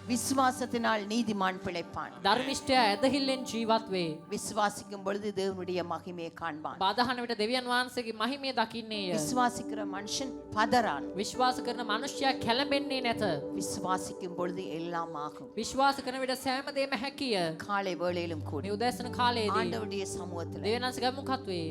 விசுவாசத்தினால் நீதிமான் பிழைப்பான். ධර්මිෂ්ඨයා ඇදහිල්ලෙන් ජීවත් වේ. விசுவாசிக்கும் பொழுது தேவனுடைய மகிமையை காண்பான். බාධහන විට දෙවියන් වහන්සේගේ මහිමය දකින්නේය. விசுவாசிக்கிற மனுஷன் பதறான். විශ්වාස කරන මනුෂ්‍යයා කැළඹෙන්නේ නැත. விசுவாசிக்கும் பொழுது எல்லாம் ஆகும். විශ්වාස කරන විට සෑම දෙයක්ම හැකිය. காலை வேளையிலும் கூட මේ උදෑසන කාලයේදී ஆண்டவருடைய சமூகத்துல දෙවියන් වහන්සේගේ මුඛත්වේ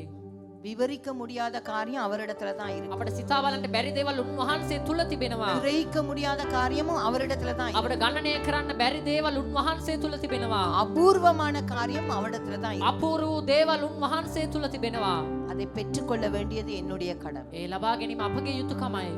விவரிக்க முடியாத காரியம் அவரிடத்துல தான் இருக்கு. අපිට සිතා බලන්න බැරි දේවල් උන්වහන්සේ තුල තිබෙනවා. கிரகிக்க முடியாத காரியமும் அவரிடத்துல தான் இருக்கு. අපිට ගණනය කරන්න බැරි දේවල් උන්වහන්සේ තුල තිබෙනවා. அபூர்வமான காரியம் அவரிடத்துல தான் இருக்கு. අපූර්ව දේවල් උන්වහන්සේ තුල තිබෙනවා. அதை பெற்றுக்கொள்ள வேண்டியது என்னுடைய கடமை. ඒ ලබා ගැනීම අපගේ යුතුයකමයි.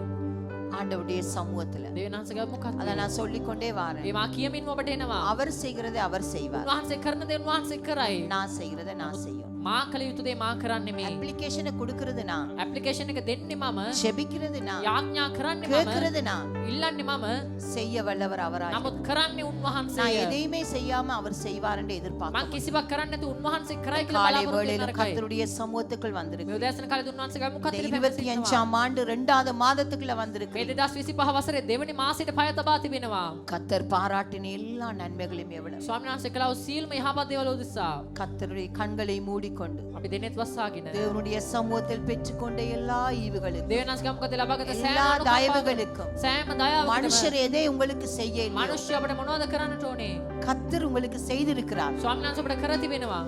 ஆண்டவருடைய சமூகத்துல දෙවියන් වහන්සේගේ මුඛත්වේ அதை நான் சொல்லிக்கொண்டே வரேன். ඒ මා කියමින් ඔබට එනවා. அவர் செய்கிறதை அவர் செய்வார். උන්වහන්සේ කරන දේ උන්වහන්සේ කරයි. நான் செய்கிறதை நான் செய்யும். මා කළ යුතු දේ මා කරන්නේ මේ. அப்ளிகேஷனை கொடுக்கிறது நான். ඇප්ලිකේෂන් එක දෙන්නේ මම. ஜெபிக்கிறது நான். යාඥා කරන්නේ මම. கேட்கிறது நான். ඉල්ලන්නේ මම. செய்ய வல்லவர் அவராய். නමුත් කරන්නේ நான் උන්වහන්සේය. எதையுமே செய்யாம அவர் செய்வார் என்று මම எதிர்பார்க்கிறேன். කිසිවක් කරන්නේ නැති උන්වහන්සේ කරයි කියලා காலை බලාපොරොත්තු வேளையில වෙන එකයි. கர்த்தருடைய சமூகத்துக்குள் මේ வந்திருக்கு. උදෑසන කාලේ උන්වහන්සේගේ இந்த මුඛත්වේ 25ஆம் ஆண்டு 2வது மாதத்துக்குள்ள வந்திருக்கு. මේ 2025 වසරේ දෙවනි මාසෙට පය තබා තිබෙනවා. கர்த்தர் பாராட்டின எல்லா நன்மைகளையும் எவ்வளவு ස්වාමීන් වහන්සේ කළා වූ සීල්ම යහපත් දේවල් උදෙසා கர்த்தருடைய கண்களை மூடிக்கொண்டு අපි දෙනෙත් වස්සාගෙන தேவனுடைய சமூகத்தில் பெற்றுக்கொண்ட எல்லா ஈவுகளுக்கும் දෙවියන් වහන්සේගේ මුඛතේ ලබාගත எல்லா සෑම தயவுகளுக்கும் සෑම දයාවකටම மனுஷர் எதை உங்களுக்கு செய்ய இல்லையோ, මනුෂ්‍ය අපිට මොනවද කරන්නට ඕනේ? கர்த்தர் உங்களுக்கு செய்திருக்கிறார். ස්වාමීන් වහන්සේ අපිට කර තිබෙනවා.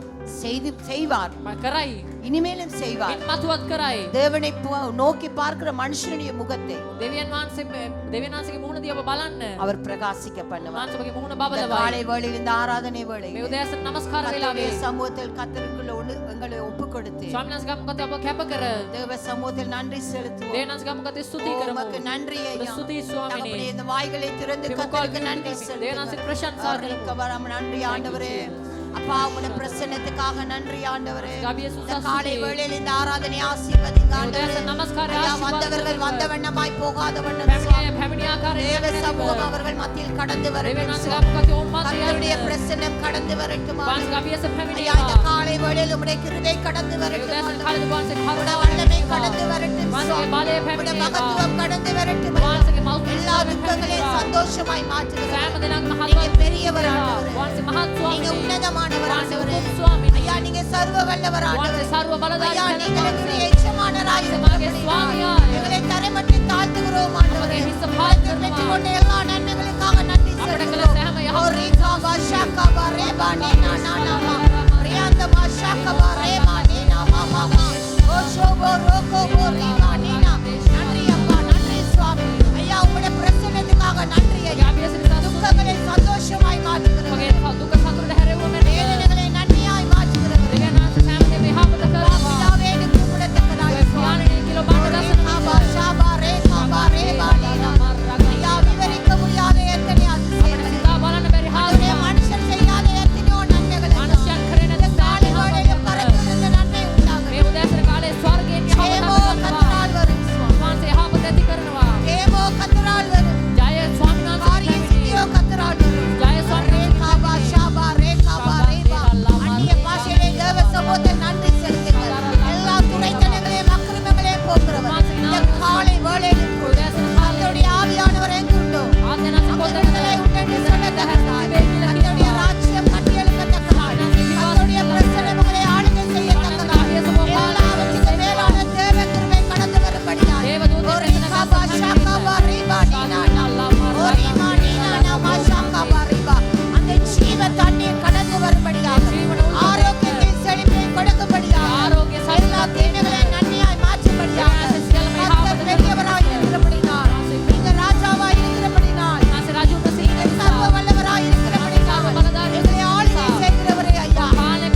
செய்வார். මම කරයි. இனிமேலும் செய்வார். ඉන් මතුවත් කරයි. தேவனை நோக்கி பார்க்கிற மனுஷனுடைய முகத்தை දෙවියන් වහන්සේගේ මුහුණ දිහා ඔබ බලන්න. அவர் பிரகாசிக்க பண்ணுவார். වහන්සේගේ මුහුණ இந்த බබලවයි. காலை வேளையில் இந்த ஆராதனை මේ வேளையில் උදෑසන නමස්කාර கர்த்தருடைய වේලාවේ சமூகத்தில் கர்த்தருக்குள்ள எங்களை ஒப்புக் கொடுத்து ස්වාමීන් වහන්සේගේ මුඛතේ ඔබ කැප කර தேவ சமூகத்தில் நன்றி செலுத்துவோம். දෙවියන් වහන්සේගේ මුඛතේ ස්තුති කරමු. உமக்கு நன்றி ஐயா. ස්තුති ස්වාමීනි. தகப்பனே, இந்த வாய்களை திறந்து கர்த்தருக்கு நன்றி දෙවියන් செலுத்துவோம். වහන්සේ ප්‍රශංසා කරමු. நன்றி ஆண்டவரே. அப்பா உங்களுடைய பிரசன்னத்துக்காக நன்றி ஆண்டவரே. இந்த காலை வேளையில் இந்த ஆராதனை ஆசீர்வதிங்க ஆண்டவரே. උදෑසන නමස්කාරය ஐயா, ආශිර්වාද வந்தவர்கள் வந்த வண்ணமாய் போகாத வண்ணம் පැමිණි ආකාරයෙන් தேவ சமூகம் அவர்கள் மத்தியில் கடந்து දෙවියන් வரட்டும். වහන්සේගේ මුඛතේ ඔවුන් මත கர்த்தருடைய යන්න. பிரசன்னம் கடந்து வரட்டும் ஆண்டவரே. වහන්සේගේ අභියස ஐயா, පැමිණේවා. இந்த காலை வேளையில் உம்முடைய கிருபை கடந்து வரட்டும் උදෑසන ஆண்டவரே. කාලේ වහන්සේ உம்முடைய කරුණාව வல்லமை පැමිණේවා. கடந்து வரட்டும் වහන්සේගේ බලය உம்முடைய පැමිණේවා. மகத்துவம் கடந்து வரட்டும். වහන්සේගේ මෞර්තිය எல்லா துக்கங்களையும் சந்தோஷமாய் மாற்றுகிறவர். සෑම දිනකම நீங்க හදවත් பெரியவர் ஆண்டவரே. වහන්සේ මහත් நீங்க ස්වාමීනි. உன்னதமானவர் වහන්සේ ஆண்டவரே. උතුම් ස්වාමීනි. ஐயா, நீங்க சர்வ வல்லவர் ஆண்டவரே. වහන්සේ සර්ව බලධාරී ஐயா, நீங்கள் වහන්සේ. எங்களுடைய எஜமானராய் මගේ ස්වාමියා. எங்களை தரைமட்டி தாழ்த்துகிறோம் ஆண்டவரே. අපගේ හිස පහත් කරනවා. பெற்றுக்கொண்ட எல்லா நன்மைகளுக்காக நன்றி අපිට කළ செலுத்துகிறோம். සෑම යහපත් ஓரிகா வாஷாகா வரேபா நீனா நானாமா. ரியாந்த வாஷாகா வரேபா நீனா மாமாமா. ஓஷோபோ ரோகோபோ ரிமா நீனா. நன்றி அப்பா, நன்றி சுவாமி. ஐயா, உங்களுடைய பிரசன்னத்துக்காக நன்றி ஐயா. துக்கங்களை சந்தோஷமாய் மாற்றுகிறவர். මගේ දුක සතුට හැරෙවුම வேதனைகளை நன்மையாய் மாற்றுகிறவர். දෙවියන් වහන්සේ සෑම දෙයක්ම යහපත කරනවා. பிதாவே, எனக்கு கூப்பிடத்தக்கதாய் ඥානයේ කිලෝ බාට දසන ஆபா ஷாபா ரேகா ரேபா நீனா. ஐயா, விவரிக்க முடியாத எத்தனை அதிசயங்கள். සිතා බලන්න බැරි ஆண்டவரே, හාස්‍යයක්. மனுஷன் செய்யாத எத்தனையோ நன்மைகள். මනුෂ්‍යයන් කරේ නැති காலை வேளையில் பரத்துகிறது நன்மை உண்டாகும். මේ උදෑසන කාලේ ස්වර්ගයෙන් ஜெயமோ යහපත කරනවා. கத்தரால் வரும் சுவாமி. වහන්සේ යහපත ඇති කරනවා. ஜெயமோ கத்தரால் வரும். ජය ස්වාමීන් වහන්සේ காரிய சித்தியோ கத்தரால் வரும். ජය ස්වාමීන් ரேகாபா ஷாபா ரேகாபா ரேபா. அந்நிய பாஷையிலே தேவ சமூகத்தில் நன்றி செலுத்துங்கள். எல்லா துணைத்தனங்களையும் அக்கிரமங்களையும் போக்குறவர். இந்த காலை வேளையில் கூட கர்த்தருடைய ஆவியானவர் எங்குண்டோ அங்கிருந்தலை உண்டென்று சொல்லத்தக்கதாய். கர்த்தருடைய ராஜ்யம் கட்டியெழுப்பத்தக்கதாய். கர்த்தருடைய பிரசன்னம் உங்களை ஆளுகை செய்யத்தக்கதாய். எல்லாவற்றுக்கும் மேலான தேவ கிருபை கடந்து வரும்படியாய். ஓரிகாபா ஷாகாபா ரீபா நீனா நா. ஓரிமா நீனா நாமா ஷாகாபா ரீபா. அந்த ஜீவ தண்ணீர் கடந்து வரும்படியாக. ஆரோக்கியத்தை செழிப்பை கொடுக்கும்படியாக. எல்லா தீமைகளையும் நன்மையாய் மாற்றும்படியாக. கர்த்தர் பெரியவராய் இருக்கிறபடினால். நீங்க ராஜாவாய் இருக்கிறபடினால். වහන්සේ රාජ්‍ය நீங்க சர்வ வல்லவராய் இருக்கிறபடினால். எங்களை ஆளுகை செய்கிறவரே ஐயா.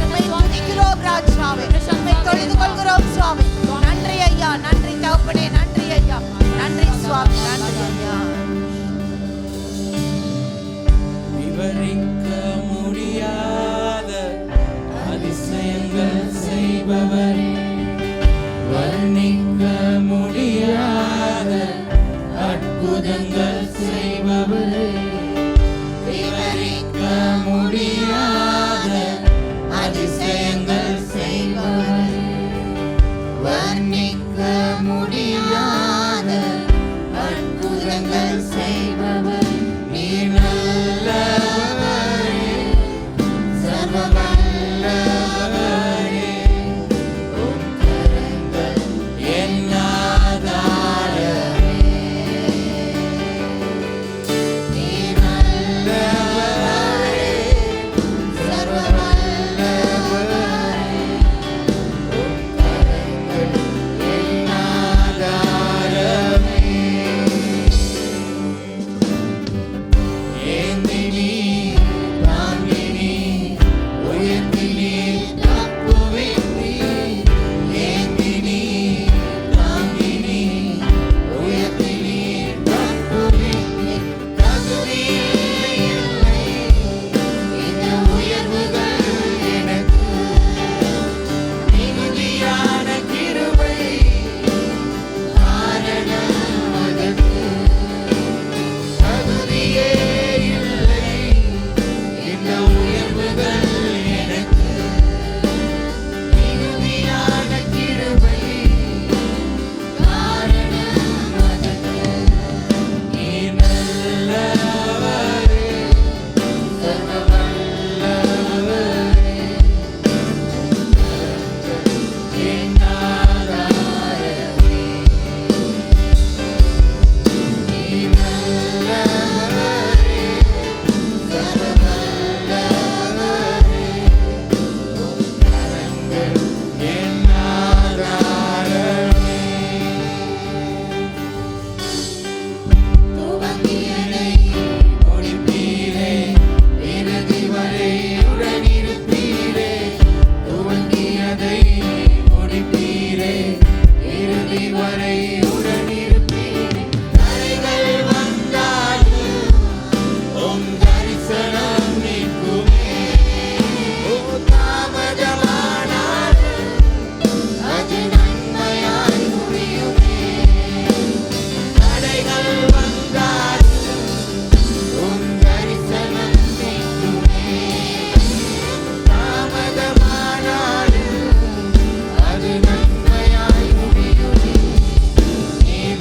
உம்மை துதிக்கிறோம் ராஜாவே. உம்மை தொழுது கொள்கிறோம் சுவாமி. நன்றி ஐயா, நன்றி தகப்பனே, நன்றி ஐயா, நன்றி சுவாமி, நன்றி ஐயா. விவரிக்க முடியாத அதிசயங்கள் செய்பவரே, வர்ணிக்க முடியாத அற்புதங்கள் செய்பவரே, விவரிக்க முடியாத அதிசயங்கள் செய்பவரே, வர்ணிக்க முடியாத அற்புதங்கள் செய்பவரே, நீ நல்ல முடிவரை உடனிருப்பேன். தடைகள் வந்தாலும் உம் தரிசனம் நிற்குமே. ஓ தாமதமானாலும் அது நன்மையாய் முடியுமே. தடைகள் வந்தாலும் உம் தரிசனம் நிற்குமே. தாமதமானாலும் அது நன்மையாய் முடியுமே. நீர்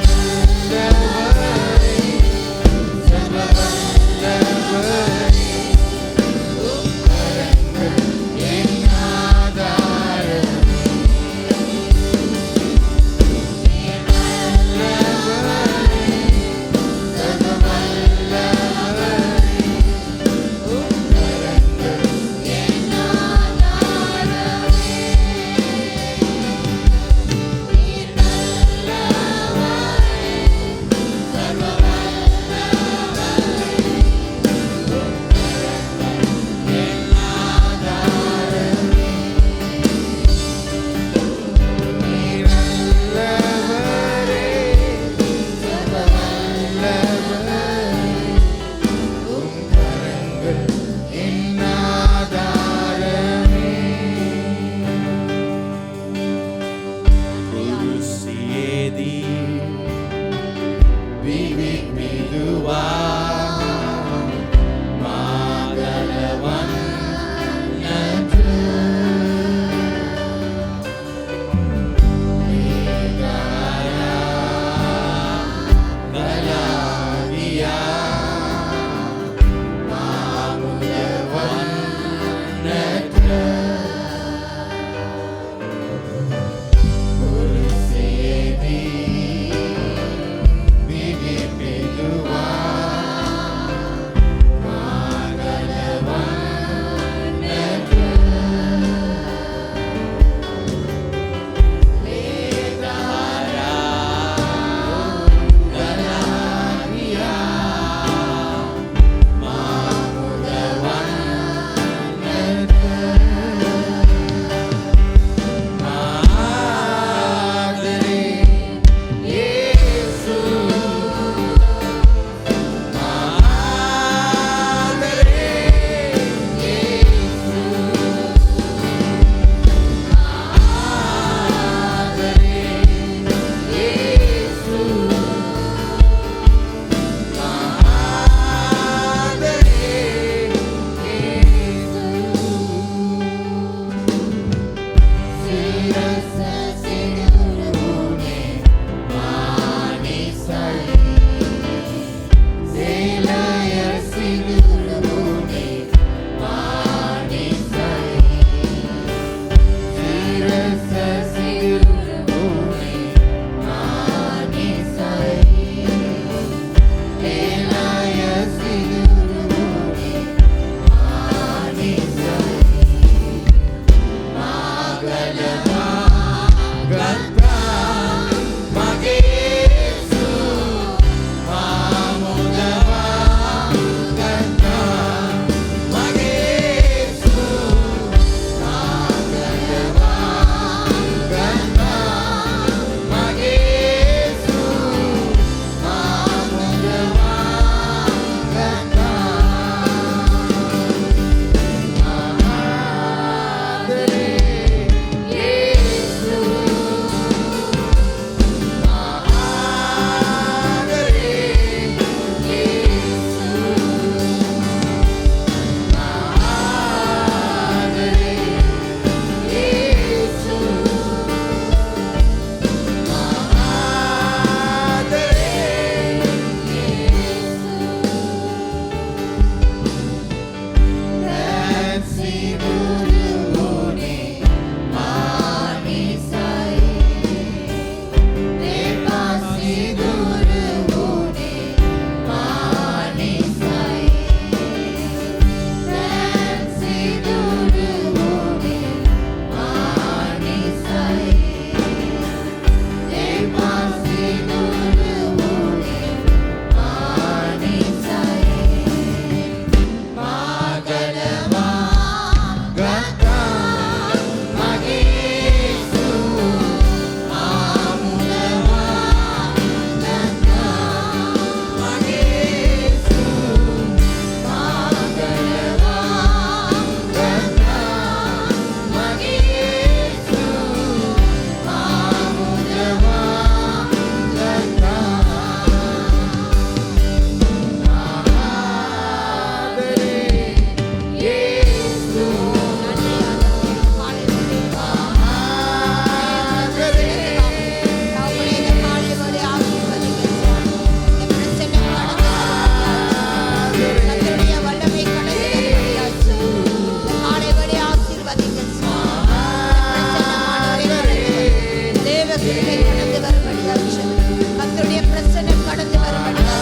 கிருபை கடந்து வரும்படியாக ஜெபிக்கிறேன். கர்த்தருடைய பிரசன்னம் கடந்து வரும்படியாக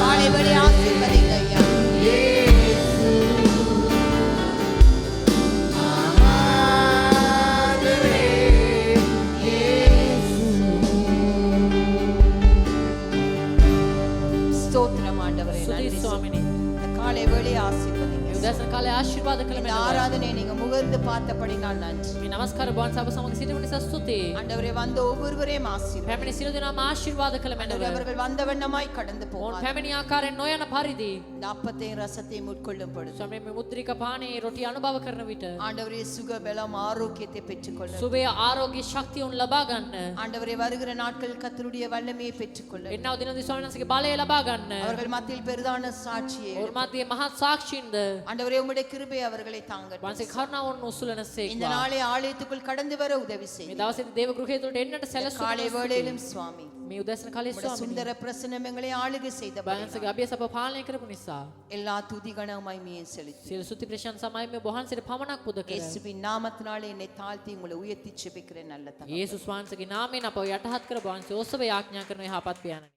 காலை வேளை ஆசீர்வதிங்க ஐயா. ஸ்தோத்திரம் ஆண்டவரே. స్తుతి நன்றி స్వామిని. இந்த காலை வேளை ஆசீர்வதிங்க. උදෑසන කාලේ ආශිර්වාද කළ இந்த මෙන්න ஆராதனை நீங்க முகர்ந்து பார்த்தபடி நான் நன்றி. මේ නමස්කාර බෝන් සභ සමග සිටීම නිසා ස්තුතියි. ஆண்டவரே வந்த ஒவ்வொருவரையும் ஆசீர்வதிங்க. පැමිණි සියලු දෙනාම ආශිර්වාද කළ ஆண்டவரே, මෙන්න அவர்கள் வந்த வண்ணமாய் கடந்து ඔවුන් போவார். පැමිණි ආකාරයෙන් නොයන පරිදි இந்த அப்பத்தையும் ரசத்தையும் உட்கொள்ளும் பொழுது ස්වාමී මේ මුද්‍රික පානේ රොටි අනුභව කරන විට ஆண்டவரே சுக பலம் ஆரோக்கியத்தை பெற்றுக்கொள்ள සුවය ආරෝග්‍ය ශක්තිය උන් ලබා ගන්න. ஆண்டவரே வருகிற நாட்கள் கர்த்தருடைய வல்லமையை பெற்றுக்கொள்ள එන්නව දින දී ස්වාමීන් වහන්සේගේ බලය ලබා ගන්න. அவர்கள் மத்தியில் பெரிதான சாட்சியை ඔවුන් මැදේ මහත් සාක්ෂීන්ද ஆண்டவரே உம்முடைய கிருபை அவர்களை தாங்கட்டும். වහන්සේ කරුණාව ඔවුන් උසුලන இந்த සේක්වා. நாளை ஆலயத்துக்குள் கடந்து வர உதவி මේ செய்யும். දවසේදී දේව ගෘහය තුළට එන්නට காலை සැලසුම් வேளையிலும் சுவாமி මේ උදෑසන කාලේ உம்முடைய ස්වාමීනි சுந்தர பிரசன்னம் எங்களை ஆளுகை செய்த වහන්සේගේ අභියස අප පාලනය කරපු නිසා எல்லா துதி கனமாய்மையை செலுத்தி සියලු ස්තුති ප්‍රශංසා මේ වහන්සේට පමණක් පුද කර இயேசுவின் நாமத்தினாலே என்னை தாழ்த்தி உங்களை உயர்த்தி ஜெபிக்கிறேன் நல்ல தகப்பனே. යේසුස් වහන්සේගේ නාමයෙන් අපව යටහත් කර වහන්සේ ඔස්සව යාඥා කරන යහපත් පියාණනි.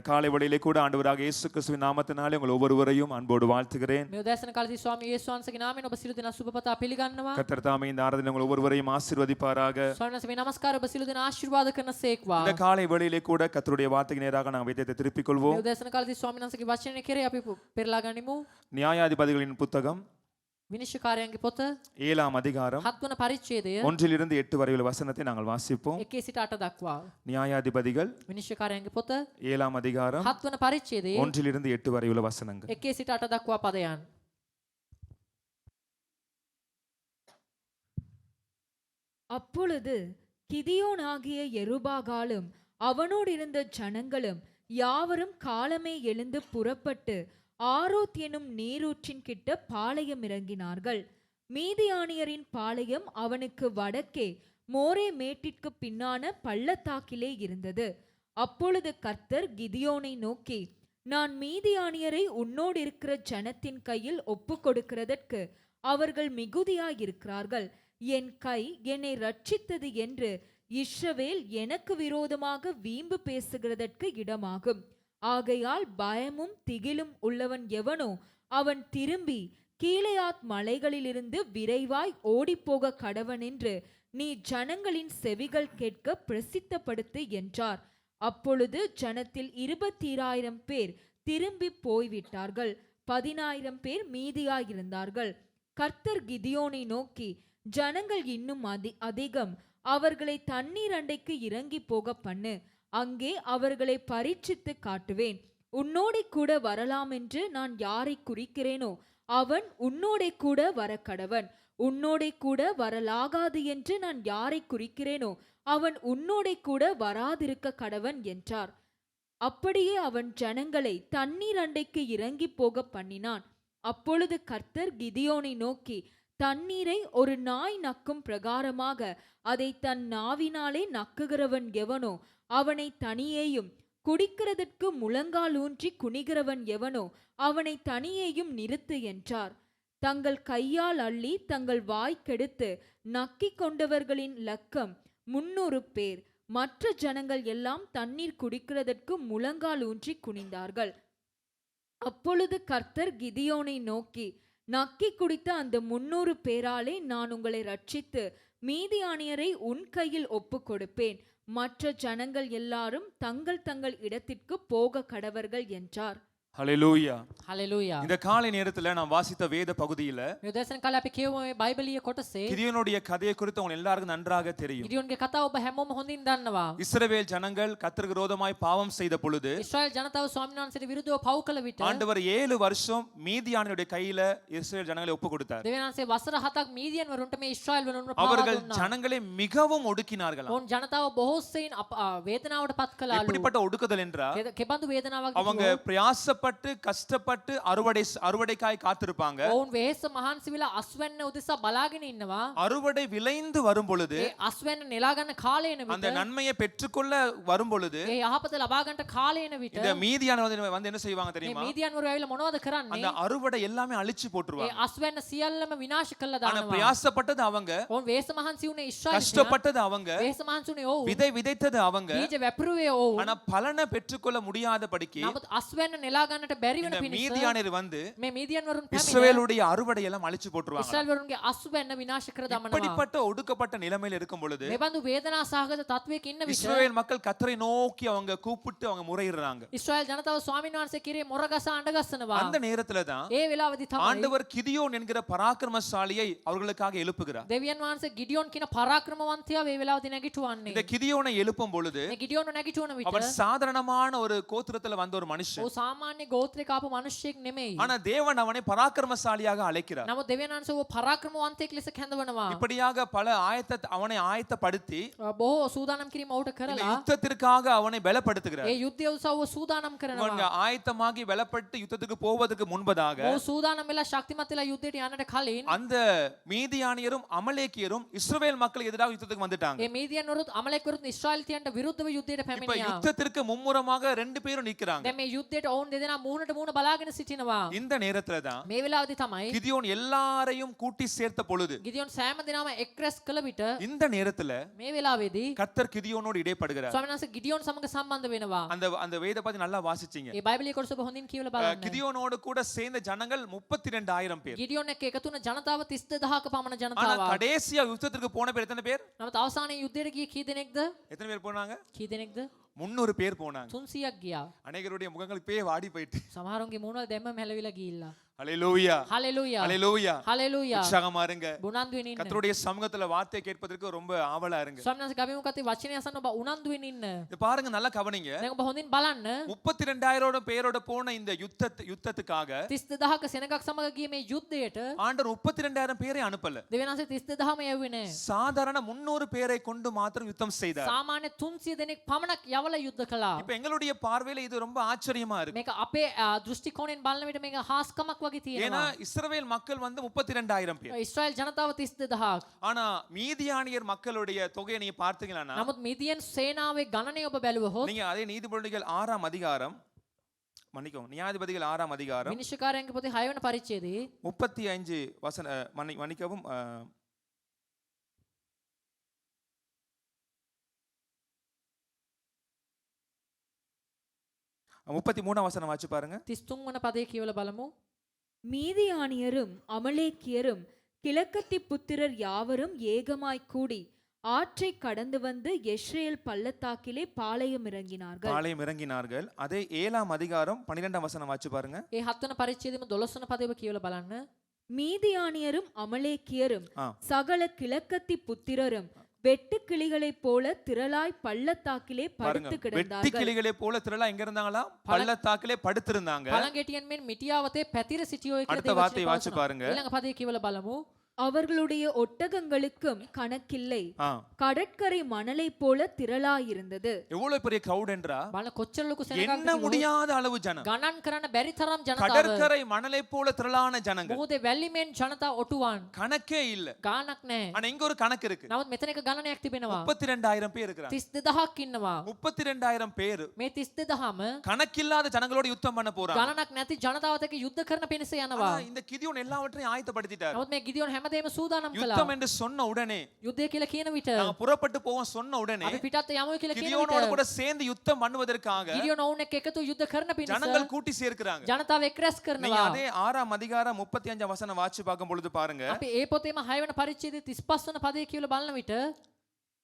காலை வேளையிலே கூட ஆண்டவராக இயேசு கிறிஸ்துவின் நாமத்தினாலே உங்கள் ஒவ்வொருவரையும் அன்போடு வாழ்த்துகிறேன். මේ උදෑසන කාලේදී ස්වාමී යේසුස් වහන්සේගේ නාමයෙන් ඔබ සියලු දෙනා සුබපතා පිළිගන්නවා. கர்த்தர் தாமே இந்த ஆராதனை உங்கள் ஒவ்வொருவரையும் ஆசீர்வதிப்பாராக. ස්වාමීන් වහන්සේ මේ නමස්කාර ඔබ සියලු දෙනා ආශිර්වාද කරන සේක්වා. இந்த காலை வேளையிலே கூட கர்த்தருடைய வார்த்தைக்கு நேராக நாம் வேதத்தை திருப்பிக் මේ கொள்வோம். උදෑසන කාලේදී ස්වාමීන් වහන්සේගේ වචනය කෙරේ අපි පෙරලා ගනිමු. நியாயாதிபதிகளின் புத்தகம் විනිශ්චයකාරයන්ගේ පොත 7ஆம் அதிகாரம் 7 වන පරිච්ඡේදය 1 to 8 வரை உள்ள வசனத்தை நாங்கள் வாசிப்போம். 1 සිට 8 දක්වා. நியாயாதிபதிகள் විනිශ්චයකාරයන්ගේ පොත 7ஆம் அதிகாரம் 7 වන පරිච්ඡේදයේ 1 to 8 வரை உள்ள வசனங்கள். 1 සිට 8 දක්වා පදයන්. அப்பொழுது கிதியோனாகிய யெருபாகாலும் அவனோடு இருந்த ஜனங்களும் யாவரும் காலமே எழுந்து புறப்பட்டு ஆரோத் எனும் நீரூற்றின் கிட்ட பாளையம் இறங்கினார்கள். மீதியானியரின் பாளையம் அவனுக்கு வடக்கே மோரே மேட்டிற்கு பின்னான பள்ளத்தாக்கிலே இருந்தது. அப்பொழுது கர்த்தர் கிதியோனை நோக்கி, நான் மீதியானியரை உன்னோடு இருக்கிற ஜனத்தின் கையில் ஒப்பு கொடுக்கிறதற்கு அவர்கள் மிகுதியாயிருக்கிறார்கள். என் கை என்னை ரட்சித்தது என்று இஸ்ரவேல் எனக்கு விரோதமாக வீம்பு பேசுகிறதற்கு இடமாகும். ஆகையால் பயமும் திகிலும் உள்ளவன் எவனோ அவன் திரும்பி கீலேயாத் மலைகளிலிருந்து விரைவாய் ஓடிப்போக கடவன் என்று நீ ஜனங்களின் செவிகள் கேட்க பிரசித்தப்படுத்து என்றார். அப்பொழுது ஜனத்தில் 22,000 பேர் திரும்பி போய்விட்டார்கள். 10,000 பேர் மீதியாயிருந்தார்கள். கர்த்தர் கிதியோனை நோக்கி, ஜனங்கள் இன்னும் அதிகம், அவர்களை தண்ணீர் அண்டைக்கு இறங்கி போக பண்ணு, அங்கே அவர்களை பரீட்சித்து காட்டுவேன். உன்னோடே கூட வரலாம் என்று நான் யாரை குறிக்கிறேனோ அவன் உன்னோடே கூட வர கடவன். உன்னோடே கூட வரலாகாது என்று நான் யாரை குறிக்கிறேனோ அவன் உன்னோடே கூட வராதிருக்க கடவன் என்றார். அப்படியே அவன் ஜனங்களை தண்ணீர் அண்டைக்கு இறங்கி போக பண்ணினான். அப்பொழுது கர்த்தர் கிதியோனை நோக்கி, தண்ணீரை ஒரு நாய் நக்கும் பிரகாரமாக அதை தன் நாவினாலே நக்குகிறவன் எவனோ அவனை தனியேயும், குடிக்கிறதற்கு முழங்கால் ஊன்றி குனிகிறவன் எவனோ அவனை தனியேயும் நிறுத்து என்றார். தங்கள் கையால் அள்ளி தங்கள் வாய் கெடுத்து நக்கிக் கொண்டவர்களின் லக்கம் 300 பேர். மற்ற ஜனங்கள் எல்லாம் தண்ணீர் குடிக்கிறதற்கு முழங்கால் ஊன்றி குனிந்தார்கள். அப்பொழுது கர்த்தர் கிதியோனை நோக்கி, நக்கி குடித்த அந்த 300 பேராலே நான் உங்களை ரட்சித்து மீதியானியரை உன் கையில் ஒப்பு கொடுப்பேன். மற்ற ஜனங்கள் எல்லாரும் தங்கள் தங்கள் இடத்திற்கு போக கடவர்கள் என்றார். ஹல்லேலூயா. හලෙලූයා. இந்த காலை நேரத்துல நான் வாசித்த வேத பகுதியில මේ උදෑසන කාලේ අපි කියවුව මේ බයිබලීය කොටසේ கிதியோனுடைய கதையை குறித்து உங்களுக்கு எல்லாருக்கும் நன்றாக தெரியும். ගිඩියෝන්ගේ කතාව ඔබ හැමෝම හොඳින් දන්නවා. இஸ்ரவேல் ஜனங்கள் கர்த்தருக்கு விரோதமாய் பாவம் செய்த பொழுது ඉස්රායෙල් ජනතාව ස්වාමීන් වහන්සේට විරුද්ධව පව් කළ විට ஆண்டவர் 7 வருஷம் மீதியானுடைய கையில இஸ்ரவேல் ஜனங்களை ஒப்பு கொடுத்தார். දෙවියන් වහන්සේ වසර 7ක් මීදියන් වරුන්ට මේ ඉස්රායෙල් වරුන්ව පාවා அவர்கள் දුන්නා. ஜனங்களை மிகவும் ஒடுக்கினார்களாம். ඔවුන් ජනතාව බොහෝ සෙයින් වේදනාවට පත් කළාලු. எப்படிப்பட்ட ஒடுக்குதல் என்றால் කෙබඳු වේදනාවක් அவங்க பிரயாசப்பட்டு பிரயாசப்பட்டு கஷ்டப்பட்டு அறுவடைக்காய் காத்திருப்பாங்க. ඔවුන් වෙහෙස මහන්සි වෙලා අස්වැන්න උදෙසා බලාගෙන ඉන්නවා. அறுவடை விளைந்து வரும் பொழுது, ඒ අස්වැන්න නෙලා ගන්න කාලය එන அந்த විට, நன்மையை பெற்றுக்கொள்ள வரும் பொழுது, ඒ යහපත ලබා ගන්නට කාලය එන විට இந்த மீதியான வந்து என்ன செய்வாங்க මේ தெரியுமா? මීදියන්වරු ඇවිල්ලා මොනවද කරන්නේ? அந்த அறுவடை எல்லாமே அழிச்சு ඒ போட்டுருவாங்க. අස්වැන්න සියල්ලම විනාශ කළා ஆனா දානවා. பிரயாசப்பட்டது அவங்க, ඔවුන් වෙහෙස මහන්සි වුණේ ඉස්රායෙල්. கஷ்டப்பட்டது அவங்க, වෙහෙස මහන්සි වුණේ ඔවුන්. விதை விதைத்தது அவங்க. බීජ වැපරුවේ ඔවුන්. ஆனா பலனை பெற்றுக்கொள்ள முடியாதபடிக்கு නමුත් අස්වැන්න නෙලා ගන්නට බැරි වෙන இந்த පිණිස மீதியானர் வந்து මේ මීදියන්වරුන් පැමිණ இஸ்ரவேலுடைய அறுவடை எல்லாம் அழிச்சு போட்டுருவாங்க. ඉස්රායෙල්වරුන්ගේ අස්වැන්න විනාශ කර දමනවා. இப்படிப்பட்ட ஒடுக்கப்பட்ட நிலைமையில் இருக்கும் பொழுது මෙබඳු වේදනා සහගත තත්වයක ඉන්න විට இஸ்ரவேல் மக்கள் கர்த்தரை நோக்கி அவங்க கூப்பிட்டு அவங்க முறையிடுறாங்க. ඉස්රායෙල් ජනතාව ස්වාමීන් වහන්සේ කිරේ මොරගස අඬගස්සනවා. அந்த நேரத்துல தான் ඒ වෙලාවේදී තමයි ஆண்டவர் கிதியோன் என்கிற பராக்கிரமசாலியை அவர்களுக்காக எழுப்புகிறார். දෙවියන් වහන්සේ ගිඩියෝන් කියන පරාක්‍රමවන්තයා මේ වෙලාවේදී නැගිටුවන්නේ. இந்த கிதியோனை எழுப்பும் பொழுது මේ ගිඩියෝන් නැගිටුවන විට அவர் சாதாரணமான ஒரு கோத்திரத்துல வந்த ஒரு மனுஷன். ਉਹ සාමාන්‍ය ගෝත්‍රයක ආපු මිනිහෙක් නෙමෙයි. ஆனா தேவன் அவனை பராக்கிரமசாலியாக அழைக்கிறார். නමුත් දෙවියන් වහන්සේ ਉਹ පරාක්‍රමවන්තයෙක් ලෙස කැඳවනවා. இப்படியாக பல அவனை ஆயத்தப்படுத்தி බොහෝ සූදානම් කිරීම ඔහුට இந்த කරලා யுத்தத்திற்காக அவனை பலப்படுத்துகிறார். ඒ යුද්ධය උසාව සූදානම් இவங்க කරනවා. ஆயத்தமாகி பலப்பட்டு யுத்தத்துக்கு போவதற்கு முன்பதாக ඔහු සූදානම් වෙලා ශක්තිමත් වෙලා යුද්ධයට යන්නට කලින් அந்த மீதியானியரும் அமலேக்கியரும் இஸ்ரவேல் மக்கள் எதிராக யுத்தத்துக்கு வந்துட்டாங்க. ඒ මීදියන්වරුත් අමලෙක්වරුත් ඉස්රායෙල්තියන්ට විරුද්ධව යුද්ධයට இப்ப පැමිණියා. யுத்தத்திற்கு மும்முரமாக ரெண்டு பேரும் நிக்கிறாங்க. දැන් මේ යුද්ධයට ඔවුන් දෙදෙනා මූණට මූණ බලාගෙන සිටිනවා. இந்த நேரத்துல தான் මේ වෙලාවේදී තමයි கிதியோன் எல்லாரையும் கூட்டி சேர்த்த பொழுது, ගිදියොන් සෑම දිනම එක් රැස් කළ විට இந்த நேரத்துல මේ වෙලාවේදී கர்த்தர் கிதியோனோடு இடைப்படுகிறார். ස්වාමීන් වහන්සේ ගිඩියොන් සමග සම්බන්ධ වෙනවා. அந்த அந்த வேத பத்தி நல்லா வாசிச்சீங்க. ඒ බයිබලයේ කොටස ඔබ හොඳින් කියවලා බලන්න. கிதியோனோடு கூட சேர்ந்த ஜனங்கள் 32,000 பேர். ගිඩියොන් එක්ක එකතු වුණ ජනතාව 32000ක පමණ ஆனா ජනතාවක්. கடைசியா யுத்தத்துக்கு போன பேர் எத்தனை பேர்? නමුත් අවසානයේ යුද්ධයට ගියේ කී දෙනෙක්ද? எத்தனை பேர் போனாங்க? කී දෙනෙක්ද? 300 பேர் போனாங்க. 300ක් ගියා. அநேகருடைய முகங்கள் இப்பயே வாடி போயிட்டு. සමහරුන්ගේ මූණවල දැම්ම මැලවිලා ගිහිල්ලා. ஹalleluya, හලෙලූයා. ஹalleluya. හලෙලූයා. உற்சாகமா இருங்க. උනන්දු වෙන්න ඉන්න. கர்த்தருடைய சமூகத்துல வார்த்தை கேட்பதற்கு ரொம்ப ஆவலா இருங்க. ස්වාමීන් වහන්සේ ගමේ මුකත් වචනය අසන්න ඔබ උනන්දු වෙන්න ඉන්න. இது பாருங்க, நல்லா கவனிங்க. දැන් ඔබ හොඳින් බලන්න. 32,000 பேரோட போன இந்த யுத்தத்துக்காக 32000ක සෙනගක් සමග ගිය මේ යුද්ධයට ஆண்டவர் 32,000 பேரை அனுப்பல. දෙවියන් වහන්සේ 32000ම යවුවේ නෑ. சாதாரண 300 பேரை கொண்டு மாத்திரம் யுத்தம் செய்தார். සාමාන්‍ය 300 දෙනෙක් පමණක් යවලා යුද්ධ කළා. இப்ப எங்களுடைய பார்வையில இது ரொம்ப ஆச்சரியமா இருக்கு. මේක අපේ දෘෂ්ටි කෝණයෙන් බලන විට මේක හාස්කමක් වගේ ஏன்னா තියෙනවා. இஸ்ரவேல் மக்கள் வந்து 32,000 பேர். ඉස්රායෙල් ජනතාව 32000ක්. ஆனா மீதியானியர் மக்களுடைய தொகையை நீங்க பார்த்தீங்கன்னா, නමුත් මිදියන් සේනාවේ ගණනය ඔබ බැලුවහොත් நீங்க அதே நீதிபதிகள் 6ஆம் அதிகாரம், மன்னிக்கவும், நியாயாதிபதிகள் 6ஆம் அதிகாரம் විනිශ්චයකාරයන්ගේ පොතේ 6 වෙනි පරිච්ඡේදයේ 35 வசன மன்னிக்கவும் 33ஆம் வசனம் வாசி பாருங்க. 33 වන පදේ කියවලා බලමු. மீதியானியரும் அமலேக்கியரும் கிழக்கத்தி புத்திரர் யாவரும் ஏகமாய் கூடி ஆற்றை கடந்து வந்து எஸ்ரேல் பள்ளத்தாக்கிலே பாளையம் இறங்கினார்கள். பாளையம் இறங்கினார்கள். அதே 7ஆம் அதிகாரம் 12ஆம் வசனம் வாசி பாருங்க. ඒ 7 වන පරිච්ඡේදෙම 12 වන පදේ ඔබ කියවලා බලන්න. மீதியானியரும் அமலேக்கியரும் ஆ. சகல கிழக்கத்தி புத்திரரும் வெட்டு கிளிகளைப் போல திரளாய் பள்ளத்தாக்கிலே பாருங்க, படுத்து வெட்டி கிடந்தார்கள். கிளிகளை போல திரளா எங்க இருந்தாங்களா? பள்ளத்தாக்கிலே படுத்திருந்தாங்க. පළඟැටියන් මෙන් මිටියාවතේ පැතිර සිටියෝ කියලා அடுத்த வார்த்தையை வாசி දේවචනය பாருங்க. ඊළඟ පදේ කියවලා බලමු. அவர்களுடைய ஒட்டகங்களுக்கும் கணக்கில்லை, ஆ, கடற்கரை மணலை போல திரளாயிருந்தது. எவ்வளவு பெரிய கிரவுட் என்றா, බලන්න කොච්චර ලොකු என்ன සෙනගක්ද முடியாத அளவு ஜனம். ගණන් කරන්න බැරි තරම් ජනතාව. கடற்கரை மணலை போல திரளான ஜனங்கள். මොහොතේ වැල්ලිමෙන් ජනතාව ඔටුවන් கணக்கே இல்ல. ගානක් නැහැ. ஆனா இங்க ஒரு கணக்கு இருக்கு. නමුත් මෙතන එක ගණනයක් තිබෙනවා. 32,000 பேர் இருக்கிறாங்க. 32000ක් ඉන්නවා. 32,000 பேர் මේ 32000ම கணக்கில்லாத ஜனங்களோட யுத்தம் பண்ண போறாங்க. ගණනක් නැති ජනතාවත් එක්ක යුද්ධ කරන පිණිස යනවා. ஆனா இந்த கிதியோன் எல்லாவற்றையும் ஆயத்தப்படுத்திட்டார். නමුත් මේ ගිදියෝන් හැමදේම සූදානම් කළා. யுத்தம் என்று சொன்ன உடனே, යුද්ධය කියලා කියන විට நாங்க புறப்பட்டு போவோம் சொன்ன உடனே, අපි පිටත් යමු කියලා කියන கிதியோனோட විට கூட சேர்ந்து யுத்தம் பண்ணுவதற்காக ගිදියෝන් ඔවුන් එක්ක එකතු යුද්ධ කරන පිණිස ஜனங்கள் கூட்டி சேர்க்கிறாங்க. ජනතාව එක් රැස් நீங்க කරනවා. அதே 6ஆம் அதிகாரம் 35ஆம் வசனம் வாசி பார்க்கும் பொழுது பாருங்க. අපි ඒ පොතේම 6 වෙනි පරිච්ඡේදයේ 35 වන පදේ කියවලා බලන විට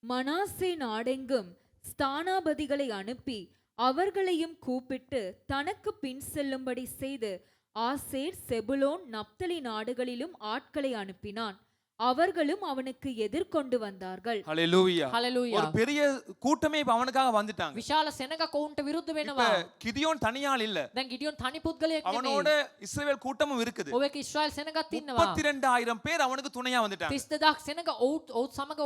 மனாசே நாடெங்கும் ஸ்தானாபதிகளை அனுப்பி அவர்களையும் கூப்பிட்டு தனக்கு பின் செல்லும்படி செய்து ஆசேர், செபுலோன், நப்தலி நாடுகளிலும் ஆட்களை அனுப்பினான். அவர்களும் அவனுக்கு எதிர்கொண்டு வந்தார்கள். ஹalleluya. හලෙලූයා. ஒரு பெரிய கூட்டமே இப்ப அவனுக்காக வந்துட்டாங்க. විශාල සෙනඟක් ඔවුන්ට විරුද්ධ இப்ப වෙනවා. கிதியோன் தனியாள் இல்ல. දැන් ගිඩියෝන් තනි පුද්ගලයෙක් அவனோட නෙමෙයි. இஸ்ரவேல் கூட்டமும் இருக்குது. ඔවක ඉස්රායෙල් සෙනඟක් ඉන්නවා. 32000 பேர் அவனுக்கு துணையா வந்துட்டாங்க. 32000 සෙනඟ ඔවුත් සමග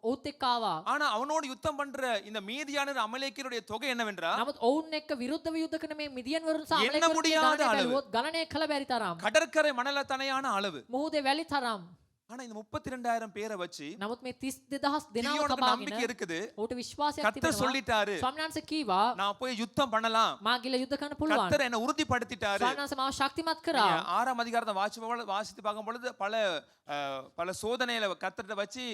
ඔවුත් එක්ක ආවා. ஆனா அவனோடு யுத்தம் பண்ற இந்த மீதியானர் அமலேக்கியருடைய தொகை என்னவென்றால் නමුත් ඔවුන් එක්ක විරුද්ධව යුද්ධ කරන මේ මිදියන් වරුන් සහ එන්න முடியாத அளவு. ගණනය කළ බැරි තරම්. கடற்கரை மணலத்தனையான அளவு. මුහුදේ වැලි තරම්. ஆனா இந்த 32000 பேரை வச்சு නමුත් මේ 32000 දෙනාව கிதியோனுக்கு நம்பிக்கை තබාගෙන இருக்குது. ඔහුට විශ්වාසයක් கர்த்தர் තිබෙනවා. சொல்லிட்டாரு ස්වාමීන් වහන්සේ කීවා நான் போய் யுத்தம் பண்ணலாம். මා ගිහලා යුද්ධ කරන්න පුළුවන්. கர்த்தர் என்ன உறுதிப்படுத்திட்டாரு. ස්වාමීන් වහන්සේ මාව ශක්තිමත් කරා. 6ஆம் அதிகாரத்தை வாசித்து பார்க்கும் பொழுது பல சோதனையில கர்த்தர்ட்ட வச்சு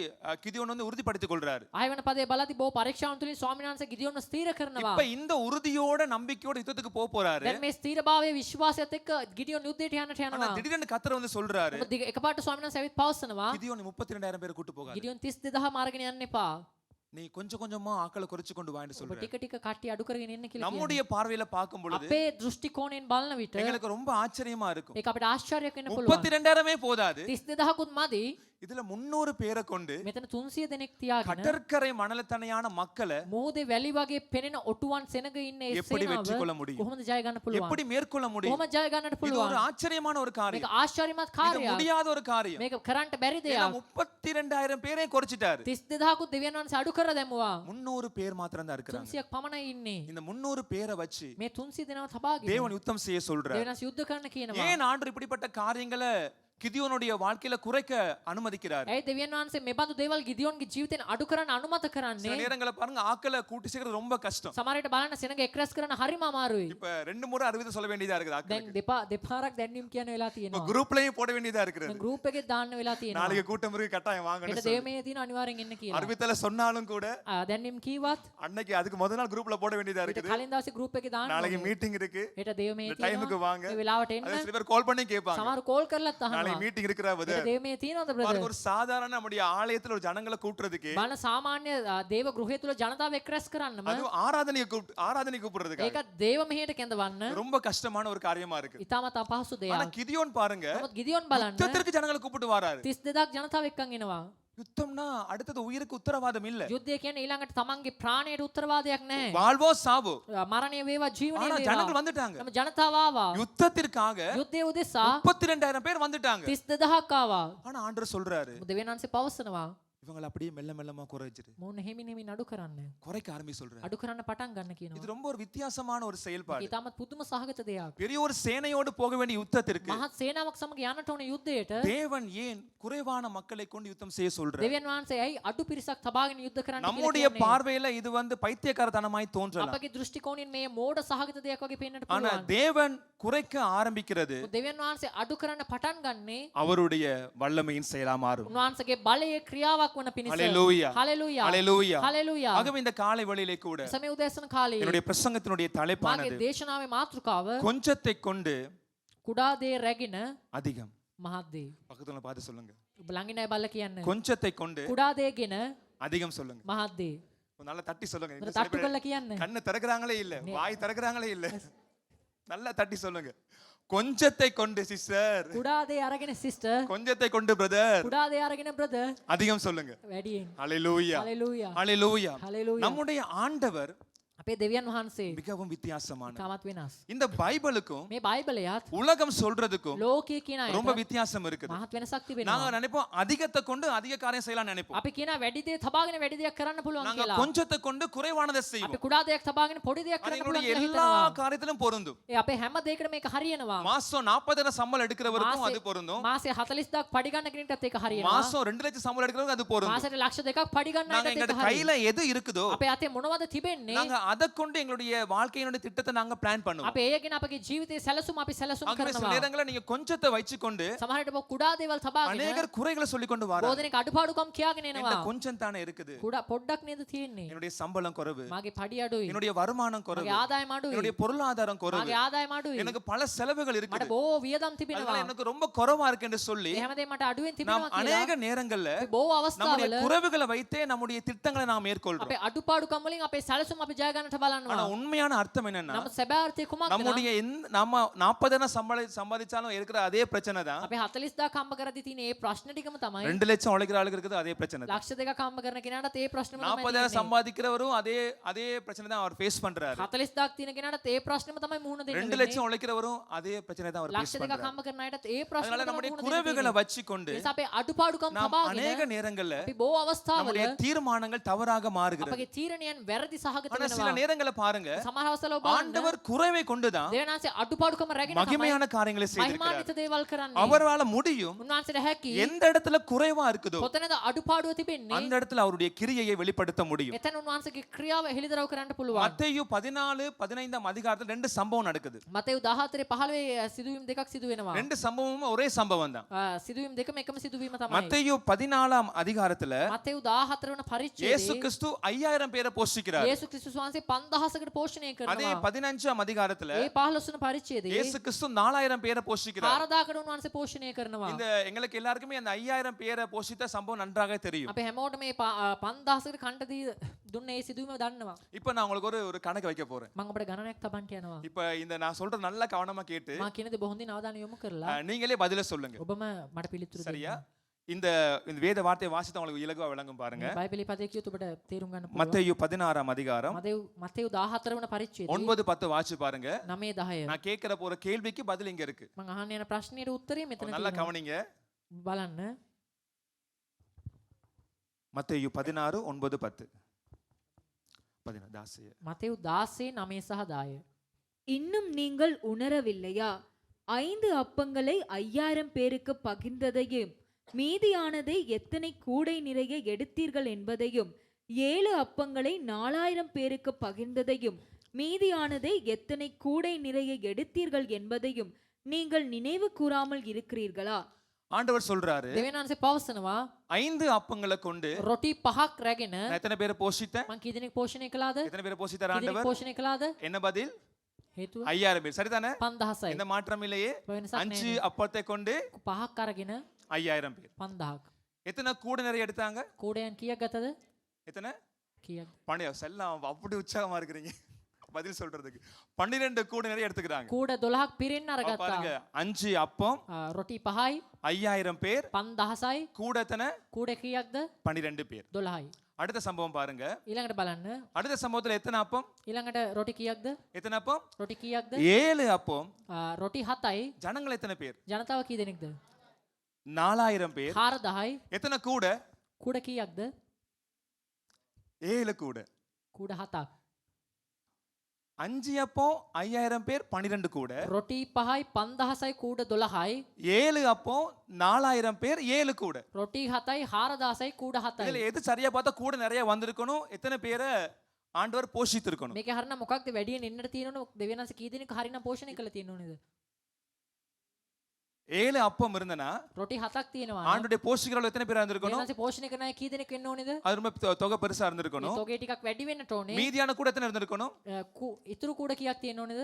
கிதியோன் வந்து உறுதிப்படுத்திக் கொள்றாரு. 6 වෙනි පදේ බලද්දී බොහෝ පරීක්ෂාවන් තුලින් ස්වාමීන් වහන්සේ ගිදියෝන්ව ස්ථීර කරනවා. இப்ப இந்த உறுதியோட நம்பிக்கையோட யுத்தத்துக்கு போறாரு. දැන් මේ ස්ථීරභාවයේ විශ්වාසයත් එක්ක ගිදියෝන් යුද්ධයට යන්නට ஆனா යනවා. திடீர்னு கர்த்தர் வந்து சொல்றாரு එකපාරට ස්වාමීන් වහන්සේ ඇවිත් පවසනවා கிதியோன் 32000 பேரை கூட்டி போகாத. ගිදියෝන් 32000 අරගෙන යන්න එපා. நீ கொஞ்சம் கொஞ்சமா ஆட்களை குறைச்சு கொண்டு வான்னு ඔබ சொல்றாரு. ටික ටික කට්ටිය අඩු කරගෙන එන්න කියලා කියනවා. நம்முடைய பார்வையில பார்க்கும் பொழுது අපේ දෘෂ්ටි කෝණයෙන් බලන විට எங்களுக்கு ரொம்ப ஆச்சரியமா இருக்கும். ඒක අපිට ආශ්චර්යයක් වෙන්න පුළුවන්. 32000மே போதாது. 32000කුත් මදි. இதுல 300 பேரை கொண்டு මෙතන 300 දෙනෙක් තියාගෙන கடற்கரை மணலத்தனையான மக்களை මොහොතේ වැලි වගේ පෙනෙන ඔටුවන් සෙනග ඉන්න ඒ எப்படி வெற்றி கொள்ள සේනාව முடியும்? කොහොමද ජය ගන්න පුළුවන්? எப்படி மேற்கொள்ள முடியும்? කොහොමද ජය ගන්නට இது ஒரு පුළුවන්? ஆச்சரியமான ஒரு මේක காரியம். ආශ්චර්යමත් இது කාර්යයක්. முடியாத ஒரு காரியம். මේක කරන්න බැරි ஏன்னா දෙයක්. 32000 பேரை குறைச்சிட்டாரு. 32000කුත් දෙවියන් වහන්සේ අඩු කර දැමුවා. 300 பேர் மாத்திரம் தான் இருக்கிறாங்க. 300ක් පමණයි ඉන්නේ. இந்த 300 பேரை வச்சு මේ 300 දෙනාව තබාගෙන தேவன் யுத்தம் செய்ய சொல்றாரு. දෙවියන් වහන්සේ යුද්ධ කරන්න කියනවා. ஏன் ஆண்டவர் இப்படிப்பட்ட காரியங்களை கிதியோனுடைய வாழ்க்கையில குறைக்க அனுமதிக்கிறார்? ඇයි දෙවියන් වහන්සේ මේ බඳු දේවල් ගිදියෝන්ගේ ජීවිතෙන් අඩු කරන්න අනුමත சில කරන්නේ? நேரங்களை பாருங்க ஆட்களை கூட்டி சேர்க்கிறது ரொம்ப கஷ்டம். සමහර විට බලන්න සෙනග එක්රැස් කරන්න හරිම අමාරුයි. இப்ப 2 முறை அறிவித்து சொல்ல வேண்டியதா இருக்குது දැන් ஆட்களுக்கு. දෙපාරක් දැන්වීම කියන වෙලා இப்ப තියෙනවා. குரூப்லயும் போட வேண்டியதா இருக்குது. දැන් ගෲප් එකේ දාන්න වෙලා තියෙනවා. நாளைக்கு கூட்டம் இருக்கு கட்டாயம் හෙට வாங்கன்னு දේව මේ තියෙන අනිවාර්යෙන් එන්න කියලා. அறிவித்தல சொன்னாலும் கூட දැන්වීම කීවත් அன்னைக்கு அதுக்கு முதல் நாள் குரூப்ல போட வேண்டியதா ඊට இருக்குது. කලින් දවසේ ගෲප් එකේ දාන්න நாளைக்கு ඕනේ. மீட்டிங் இருக்கு. හෙට දේව මේ இந்த டைமுக்கு තියෙනවා. வாங்க. මේ වෙලාවට එන්න. அது சில பேர் கால் பண்ணி கேட்பாங்க. සමහර කෝල් කරලත් අහනවා. நாளைக்கு மீட்டிங் இருக்கிறா හෙට brother. දේව මේ තියෙනවද பாருங்க බ්‍රදර්? ஒரு சாதாரண நம்முடைய ஆலயத்துல ஒரு ஜனங்களை கூட்டுறதுக்கு බලන්න සාමාන්‍ය දේව ගෘහය තුල ජනතාව එක්රැස් කරන්නම அது ஆராதனை கூப்பிடுறதுக்கு ඒක දේව මෙහෙයට කැඳවන්න ரொம்ப கஷ்டமான ஒரு காரியமா இருக்கு. ඉතාමත් අපහසු ஆனா දෙයක්. கிதியோன் பாருங்க නමුත් ගිදියෝන් බලන්න யுத்தத்திற்கு ஜனங்களை கூப்பிட்டு வராரு. 32000ක් ජනතාව එක්කන් එනවා. யுத்தம்னா அடுத்தது உயிருக்கு உத்தரவாதம் இல்ல. යුද්ධය කියන්නේ ඊළඟට තමන්ගේ ප්‍රාණයට උත්තරවාදයක් නැහැ. வாழ்வோ சாவோ. මරණය වේවා ජීවනය ஆனா වේවා. ஜனங்கள் வந்துட்டாங்க. නමුත් ජනතාව ආවා. யுத்தத்திற்காக යුද්ධය උදෙසා 32000 பேர் வந்துட்டாங்க. 32000ක් ආවා. ஆனா ஆண்டவர் சொல்றாரு දෙවියන් වහන්සේ පවසනවා இவங்களை அப்படியே மெல்ல மெல்லமா குறைச்சிரு. මොන හිමින් හිමින් අඩු කරන්න. குறைக்க ஆரம்பி சொல்றாரு. අඩු කරන්න පටන් ගන්න இது කියනවා. ரொம்ப ஒரு வித்தியாசமான ஒரு செயல்பாடு. ඊටමත් පුදුම සහගත දෙයක්. பெரிய ஒரு சேனையோடு போக வேண்டிய யுத்தத்திற்கு මහත් සේනාවක් සමග යන්නට ඕන යුද්ධයට தேவன் ஏன் குறைவான மக்களை கொண்டு யுத்தம் செய்ய சொல்றாரு? දෙවියන් වහන්සේ ඇයි අඩු පිරිසක් තබාගෙන යුද්ධ කරන්න කියලා நம்முடைய කියන්නේ? பார்வையில இது வந்து பைத்தியக்காரத்தனமாய் தோன்றலாம். අපගේ දෘෂ්ටි කෝණයෙන් මේ මෝඩ සහගත දෙයක් වගේ පේන්නට ஆனா පුළුවන්. தேவன் குறைக்க ஆரம்பிக்கிறது දෙවියන් වහන්සේ අඩු කරන්න පටන් ගන්නේ அவருடைய வல்லமையின் செயலா மாறும். උන්වහන්සේගේ බලයේ ක්‍රියාවක් වන පිණිස. ஹalleluya. හalleluya. ஹalleluya. හalleluya. ஆகவே இந்த காலை வேளையிலே கூட සමේ උදෑසන කාලේ என்னுடைய பிரசங்கத்தினுடைய මාගේ தலைப்பானது දේශනාවේ මාතෘකාව கொஞ்சத்தை கொண்டு කුඩා දේ රැගෙන அதிகம். මහත් දේ. பக்கத்துல பார்த்து சொல்லுங்க. ඔබ ළඟින් අය බලලා කියන්න. கொஞ்சத்தை கொண்டு කුඩා දේගෙන அதிகம் சொல்லுங்க. මහත් දේ. நல்லா தட்டி சொல்லுங்க. මට இந்த சில තට්ටු பேர் කරලා කියන්න. கண்ணு திறக்கறாங்களே இல்ல, வாய் திறக்கறாங்களே இல்ல. நல்லா தட்டி சொல்லுங்க. கொஞ்சத்தை கொண்டு சிஸ்டர், කුඩා දේ අරගෙන සිස්ටර්. கொஞ்சத்தை கொண்டு பிரதர், කුඩා දේ අරගෙන බ්‍රදර්. அதிகம் சொல்லுங்க. වැඩියෙන්. ஹalleluya. හalleluya. ஹalleluya. හalleluya. நம்முடைய ஆண்டவர் අපේ දෙවියන් වහන්සේ மிகவும் வித்தியாசமான. තාමත් වෙනස්. இந்த பைபிளுக்கும் මේ බයිබලයත් உலகம் சொல்றதுக்கும் ලෝකයේ කියන ரொம்ப අයට வித்தியாசம் இருக்குது. මහත් වෙනසක් நாங்க තිබෙනවා. நினைப்போம் அதிகத்தை கொண்டு அதிக காரியம் செய்யலாம் நினைப்போம். අපි කියන වැඩි දේ තබාගෙන වැඩි දෙයක් කරන්න පුළුවන් நாங்க කියලා. கொஞ்சத்தை கொண்டு குறைவானதை අපි செய்வோம். කුඩා දෙයක් තබාගෙන පොඩි දෙයක් அது කරන්න எங்களுடைய පුළුවන් කියලා எல்லா හිතනවා. காரியத்திலும் பொருந்தும். ඒ අපේ හැම දෙයකටම මේක හරියනවා. மாசம் 40,000 சம்பளம் எடுக்கிறவருக்கும் அது பொருந்தும். මාසේ 40,000ක් පඩි ගන්න කෙනෙක්ටත් ඒක හරියනවා. மாசம் 2 லட்சம் சம்பளம் எடுக்கிறவருக்கு அது பொருந்தும். මාසෙට ලක්ෂ 2ක් පඩි ගන්න நாங்க අයටත් எங்க ඒක கையில හරියනවා. எது இருக்குதோ අපේ අතේ මොනවද තිබෙන්නේ? நாங்க அதை கொண்டு எங்களுடைய வாழ்க்கையினுடைய திட்டத்தை நாங்க பிளான் பண்ணுவோம். අපි ඒකගෙන අපගේ ජීවිතයේ සැලසුම අපි සැලසුම් ஆகவே சில කරනවා. நேரங்களில் நீங்க கொஞ்சத்தை வச்சுக்கொண்டு සමහර විට ඔබ කුඩා දේවල් තබාගෙන அநேகர் குறைகளை சொல்லிக் கொண்டு வராங்க. බොහෝ දෙනෙක් අඩුපාඩුකම් කියාගෙන என்ன එනවා. கொஞ்சம் தானே இருக்குது, කුඩා පොඩ්ඩක් නේද තියෙන්නේ? என்னுடைய சம்பளம் குறைவு, මාගේ පඩි අඩුයි. என்னுடைய வருமானம் குறைவு, මගේ ආදායම අඩුයි. என்னுடைய பொருளாதாரம் குறைவு, මාගේ ආදායම අඩුයි. எனக்கு பல செலவுகள் මට இருக்குது, බොහෝ වියදම් அதனால තිබෙනවා. எனக்கு ரொம்ப குறைவா இருக்கு என்று சொல்லி මේ හැමදේම මට අඩුවෙන් நாம் තිබෙනවා කියලා. அநேக நேரங்கள்ல අපි බොහෝ நம்முடைய අවස්ථාවල குறைவுகளை வைத்தே நம்முடைய திட்டங்களை நாம் மேற்கொள்றோம். අපේ අඩුපාඩුකම් වලින් අපේ සැලසුම් අපි ජය ගන්නට බලනවා. ஆனா உண்மையான அர்த்தம் என்னன்னா නමුත් සැබෑ අර්ථය කුමක්ද? நம்முடைய நம்ம 40,000 சம்பாதிச்சாலும் இருக்கிற அதே பிரச்சனை தான். අපි 40000 කම්ම කරද්දී තියෙන ඒ ප්‍රශ්න ටිකම තමයි. 2 லட்சம் உழைக்கிற ஆளுக்கு இருக்குது அதே பிரச்சனை தான். ලක්ෂ 2ක කම්ම කරන කෙනාට ඒ ප්‍රශ්නම තමයි 40,000 තියෙන්නේ. சம்பாதிக்கிறவரும் அதே பிரச்சனை தான் அவர் ஃபேஸ் பண்றாரு. 40000ක් තියෙන කෙනාට ඒ ප්‍රශ්නම තමයි මුහුණ 2 දෙන්නේ. லட்சம் உழைக்கிறவரும் அதே பிரச்சனை தான் அவர் ලක්ෂ ஃபேஸ் 2ක பண்றாரு. කම්ම කරන අයටත් ඒ ප්‍රශ්න அதனால තමයි நம்முடைய මුහුණ குறைவுகளை දෙන්නේ. வச்சுக்கொண்டு ඒ නිසා අපේ අඩුපාඩුකම් நாம் තබාගෙන அநேக நேரங்கள்ல අපි බොහෝ අවස්ථාවල நம்முடைய தீர்மானங்கள் தவறாக மாறுகிறது. අපගේ තීරණයන් වැරදි සහගත ஆனா சில වෙනවා. நேரங்களை பாருங்க සමහර අවස්ථාවල ඔබ බලන්න ஆண்டவர் குறைவை கொண்டுதான் දෙවියන්සේ අඩුපාඩුකම රැගෙන තමයි மகிமையான காரியங்களை செய்திருக்கிறார். මහිමාන්විත දේවල් කරන්නේ. அவரால முடியும். උන්වහන්සේට හැකි எந்த இடத்துல குறைவா இருக்குதோ කොතැනද අඩුපාඩුව තිබෙන්නේ அந்த இடத்துல அவருடைய கிரியையை வெளிப்படுத்த முடியும். එතන උන්වහන්සේගේ ක්‍රියාව හෙළිදරව් කරන්න පුළුවන්. மத்தேயு 14:15 அதிகாரத்துல 2 சம்பவம் நடக்குது. මතෙව් 14:15 සිදුවීම් දෙකක් සිදු වෙනවා. 2 சம்பவமும் ஒரே சம்பவம் தான். සිදුවීම් දෙකම එකම සිදුවීම තමයි. மத்தேயு 14 அதிகாரத்துல මතෙව් 14 වන இயேசு පරිච්ඡේදයේ கிறிஸ்து 5000 பேரை போஷிக்கிறார். යේසුස් ක්‍රිස්තුස් වහන්සේ 5000කට පෝෂණය அதே කරනවා. 15 அதிகாரத்துல ඒ 15 වන පරිච්ඡේදයේ இயேசு கிறிஸ்து 4000 பேரை போஷிக்கிறார். 4000කට උන්වහන්සේ පෝෂණය කරනවා. இந்த எங்களுக்கு எல்லாருக்குமே அந்த 5000 பேரை போஷித்த சம்பவம் நன்றாக தெரியும். අපි හැමෝටම මේ 5000කට කන්ට දී දුන්න ඒ සිදුවීම දන්නවා. இப்போ நான் உங்களுக்கு ஒரு கணக்கு வைக்க போறேன். මම ඔබට ගණනයක් තබන්න යනවා. இப்போ இந்த நான் சொல்ற நல்ல கவனமா கேட்டு මම කියන දේ බොහොඳින් අවධානය යොමු කරලා நீங்களே பதில சொல்லுங்க. ඔබම මට පිළිතුරු දෙන්න. சரியா? இந்த வேத வார்த்தையை வாசித்து உங்களுக்கு இலகுவா விளங்கும் பாருங்க. බයිබලයේ පදේ කියොත් ඔබට තේරුම් ගන්න පුළුවන්. மத்தேயு 16 அதிகாரம் මතෙව් 14 වන පරිච්ඡේදයේ 9-10 வாசிச்சு பாருங்க. 9-10 நான் கேட்கிற போற கேள்விக்கு பதில் இங்க இருக்கு. මම අහන්න යන ප්‍රශ්නෙට උත්තරේ මෙතන நல்லா තියෙනවා. கவனிங்க. බලන්න. மத்தேயு 16 9-10. 16 தாசிய. මතෙව් 16 9 සහ 10. இன்னும் நீங்கள் உணரவில்லையா? 5 அப்பங்களை 5000 பேருக்கு பகிர்ந்ததையும் மீதியானதை எத்தனை கூடை நிறைய எடுத்தீர்கள் என்பதையும் 7 அப்பங்களை 4000 பேருக்கு பகிர்ந்ததையும் மீதியானதை எத்தனை கூடை நிறைய எடுத்தீர்கள் என்பதையும் நீங்கள் நினைவு கூறாமல் இருக்கிறீர்களா? ஆண்டவர் சொல்றாரு දෙවියන්වහන්සේ පවසනවා 5 அப்பங்களை கொண்டு රොටි 5ක් රැගෙන நான் எத்தனை பேரை போஷித்தேன்? මං කී දෙනෙක් පෝෂණය කළාද? எத்தனை பேரை போஷித்தார் කී දෙනෙක් ஆண்டவர்? පෝෂණය කළාද? என்ன பதில்? හේතුව 5000 பேர். சரிதானே? 5000යි. எந்த மாற்றம் இல்லையே. වෙනසක් 5 නැහැ. அப்பத்தை கொண்டு 5ක් අරගෙන 5000 பேர். 5000ක්. எத்தனை கூட நிறைய எடுத்தாங்க? කෝඩයන් කීයක් ගතද? எத்தனை? කීයක්? பணியா செல்லாம் அப்படி உற்சாகமா இருக்கிறீங்க பதில் சொல்றதுக்கு. 12 கூட நிறைய எடுத்துக்கிறாங்க. කෝඩ 12ක් පිරෙන්න அப்ப பாருங்க අරගත්තා. 5 அப்பம் රොටි 5යි 5000 பேர் 5000යි கூட எத்தனை? කෝඩ කීයක්ද? 12 பேர். 12යි. அடுத்த சம்பவம் பாருங்க. ඊළඟට බලන්න. அடுத்த சம்பவத்துல எத்தனை அப்பம்? ඊළඟට රොටි කීයක්ද? எத்தனை அப்பம்? රොටි කීයක්ද? 7 அப்பம். රොටි 7යි. ஜனங்கள் எத்தனை பேர்? ජනතාව කී දෙනෙක්ද? 4000 பேர். 4000යි. எத்தனை கூட? කූඩ කීයක්ද? 7 கூட. කූඩ 7ක්. 5 அப்பம் 5000 பேர் 12 கூட. රොටි 5යි 5000යි කූඩ 12යි. 7 அப்பம் 4000 பேர் 7 கூட. රොටි 7යි 4000යි කූඩ 7යි. இதுல எது சரியா பார்த்தா கூட நிறைய வந்திருக்கணும், எத்தனை பேரை ஆண்டவர் போஷித்திருக்கணும்? මේක හරිනම් මොකක්ද වැඩියෙන් එන්නට තියෙනවනේ දෙවියන්වහන්සේ කී දෙනෙක් හරිනම් පෝෂණය කළා තියෙන්න ඕනේද? 7 அப்பம் இருந்தனா රොටි 7ක් තියෙනවා. ஆண்டுடைய போஷிக்கிறவங்க எத்தனை பேரா இருந்திருக்கணும்? දෙවියන්වහන්සේ පෝෂණය කරන අය කී දෙනෙක් වෙන්න ඕනේද? அது ரொம்ப தொகை பெருசா මේ இருந்திருக்கணும். තොගේ ටිකක් වැඩි වෙන්නට ඕනේ. மீதியான கூட எத்தனை இருந்திருக்கணும்? ඉතුරු කූඩ කීයක් තියෙන්න ඕනේද?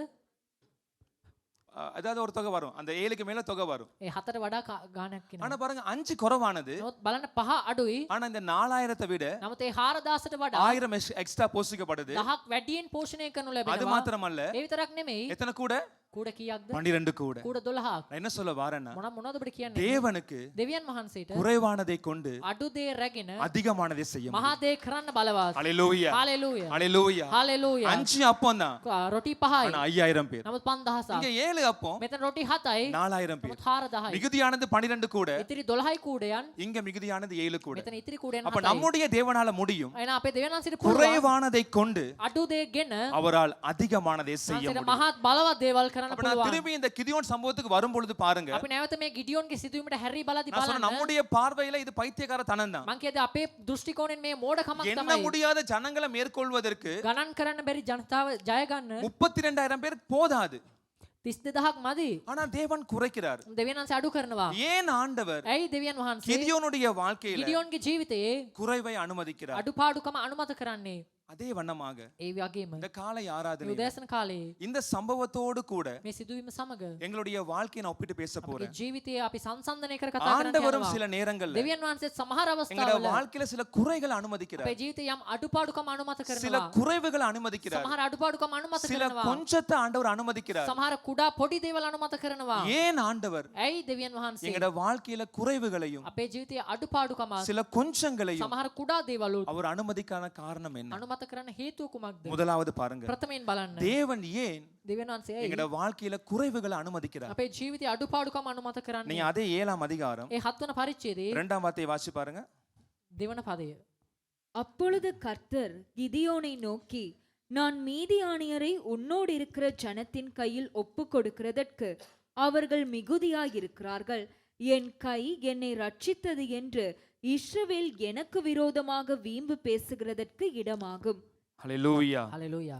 அதாவது ஒரு தொகை வரும், அந்த 7க்கு மேல தொகை வரும். ඒ 4ට වඩා ගාණක් ஆனா කියනවා. பாருங்க 5 குறைவானது. නමුත් බලන්න 5 අඩුයි. ஆனா இந்த 4000த்தை விட නමුත් ඒ 4000ට වඩා 1000 எக்ஸ்ட்ரா போஷிக்கப்படுது. 1000ක් වැඩියෙන් පෝෂණය කරනු அது ලැබෙනවා. மாத்திரமல்ல, ඒ විතරක් නෙමෙයි. எத்தனை கூட? කූඩ කීයක්ද? 12 கூட. කූඩ 12ක්. நான் என்ன சொல்ல வாரேன்னா, මොනවද ඔබට කියන්නේ? தேவனுக்கு දෙවියන් වහන්සේට குறைவானதை கொண்டு අඩු දේ රැගෙන அதிகமானதை செய்ய முடியும். මහා දේ කරන්න බලවත්. ஹalleluya, හalleluya. ஹalleluya. හalleluya. 5 அப்பம் தான், රොටි 5යි. ஆனா 5000 பேர். නමුත් 5000ක්. இங்க 7 அப்பம் මෙතන රොටි 7යි. 4000 பேர். නමුත් 4000යි. மிகுதியானது 12 கூட, ඉතිරි 12යි කූඩයන්. இங்க மிகுதியானது 7 கூட. මෙතන ඉතිරි කූඩයන් அப்ப 7යි. நம்முடைய தேவனால முடியும் එහෙනම් අපේ දෙවියන් වහන්සේට පුළුවන් குறைவானதை கொண்டு අඩු දේ ගෙන அவரால் அதிகமானதை செய்ய වහන්සේට முடியும். මහත් බලවත් දේවල් කරන්න அப்ப நான் පුළුවන්. திரும்பி இந்த கிதியோன் சம்பவத்துக்கு வரும் பொழுது பாருங்க, අපි නැවත මේ ගිඩියෝන්ගේ සිදුවීමට හැරී බලද්දි நான் சொன்ன බලන්න நம்முடைய பார்வையில இது பைத்தியக்கார தனம் தான். මං කියද අපේ දෘෂ්ටි කෝණයෙන් මේ මෝඩකමක් என்ன තමයි. முடியாத ஜனங்களை மேற்கொள்வதற்கு ගණන් කරන්න බැරි ජනතාව ජය ගන්න 32000 பேர் போதாது. 32000ක් මදි. ஆனா தேவன் குறைக்கிறார். දෙවියන් වහන්සේ අඩු කරනවා. ஏன் ஆண்டவர் ඇයි දෙවියන් වහන්සේ கிதியோனுடைய வாழ்க்கையில ගිඩියෝන්ගේ ජීවිතයේ குறைவை அனுமதிக்கிறார்? අඩුපාඩුකම අනුමත කරන්නේ? அதே வண்ணமாக ඒ වගේම இந்த காலை මේ ஆராதனை උදෑසන කාලේ இந்த சம்பவத்தோடு கூட මේ සිදුවීම සමග எங்களுடைய வாழ்க்கையை நான் ஒப்பிட்டு பேச අපේ போறேன். ජීවිතයේ අපි සංසන්දනය කර කතා කරන්න ஆண்டவரும் යනවා. சில நேரங்கள்ல දෙවියන් වහන්සේ සමහර எங்களோட අවස්ථාවල வாழ்க்கையில சில குறைகளை அனுமதிக்கிறார், අපේ ජීවිතේ යම් අඩුපාඩුකම් අනුමත சில කරනවා. குறைவுகளை அனுமதிக்கிறார், සමහර අඩුපාඩුකම් අනුමත சில කරනවා. கொஞ்சத்தை ஆண்டவர் அனுமதிக்கிறார். සමහර කුඩා පොඩි දේවල් අනුමත කරනවා. ஏன் ஆண்டவர் ඇයි දෙවියන් වහන්සේ எங்களோட வாழ்க்கையில குறைவுகளையும் අපේ ජීවිතයේ අඩුපාඩුකම சில கொஞ்சங்களையும் සමහර කුඩා දේවල් அவர் අனுமதிக்கான காரணம் என்ன? අනුමත කරන්න හේතුව කුමක්ද? முதலாவது பாருங்க, ප්‍රථමයෙන් බලන්න. தேவன் ஏன் දෙවියන් වහන්සේ ඇයි எங்களோட வாழ்க்கையில குறைவுகளை அனுமதிக்கிறார்? අපේ ජීවිතයේ අඩුපාඩුකම් අනුමත කරන්නේ? நீங்க அதே 7ஆம் அதிகாரம் ඒ 7 වන පරිච්ඡේදයේ 2ஆம் வார்த்தையை வாசி பாருங்க. දෙවන පදය. அப்பொழுது கர்த்தர் கிதியோனை நோக்கி, நான் மீதியானியரை உன்னோடு இருக்கிற ஜனத்தின் கையில் ஒப்பு கொடுக்கிறதற்கு அவர்கள் மிகுதியாயிருக்கிறார்கள். என் கை என்னை ரட்சித்தது என்று இஸ்ரவேல் எனக்கு விரோதமாக வீம்பு பேசுகிறதற்கு இடமாகும். ஹல்லேலூயா. හලෙලූයා.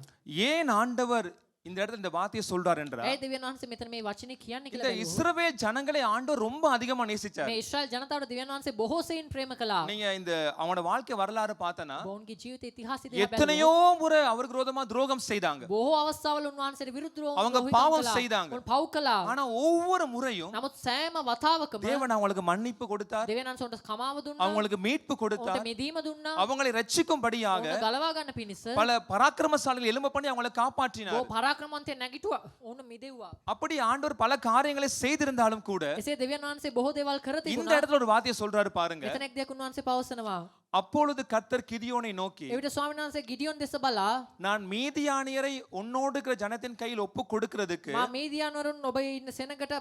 ஏன் ஆண்டவர் இந்த இடத்துல இந்த வார்த்தையை சொல்றார் என்றால், ඇයි දෙවියන් වහන්සේ මෙතන මේ වචනේ කියන්නේ இந்த කියලා බැලුවොත් இஸ்ரவேல் ஜனங்களை ஆண்டவர் ரொம்ப அதிகமா நேசிச்சார். මේ ඊශ්‍රායල් ජනතාවට දෙවියන් වහන්සේ බොහෝ සෙයින් ප්‍රේම කළා. நீங்க இந்த அவனோட வாழ்க்கை வரலாறு பார்த்தனா ඔවුන්ගේ ජීවිත ඉතිහාසය දිහා எத்தனையோ முறை அவருக்கு விரோதமா துரோகம் செய்தாங்க, බොහෝ අවස්ථාවල උන්වහන්සේට විරුද්ධව அவங்க பாவம் செய்தாங்க. උන් පව් කළා. ஆனா ஒவ்வொரு முறையும் නමුත් සෑම වතාවකම தேவன் அவங்களுக்கு மன்னிப்பு கொடுத்தார், දෙවියන් වහන්සේ උන්ට කමාව දුන්නා. அவங்களுக்கு மீட்பு උන්ට கொடுத்தார், මෙදීම දුන්නා. அவங்களை ரட்சிக்கும்படியாக උන්ට ගලවා ගන්න පිණිස பல பராக்கிரமசாலிகள் எழும்ப பண்ணி அவங்களை காப்பாற்றினார். බොහෝ පරාක්‍රමවන්තයන් නැගිටුවා. උන් මිදෙව්වා. அப்படி ஆண்டவர் பல காரியங்களை செய்திருந்தாலும் கூட එසේ දෙවියන් වහන්සේ බොහෝ දේවල් කර இந்த තිබුණා. இடத்துல ஒரு வார்த்தையை சொல்றாரு பாருங்க. මෙතන එක් දෙයක් උන්වහන්සේ පවසනවා. அப்பொழுது கர்த்தர் கிதியோனை நோக்கி, එවිට ස්වාමීන් වහන්සේ ගිඩියොන් දෙස බලා, நான் மீதியானியரை உன்னோடு இருக்கிற ஜனத்தின் கையில் ஒப்பு கொடுக்கிறதுக்கு මා මීදියානුවරුන් ඔබ ඉන්න සෙනගට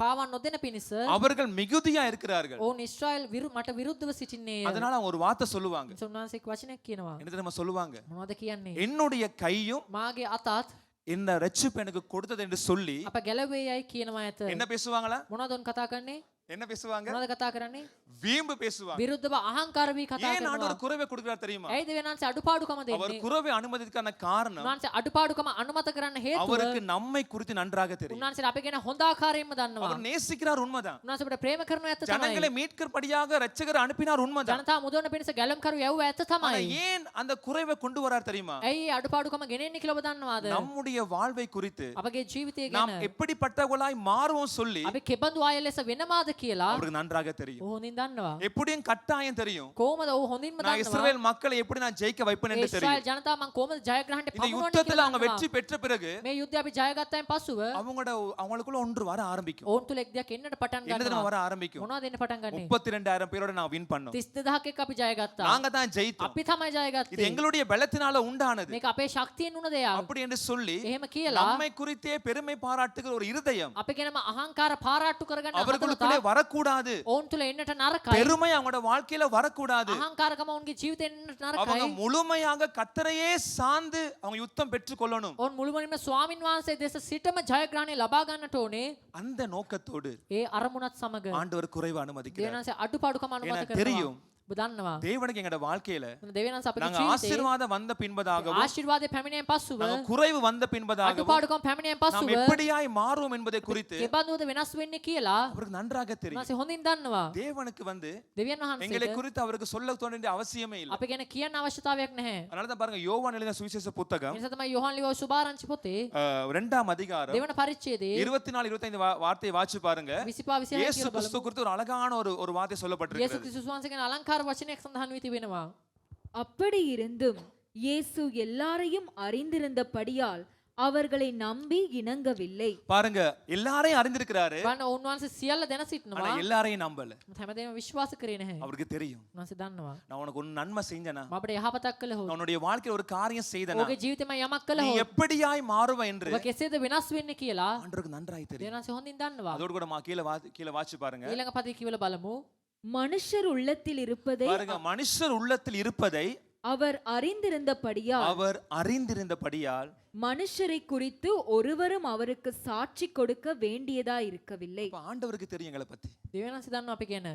පාවා නොදෙන පිණිස அவர்கள் மிகுதியா இருக்கிறார்கள். ඔවුන් ඊශ්‍රායල් මට විරුද්ධව සිටින්නේය. அதனால அவங்க ஒரு வார்த்தை சொல்லுவாங்க. උන්වහන්සේ වචනයක් කියනවා. என்ன தெரியுமா சொல்லுவாங்க? මොනවද කියන්නේ? என்னுடைய கையும் මාගේ අතත් இந்த ரட்சிப்பு எனக்கு கொடுத்தது என்று சொல்லி අප ගැලවේයයි කියනවා ඇත. என்ன பேசுவாங்களா? මොනවද උන් කතා කරන්නේ? என்ன பேசுவாங்க? මොනවද කතා කරන්නේ? வீம்பு பேசுவாங்க. විරුද්ධව අහංකාර වී කතා ஏன் කරනවා. ஆண்டவர் குறைவை கொடுக்கிறார் தெரியுமா? ඇයි දෙවියන් වහන්සේ අඩුපාඩුකම அவர் දෙන්නේ? குறைவை அனுமதிக்கான காரணம் උන්වහන්සේ අඩුපාඩුකම අනුමත කරන්න හේතුව அவருக்கு நம்மை குறித்து நன்றாக தெரியும். උන්වහන්සේ අපි ගැන හොඳ ආකාරයෙන්ම දන්නවා. அவர் நேசிக்கிறார், உண்மைதான். උන්වහන්සේ අපිට ප්‍රේම කරන ඇත්ත ஜனங்களை තමයි. மீட்கிறபடியாக ரட்சகர் அனுப்பினார், உண்மைதான். ජනතාව මුදවන්න පිණිස ගැලම්කරු යවුව ඇත්ත ஆனா තමයි. ஏன் அந்த குறைவை கொண்டு வரார் தெரியுமா? ඇයි ඒ අඩුපාඩුකම ගෙනෙන්නේ කියලා ඔබ දන්නවාද? நம்முடைய வாழ்வை குறித்து අපගේ ජීවිතය நாம் ගැන எப்படிப்பட்டவர்களாய் மாறுவோம் சொல்லி අපි කෙබඳු අය ලෙස වෙනමාද කියලා அவருக்கு நன்றாக தெரியும். ඔහු හොඳින් දන්නවා. எப்படியும் கட்டாயம் தெரியும். කොහොමද ඔහු හොඳින්ම நான் දන්නවා. இஸ்ரவேல் மக்களை எப்படி நான் ஜெயிக்க வைப்பேன் என்று ඊශ්‍රායල් தெரியும். ජනතාව මම කොහොමද ජයග්‍රහණයට இந்த පමුණුවන්නේ யுத்தத்துல அவங்க කියලා வெற்றி දන්නවා. பெற்ற பிறகு මේ යුද්ධය අපි ජයගත්තයින් පසුව அவங்களுக்குள்ள ஒன்று வர ஆரம்பிக்கும். ඔවුන් තුල එක් දෙයක් එන්නට පටන් என்ன தெரியுமா ගන්නවා. வர ஆரம்பிக்கும்? මොනවද එන්න පටන් ගන්නේ? 32,000 பேரோட நான் வின் பண்ணோம். 32000ක් එක්ක අපි ජයගත්තා. நாங்க தான் ஜெயித்தோம். අපි තමයි இது ජයගත්තේ. எங்களுடைய பலத்தினால உண்டானது. මේක අපේ ශක්තියෙන් උන දෙයක්. அப்படி என்று சொல்லி එහෙම කියලා நம்மை குறித்தே பெருமை பாராட்டுகிற ஒரு இருதயம் අපි කෙනම අහංකාර පාරාට්ටු කරගන්න அவர்களுக்குள்ளே வரக்கூடாது. ඔවුන් තුල එන්නට නරකයි. பெருமை அவங்களோட வாழ்க்கையில வரக்கூடாது. අහංකාරකම ඔවුන්ගේ ජීවිතේ එන්නට அவங்க නරකයි. முழுமையாக கர்த்தரையே சார்ந்து அவங்க யுத்தம் பெற்றுக் கொள்ளணும். ඔවුන් මුළුමනින්ම ස්වාමින් වහන්සේ දෙස සිටම ජයග්‍රහණය ලබා ගන්නට ඕනේ. அந்த நோக்கத்தோடு ඒ අරමුණත් සමග ஆண்டவர் குறைவு அனுமதிக்கிறார். දෙවියන් වහන්සේ අඩුපාඩුකම අනුමත எனக்கு කරනවා. தெரியும். ඔබ දන්නවා. தேவனுக்கு எங்களோட வாழ்க்கையில දෙවියන් වහන්සේ අපේ நாங்க ජීවිතේ ஆசீர்வாதம் வந்த பின்பதாகவும் ආශිර්වාදයේ පැමිණෙන් පසුව நாங்க குறைவு வந்த பின்பதாகவும் අඩුපාඩුකම් පැමිණෙන් நாம் පසුව எப்படியாய் மாறுவோம் என்பதை குறித்து කෙබඳුද වෙනස් වෙන්නේ කියලා அவருக்கு நன்றாக தெரியும். උන්වහන්සේ හොඳින් දන්නවා. தேவனுக்கு දෙවියන් எங்களை වහන්සේට குறித்து அவருக்கு சொல்ல தோன்ற அவசியமே இல்லை. අපි ගැන කියන්න අවශ්‍යතාවයක් නැහැ. அதனால தான் பாருங்க யோவான் எழுதின சுவிசேஷ ඒ புத்தகம் නිසා තමයි යෝහන් ලියව සුභාරංචි පොතේ 2ஆம் அதிகாரம் දෙවන පරිච්ඡේදයේ 24 25 வார்த்தையை வாசிச்சு பாருங்க. 25 26 இயேசு කියලා கிறிஸ்து බලමු. குறித்து ஒரு அழகான ஒரு வார்த்தை යේසුස් சொல்லப்பட்டிருக்கிறது. ක්‍රිස්තුස් වහන්සේ ගැන අලංකාර වචනයක් සඳහන් වී තිබෙනවා. அப்படி இருந்தும் இயேசு எல்லாரையும் அறிந்திருந்தபடியால் அவர்களை நம்பி இணங்கவில்லை. பாருங்க, எல்லாரையும் அறிந்திருக்கிறாரு. බලන්න උන්වහන්සේ සියල්ල දැන ஆனா සිටිනවා. எல்லாரையும் நம்பல. හැමදේම විශ්වාස කරේ නැහැ. அவருக்கு தெரியும். උන්වහන්සේ දන්නවා. நான் உனக்கு ஒரு நன்மை செஞ்சேனா, මම අපිට යහපතක් කළහොත් நான் உன்னுடைய வாழ்க்கையில ஒரு காரியம் செய்தனா, ඔබගේ ජීවිතේම යමක් நீ කළහොත් எப்படியாய் மாறுவ என்று ඔබ කෙසේද වෙනස් වෙන්නේ කියලා ஆண்டவருக்கு நன்றாய் தெரியும். දෙවියන් වහන්සේ හොඳින් දන්නවා. அதோடு கூட கீழே வாசிச்சு பாருங்க. ඊළඟ පදේ කියවල බලමු. மனுஷர் உள்ளத்தில் இருப்பதை பாருங்க, மனுஷர் உள்ளத்தில் இருப்பதை அவர் அறிந்திருந்தபடியால் அவர் அறிந்திருந்தபடியால் மனுஷரை குறித்து ஒருவரும் அவருக்கு சாட்சி கொடுக்க வேண்டியதா இருக்கவில்லை. இப்ப ஆண்டவருக்கு தெரியும் எங்களை பத்தி. දෙවියන් වහන්සේ දන්නවා අපි ගැන.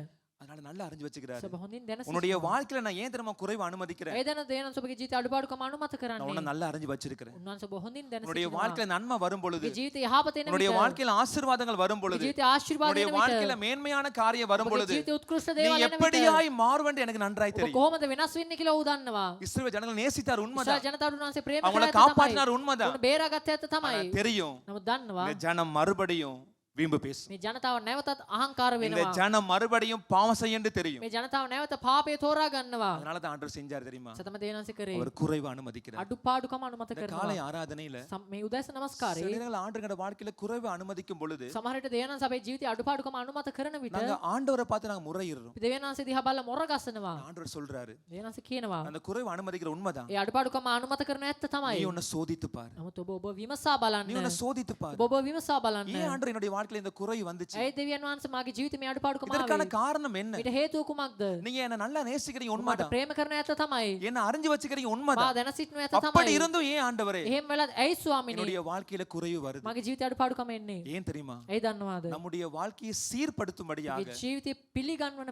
அதனால நல்லா அறிஞ்சு வச்சுக்கிறாரு. ඔබ හොඳින් දැන உன்னுடைய வாழ்க்கையில நான் ஏன் தெரியுமா குறைவு அனுமதிக்கிறேன்? ඒ දැන දේනන්ස ඔබගේ ජීවිතය අඩුපාඩුකම අනුමත நான் කරන්නේ. உன்னை நல்லா அறிஞ்சு வச்சிருக்கிறேன். උන්වහන්සේ ඔබ හොඳින් දැන உன்னுடைய සිටිනවා. வாழ்க்கையில நன்மை வரும் பொழுது, ඔබගේ ජීවිතය යහපත එන உன்னுடைய විට, வாழ்க்கையில ஆசீர்வாதங்கள் வரும் ඔබගේ பொழுது, ජීවිතය ආශිර්වාද உன்னுடைய එන විට, வாழ்க்கையில மேன்மையான காரியம் வரும் ඔබගේ பொழுது ජීවිතය උත්කෘෂ්ඨ நீ දේවල් එන විට எப்படியாய் மாறுவென்று எனக்கு நன்றாய் ඔබ தெரியும். කොහොමද වෙනස් වෙන්නේ කියලා ඔහු දන්නවා. இஸ்ரவேல் ஜனங்கள் நேசித்தார், ඉස්රායල් உண்மைதான். ජනතාවට උන්වහන්සේ ප්‍රේම அவங்கள කළා ඇත්ත காப்பாற்றினார், තමයි. உண்மைதான். උන් බේරාගත්ත ඇත්ත තමයි. ஆனா தெரியும் නමුත් දන්නවා இந்த ஜனம் மறுபடியும் வீம்பு பேசும். මේ ජනතාව නැවතත් අහංකාර இந்த වෙනවා. ஜனம் மறுபடியும் பாவம் செய்ய தெரியும். මේ ජනතාව නැවත පාපය තෝරා ගන්නවා. அதனால தான் ஆண்டவர் செஞ்சார் தெரியுமா? සතම දේනන්සේ කරේ அவர் குறைவு அனுமதிக்கிறார். අඩුපාඩුකම අනුමත இந்த காலை කරනවා. ஆராதனையில මේ උදෑස சில නමස්කාරේ நேரங்கள் ஆண்டவரோட வாழ்க்கையில குறைவு அனுமதிக்கும் பொழுது සමහර විට දේනන්ස අපේ ජීවිතය අඩුපාඩුකම අනුමත කරන විට நாங்க ஆண்டவரை பார்த்து நாங்க முறையிடுறோம். අපි දෙවියන්වහන්සේ දිහා බලලා මොර ගසනවා. ஆண்டவர் சொல்றாரு, දේනන්ස කියනවා அந்த குறைவு அனுமதிக்கிற உண்மைதான். ඒ අඩුපාඩුකම අනුමත කරන ඇත්ත நீ තමයි. உன்னை சோதித்து பாரு. නමුත් ඔබ විමසා நீ බලන්න. உன்னை சோதித்து பாரு. ඔබ විමසා බලන්න. ஏன் ஆண்டவர் என்னுடைய வாழ்க்கையில இந்த குறைவு வந்துச்சு? ඇයි දෙවියන් වහන්සේ මාගේ ජීවිතේ මේ අඩුපාඩුකම இதற்கான ආවේ? காரணம் என்ன? ඊට හේතුව කුමක්ද? நீங்க என்ன நல்லா நேசிக்கிறீங்க, මට உண்மைதான். ප්‍රේම කරන ඇත්ත තමයි. என்ன அறிஞ்சு வச்சுக்கிறீங்க, මා உண்மைதான். දැන සිටින ඇත්ත அப்படி තමයි. இருந்தும் ஏன் ஆண்டவரே එහෙම වෙලත් ඇයි ස්වාමිනේ என்னுடைய வாழ்க்கையில குறைவு வருது? මගේ ජීවිතේ අඩුපාඩුකම එන්නේ? ஏன் தெரியுமா? ඇයි දන්නවද? நம்முடைய வாழ்க்கையை சீர்படுத்தும்படியாக මේ ජීවිතේ පිළිගන්වන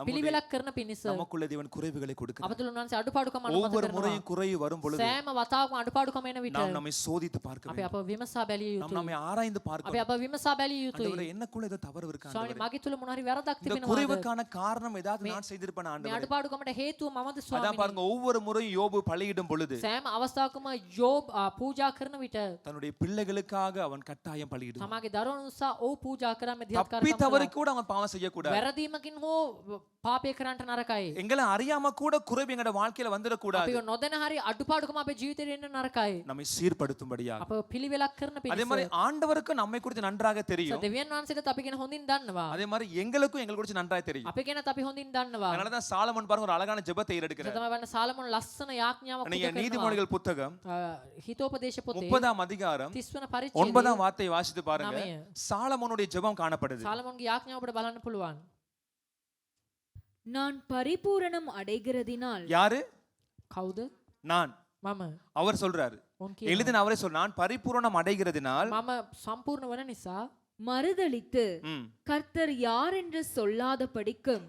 පිළිවෙලක් කරන පිණිස நமக்குள்ள தேவன் குறைவுகளை கொடுக்கிறார். අප තුළ උන්වහන්සේ අඩුපාඩුකම අනුමත ஒவ்வொரு කරනවා. முறையும் குறைவு வரும் பொழுது සෑම වතාවකම අඩුපාඩුකම එන විට நாம் நம்மை சோதித்து பார்க்க අපි வேண்டும். අප විමසා බැලිය நாம் යුතුයි. நம்மை ஆராய்ந்து අපි பார்க்கணும். අප විමසා බැලිය යුතුයි. ஆண்டவரே என்னக்குள்ள ஏதோ தவறு இருக்கா ස්වාමී ஆண்டவரே? මගේ තුළ මොන හරි වැරදක් இந்த තිබෙනවද? குறைவுக்கான காரணம் ஏதாவது நான் செய்திருப்பேன் මේ ஆண்டவரே? අඩුපාඩුකමට හේතුව මමද அதான் ස්වාමීනි? பாருங்க, ஒவ்வொரு முறையும் யோபு பலியிடும் பொழுது සෑම අවස්ථාවකම යෝබ් පූජා කරන විට தன்னுடைய பிள்ளைகளுக்காக அவன் கட்டாயம் பலியிடும். තමාගේ දරුවනුන් නිසා ඔහු පූජා කරා தப்பி මෙදිහත්කාරකම් தவறி කළා. கூட அவன் பாவம் செய்யக்கூடாது. වැරදීමකින් හෝ පාපය කරන්නට නරකයි. எங்களை அறியாம கூட குறைவு எங்களோட வாழ்க்கையில வந்துடக்கூடாது. අපිව නොදැන හරි අඩුපාඩුකම අපේ ජීවිතේට එන්න නරකයි. நம்மை சீர்படுத்தும்படியாக. අප පිළිවෙලක් කරන அதே மாதிரி පිණිස. ஆண்டவருக்கு நம்மை குறித்து நன்றாக தெரியும். දෙවියන් වහන්සේට අපි ගැන හොඳින් දන්නවා. அதே மாதிரி எங்களுக்கும் எங்களை குறித்து நன்றாக தெரியும். අපි ගැනත් අපි හොඳින් දන්නවා. அதனாலதான் சாலமோன் பாருங்க ஒரு அழகான ஜெபத்தை ඒක எடுக்கிறார். තමයි වන්න සාලමෝන් ලස්සන යාඥාවක් நீங்க පුද කරනවා. நீதிமொழிகள் புத்தகம் හිතෝපදේශ පොතේ 30ஆம் அதிகாரம் 30 වන පරිච්ඡේදයේ 9ஆம் வார்த்தையை வாசித்து பாருங்க. நமைய. சாலமோனுடைய ஜெபம் காணப்படுது. සාලමෝන්ගේ යාඥාව අපිට බලන්න පුළුවන්. நான் பரிபூரணம் அடைகிறதினால் யாரு? කවුද? நான். මම. அவர் சொல்றாரு. උන් කියනවා. எழுதின அவரே சொல்ற, நான் பரிபூரணம் அடைகிறதினால் මම සම්පූර්ණ වන නිසා மறுதலித்து ம், கர்த்தர் யார் என்று சொல்லாத படிக்கும்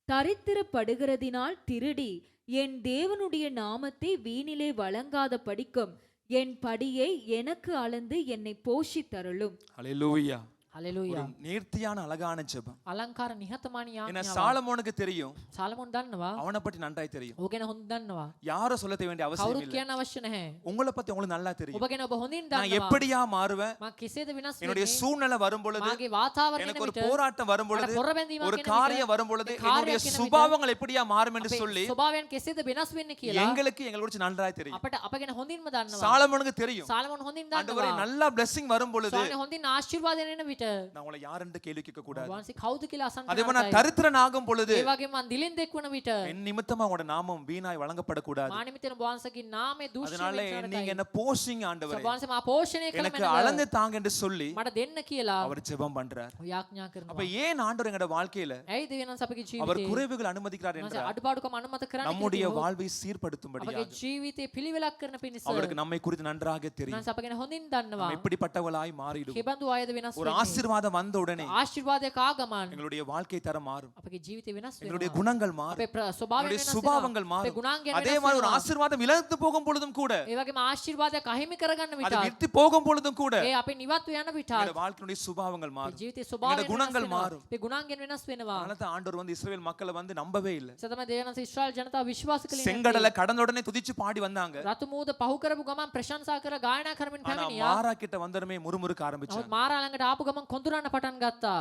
தரித்திரப்படுகிறதினால் திருடி என் தேவனுடைய நாமத்தை வீணிலே வழங்காத படிக்கும் என் படியை எனக்கு அளந்து என்னை போஷித்தருளும். ஹல்லேலூயா. හලෙලූයා. ஒரு நேர்த்தியான அழகான ஜெபம். අලංකාර නිහතමානී ஏன்னா යාඥාව. சாலமோனுக்கு தெரியும், සාලමෝන් දන්නවා. அவனை பற்றி நன்றாய் தெரியும். ඔබ ගැන හොඳ දන්නවා. யாரோ சொல்ல வேண்டிய அவசியம் කවුරුත් இல்லை. කියන්න අවශ්‍ය නැහැ. உங்களை பத்தி உங்களுக்கு நல்லா தெரியும். ඔබ ගැන ඔබ හොඳින් நான் දන්නවා. எப்படியா மாறுவேன்? මම කෙසේද වෙනස් என்னுடைய වෙන්නේ? சூழ்நிலை வரும் பொழுது, මාගේ වාතාවරණය எனக்கு ஒரு විට போராட்டம் வரும் பொழுது, මට පොර බැඳීමක් ஒரு එන විට, காரியம் வரும் பொழுது, කාර්යයක් என்னுடைய එන විට, சுபாவங்கள் எப்படியா மாறும் என்று අපේ சொல்லி ස්වභාවයන් කෙසේද වෙනස් වෙන්නේ කියලා எங்களுக்கு எங்களை குறித்து நன்றாய் தெரியும். අපට අප ගැන හොඳින්ම දන්නවා. சாலமோனுக்கு தெரியும். සාලමෝන් හොඳින් ஆண்டவரே දන්නවා. நல்லா blessing வரும் பொழுது ස්වාමීනි හොඳින් ආශිර්වාදයෙන් එන විට நான் உங்களை யார் என்று கேள்வி கேட்க கூடாது. වහන්සේ කවුද කියලා අසන්න அதே மாதிரி நான் නරකයි. தரித்திரன் ஆகும் பொழுது ඒ වගේම මං දිලින් දෙක්වන විට என் நிமித்தமா உங்களோட நாமம் வீணாய் வழங்கப்படக்கூடாது. මානිමිතන වහන්සේගේ නාමය දූෂණය அதனால වෙන්න நீங்க නරකයි. என்ன போஷிங் ஆண்டவரே, වහන්සේ මා පෝෂණය කළ எனக்கு මැනව அளந்து தாங்க என்று சொல்லி මට දෙන්න කියලා அவர் ஜெபம் பண்றார். යාඥා அப்ப කරනවා. ஏன் ஆண்டவர் எங்களோட வாழ்க்கையில ඇයි දෙවියන් වහන්සේ අපගේ அவர் ජීවිතේ குறைவுகள் அனுமதிக்கிறார் වහන්සේ என்றால் අඩුපාඩුකම් අනුමත කරන්න நம்முடைய කිව්වොත් வாழ்வை අපගේ சீர்படுத்தும்படியாக ජීවිතේ පිළිවෙලක් කරන පිණිස அவருக்கு நம்மை குறித்து நன்றாக தெரியும். වහන්සේ අප ගැන හොඳින් දන්නවා. நம்ம எப்படிப்பட்டவளாய் மாறிடும். කෙබඳු අයද වෙනස් ஒரு වෙන්නේ. ஆசீர்வாதம் வந்த உடனே ආශිර්වාදයක ආගමන් எங்களுடைய வாழ்க்கை தரம் மாறும். අපගේ ජීවිතේ වෙනස් எங்களுடைய වෙනවා. குணங்கள் மாறும். අපේ ස්වභාවය எங்களுடைய වෙනස් சுபாவங்கள் වෙනවා. අපේ மாறும். ගුණාංගයන් அதே වෙනස් மாதிரி ஒரு වෙනවා. ஆசீர்வாதம் இழந்து போகும் பொழுதும் கூட, ඒ වගේම ආශිර්වාදයක් අහිමි කරගන්න அது විට விட்டு போகும் பொழுதும் கூட ඒ අපේ නිවත්ව යන විට எங்களுடைய வாழ்க்கையினுடைய சுபாவங்கள் අපේ மாறும். ජීවිතේ எங்களுடைய ස්වභාවය වෙනස් குணங்கள் වෙනවා. மாறும். අපේ ගුණාංගයන් වෙනස් වෙනවා. அதனால தான் ஆண்டவர் வந்து இஸ்ரவேல் மக்களை வந்து நம்பவே இல்லை. සතම දේවනස ඊශ්‍රායල් ජනතාව විශ්වාස කළේ செங்கடலை கடந்த உடனே துதிச்சு பாடி வந்தாங்க. රතු මූද පහු කරපු ගමන් ප්‍රශංසා කර ගායනා කරමින් ஆனா පැමිණියා. மாரா கிட்ட வந்ததுமே முறுமுறுக்க නමුත් ஆரம்பிச்சாங்க. මාරා ළඟට ආපු ගමන් කොඳුරන්න පටන් ගත්තා.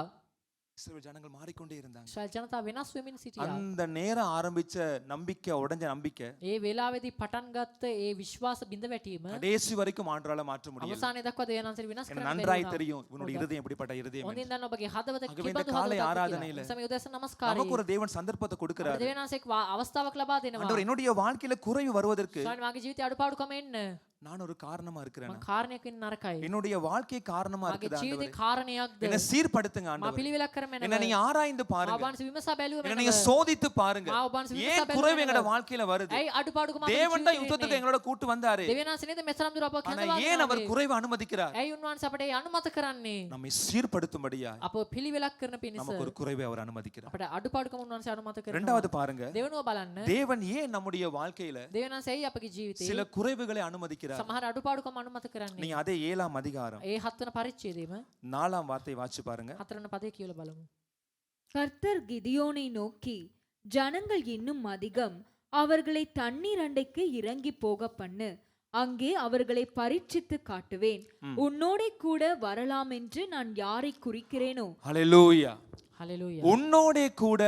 இஸ்ரவேல் ஜனங்கள் மாறிக்கொண்டே இருந்தாங்க. ඊශ්‍රායල් ජනතාව වෙනස් වෙමින් සිටියා. அந்த நேரம் ஆரம்பிச்ச நம்பிக்கை, உடைஞ்ச நம்பிக்கை ඒ වෙලාවේදී පටන් ගත්ත ඒ විශ්වාස බිඳ වැටීම கடைசி வரைக்கும் ஆண்டவரால மாற்ற முடியல. අවසානයේ දක්වා දේවනන්සේ විනාශ எனக்கு කරන්න நன்றாய் බැරි தெரியும் இவனுடைய இருதயம் எப்படிப்பட்ட இருதயம் என்று. හොඳින් දන්න ඔබගේ හදවත ஆகவே இந்த කිබඳු காலை හදවතක්ද ஆராதனையில කියලා. සමේ උදෑස නමස්කාරය. நமக்கு ஒரு தேவன் சந்தர்ப்பத்தை கொடுக்கிறார். දේවනන්සේ අවස්ථාවක් ලබා දෙනවා. ஆண்டவர் என்னுடைய வாழ்க்கையில குறைவு வருவதற்கு ස්වාමීනි මාගේ ජීවිතේ අඩුපාඩුකම එන්න நான் ஒரு காரணமா இருக்கிறேன், මං කාරණයකින් නරකයි. என்னுடைய வாழ்க்கை காரணமா මගේ இருக்குது ජීවිතේ ஆண்டவரே, කාරණයක්ද? என்ன சீர்படுத்துங்க මා ஆண்டவரே, පිළිවෙලක් කරමු என்ன நீங்க ஆராய்ந்து பாருங்க, ආවන්ස විමසා බැලුවම என்ன நீங்க சோதித்து பாருங்க, මා ඔබන්ස විමසා ஏன் குறைவு බැලුවම எங்கட வாழ்க்கையில வருது? ඇයි අඩුපාඩුකම අපේ தேவன் தான் ජීවිතේ யுத்தத்துக்கு එන්නේ? எங்களோட கூட்டு வந்தாரு, දෙවියන්ස නේද මෙතරම් දුර අපව ஆனா කැඳවාගෙන ஏன் அவர் ආවේ? குறைவை அனுமதிக்கிறார்? ඇයි උන්වහන්සේ අපට ඒ අනුමත කරන්නේ? நம்மை சீர்படுத்தும்படியா අපව පිළිවෙලක් කරන පිණිස நமக்கு ஒரு குறைவை அவர் அனுமதிக்கிறார். අපට අඩුපාඩුකම උන්වහන්සේ අනුමත කරනවා. இரண்டாவது பாருங்க, දෙවෙනුව බලන්න தேவன் ஏன் நம்முடைய வாழ்க்கையில දෙවියන්ස ඇයි අපගේ ජීවිතේ சில குறைவுகளை அனுமதிக்கிறார்? සමහර අඩුපාඩුකම අනුමත කරන්නේ? நீங்க அதே 7ஆம் அதிகாரம் ඒ 7 වෙනි පරිච්ඡේදයේම 4ஆம் வார்த்தை வாசிச்சு பாருங்க. 4 වෙනි පදේ කියලා බලමු. கர்த்தர் கிதியோனை நோக்கி, ஜனங்கள் இன்னும் அதிகம், அவர்களை தண்ணீர் அண்டைக்கு இறங்கி போக பண்ணு, அங்கே அவர்களை பரீட்சித்து காட்டுவேன். உன்னோடே கூட வரலாம் என்று நான் யாரை குறிக்கிறேனோ ஹalleluya, හලෙලූයා. உன்னோடே கூட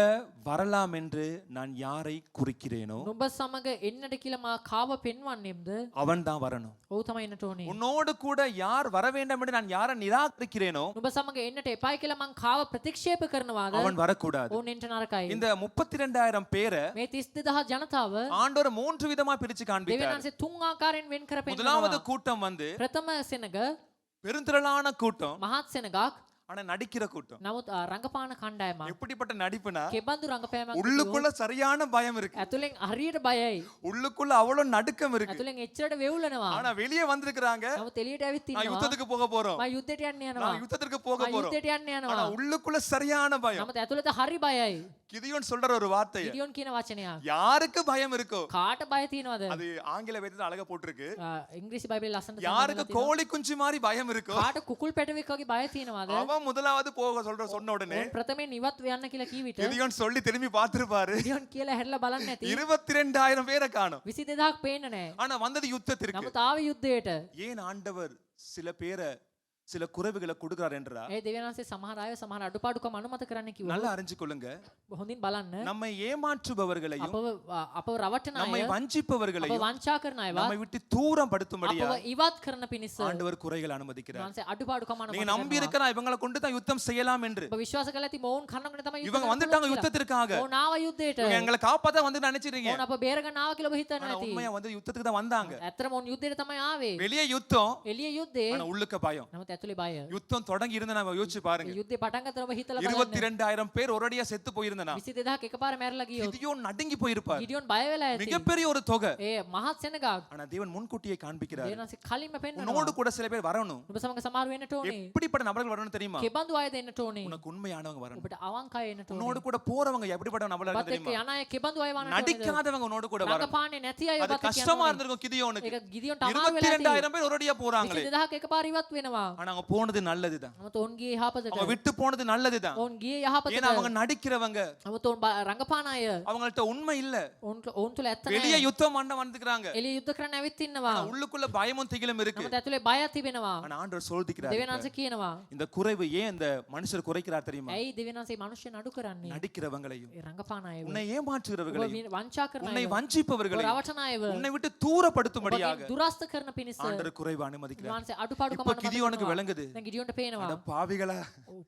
வரலாம் என்று நான் யாரை குறிக்கிறேனோ නුඹ සමග එන්නට කියලා මා කාව පෙන්වන්නේම්ද? அவன் தான் வரணும். ඔව් තමයි එන්නට ඕනේ. உன்னோடு கூட யார் வர வேண்டும் என்று நான் யாரை நிராகரிக்கிறேனோ නුඹ සමග එන්නට එපායි කියලා මං කාව ප්‍රතික්ෂේප කරනවාද? அவன் வரக்கூடாது. ඕන් එන්නට නරකයි. இந்த 32,000 பேரை මේ 32000 ජනතාව ஆண்டவர் 3 விதமா பிரிச்சு காண்பித்தார். දෙවියන්සේ 3 ආකාරයෙන් වෙන් කර முதலாவது පෙන්නනවා. கூட்டம் வந்து ප්‍රථම සෙනග பெருந்திரளான கூட்டம், මහත් සෙනගක්, ஆனா நடிக்கிற கூட்டம். නමුත් රංගපාන කණ්ඩායමක්. எப்படிப்பட்ட நடிப்புனா, කෙබඳු රංගපෑමක් உள்ளுக்குள்ள சரியான பயம் இருக்கு, ඇතුලෙන් හරියට බයයි. உள்ளுக்குள்ள அவ்வளவு நடுக்கம் இருக்கு, ඇතුලෙන් එච්චරට වෙවුලනවා. ஆனா வெளியே வந்திருக்கிறாங்க, නමුත් එළියට ඇවිත් நான் ඉන්නවා. யுத்தத்துக்கு போக போறோம், මම යුද්ධයට යන්න යනවා. நான் யுத்தத்துக்கு போக මම போறோம், යුද්ධයට යන්න ஆனா යනවා. உள்ளுக்குள்ள சரியான பயம். නමුත් ඇතුළත හරි බයයි. கிதியோன் சொல்ற ஒரு வார்த்தை, ගිඩියොන් කියන වචනයක්. யாருக்கு பயம் இருக்கோ, කාට බය තියනවද? அது ஆங்கில வேதத்துல அழகா போட்டிருக்கு, ඉංග්‍රීසි බයිබලයේ ලස්සනට யாருக்கு සඳහන් කරලා கோழி குஞ்சு மாதிரி பயம் இருக்கோ, තියෙනවා. කාට කුකුල් පැටවෙක් වගේ බය තියනවද? அவன் முதலாவது போக சொன்ன உடனே උන් ප්‍රථමයෙන් ඉවත් වෙන්න කියලා කී විට கிதியோன் சொல்லி திரும்பி பார்த்திருப்பாரு, ගිඩියොන් කියලා හැරිලා බලන්න නැති. 22,000 பேரை காணோம், 22000ක් පේන්න නැහැ. ஆனா வந்தது யுத்தத்திற்கு. නමුත් ආවේ යුද්ධයට. ஏன் ஆண்டவர் சில பேரை சில குறைவுகளை கொடுக்கிறார் என்றா, ඒ දෙවියන්සේ සමහර අය සමහර අඩුපාඩුකම් අනුමත කරන්න කිව්වා. நல்லா அறிஞ்சு கொள்ளுங்க, හොඳින් බලන්න. நம்மை ஏமாற்றுபவர்களையும் අපව රවටන நம்மை අය, අපව வஞ்சிப்பவர்களையும் වංචා කරන අයවත් நம்மை விட்டு தூரம் படுத்தும்படியா අපව ඉවත් කරන පිණිස ஆண்டவர் குறைகள் அனுமதிக்கிறார். උන්වහන්සේ අඩුපාඩුකම් நீங்க අනුමත நம்பி කරනවා. இருக்கிறா இவங்களை கொண்டு தான் யுத்தம் செய்யலாம் என்று, ඔබ විශ්වාස කරලා ඇති මොවුන් කන්නගෙන තමයි இவங்க வந்துட்டாங்க யுத்தத்திற்காக, ඕන ආව යුද්ධයට. இவங்க எங்களை காப்பாத்த வந்து நினைச்சிருக்கீங்க, ඕන අප බේරගන්න ආව කියලා ඔබ හිතන්නේ ஆனா නැති. உண்மையா வந்து யுத்தத்துக்கு தான் வந்தாங்க. ඇත්තටම ඕන යුද්ධයට තමයි ආවේ. வெளியே யுத்தம், එළිය යුද්ධේ. ஆனா உள்ளுக்க பயம். නමුත් ඇතුලේ බය. யுத்தம் தொடங்கி இருந்த நம்ம யோசிச்சு பாருங்க, යුද්ධේ පටන් ගත්තම ඔබ හිතලා බලන්න. 22,000 பேர் ஒரடியா செத்து போயிருந்தனா 22000ක් එකපාර මැරලා ගියොත් கிதியோன் நடுங்கி போயிருப்பார். ගිඩියොන් බය වෙලා ඇති. மிகப்பெரிய ஒரு தொகை, ඒ මහත් සෙනගක්. ஆனா தேவன் முன்கூட்டியே காண்பிக்கிறார், දෙවියන්සේ කලින්ම පෙන්නනවා. உன்னோடு கூட சில பேர் வரணும். ඔබ සමග සමහර වෙන්නට ඕනේ. எப்படிப்பட்ட நபர்கள் வரணும் தெரியுமா? කෙබඳු අයද එන්නට ඕනේ. உனக்கு உண்மையானவங்க வரணும். ඔබට අවංක අය එන්නට ඕනේ. உன்னோடு கூட போறவங்க எப்படிப்பட்ட நபர்கள் ඔබත් එක්ක தெரியுமா? යන අය කෙබඳු අය වන්නට ඕනේ. நடிக்காதவங்க உன்னோடு கூட வரணும். රඟපාන්නේ නැති අය அது ඔබත් එක්ක යන්න கஷ்டமா ඕනේ. இருந்திருக்கும் கிதியோனுக்கு. ඒක ගිඩියොන්ට අමාරු වෙලා ඇති. 22,000 பேர் ஒரடியா போறாங்களே, 22000ක් එකපාර ඉවත් වෙනවා. ஆனா அவங்க போனது நல்லதுதான், නමුත් ඔවුන් ගියේ යහපතට. அவங்க விட்டு போனது நல்லதுதான். ඔවුන් ගියේ යහපතට. ஏன்னா அவங்க நடிக்கிறவங்க, නමුත් ඔවුන් රඟපාන අය அவங்கள்ட்ட உண்மை இல்ல, ඔවුන් තුල ඇත්ත வெளியே නැහැ. யுத்தம் பண்ண வந்துக்கிறாங்க, එළිය යුද්ධ කරන්න ඇවිත් ඉන්නවා. ஆனா உள்ளுக்குள்ள பயமும் திகிலும் இருக்கு. නමුත් ඇතුලේ බයක් තිබෙනවා. ஆனா ஆண்டவர் சொல்லிக்கிறார், දෙවියන්සේ කියනවා. இந்த குறைவு ஏன் இந்த மனுஷர் குறைக்கிறார் தெரியுமா? ඇයි දෙවියන්සේ මිනිස්සුන් අඩු කරන්නේ? நடிக்கிறவங்களையும், ඒ රඟපාන අයව. உன்னை ඔබ ஏமாற்றுகிறவர்களையும், වංචා කරන உன்னை අයව. ඔබ வஞ்சிப்பவர்களையும், රවටන අයව. உன்னை விட்டு தூரப்படுத்தும்படியாக ඔබගෙන් දුරස්ත කරන පිණිස ஆண்டவர் குறைவு அனுமதிக்கிறார். උන්වහන්සේ අඩුපාඩුකම් இப்ப අනුමත கிதியோனுக்கு කරනවා. விளங்குது, දැන් ගිඩියොන්ට පේනවා. அட பாவிகளா, ඔව්.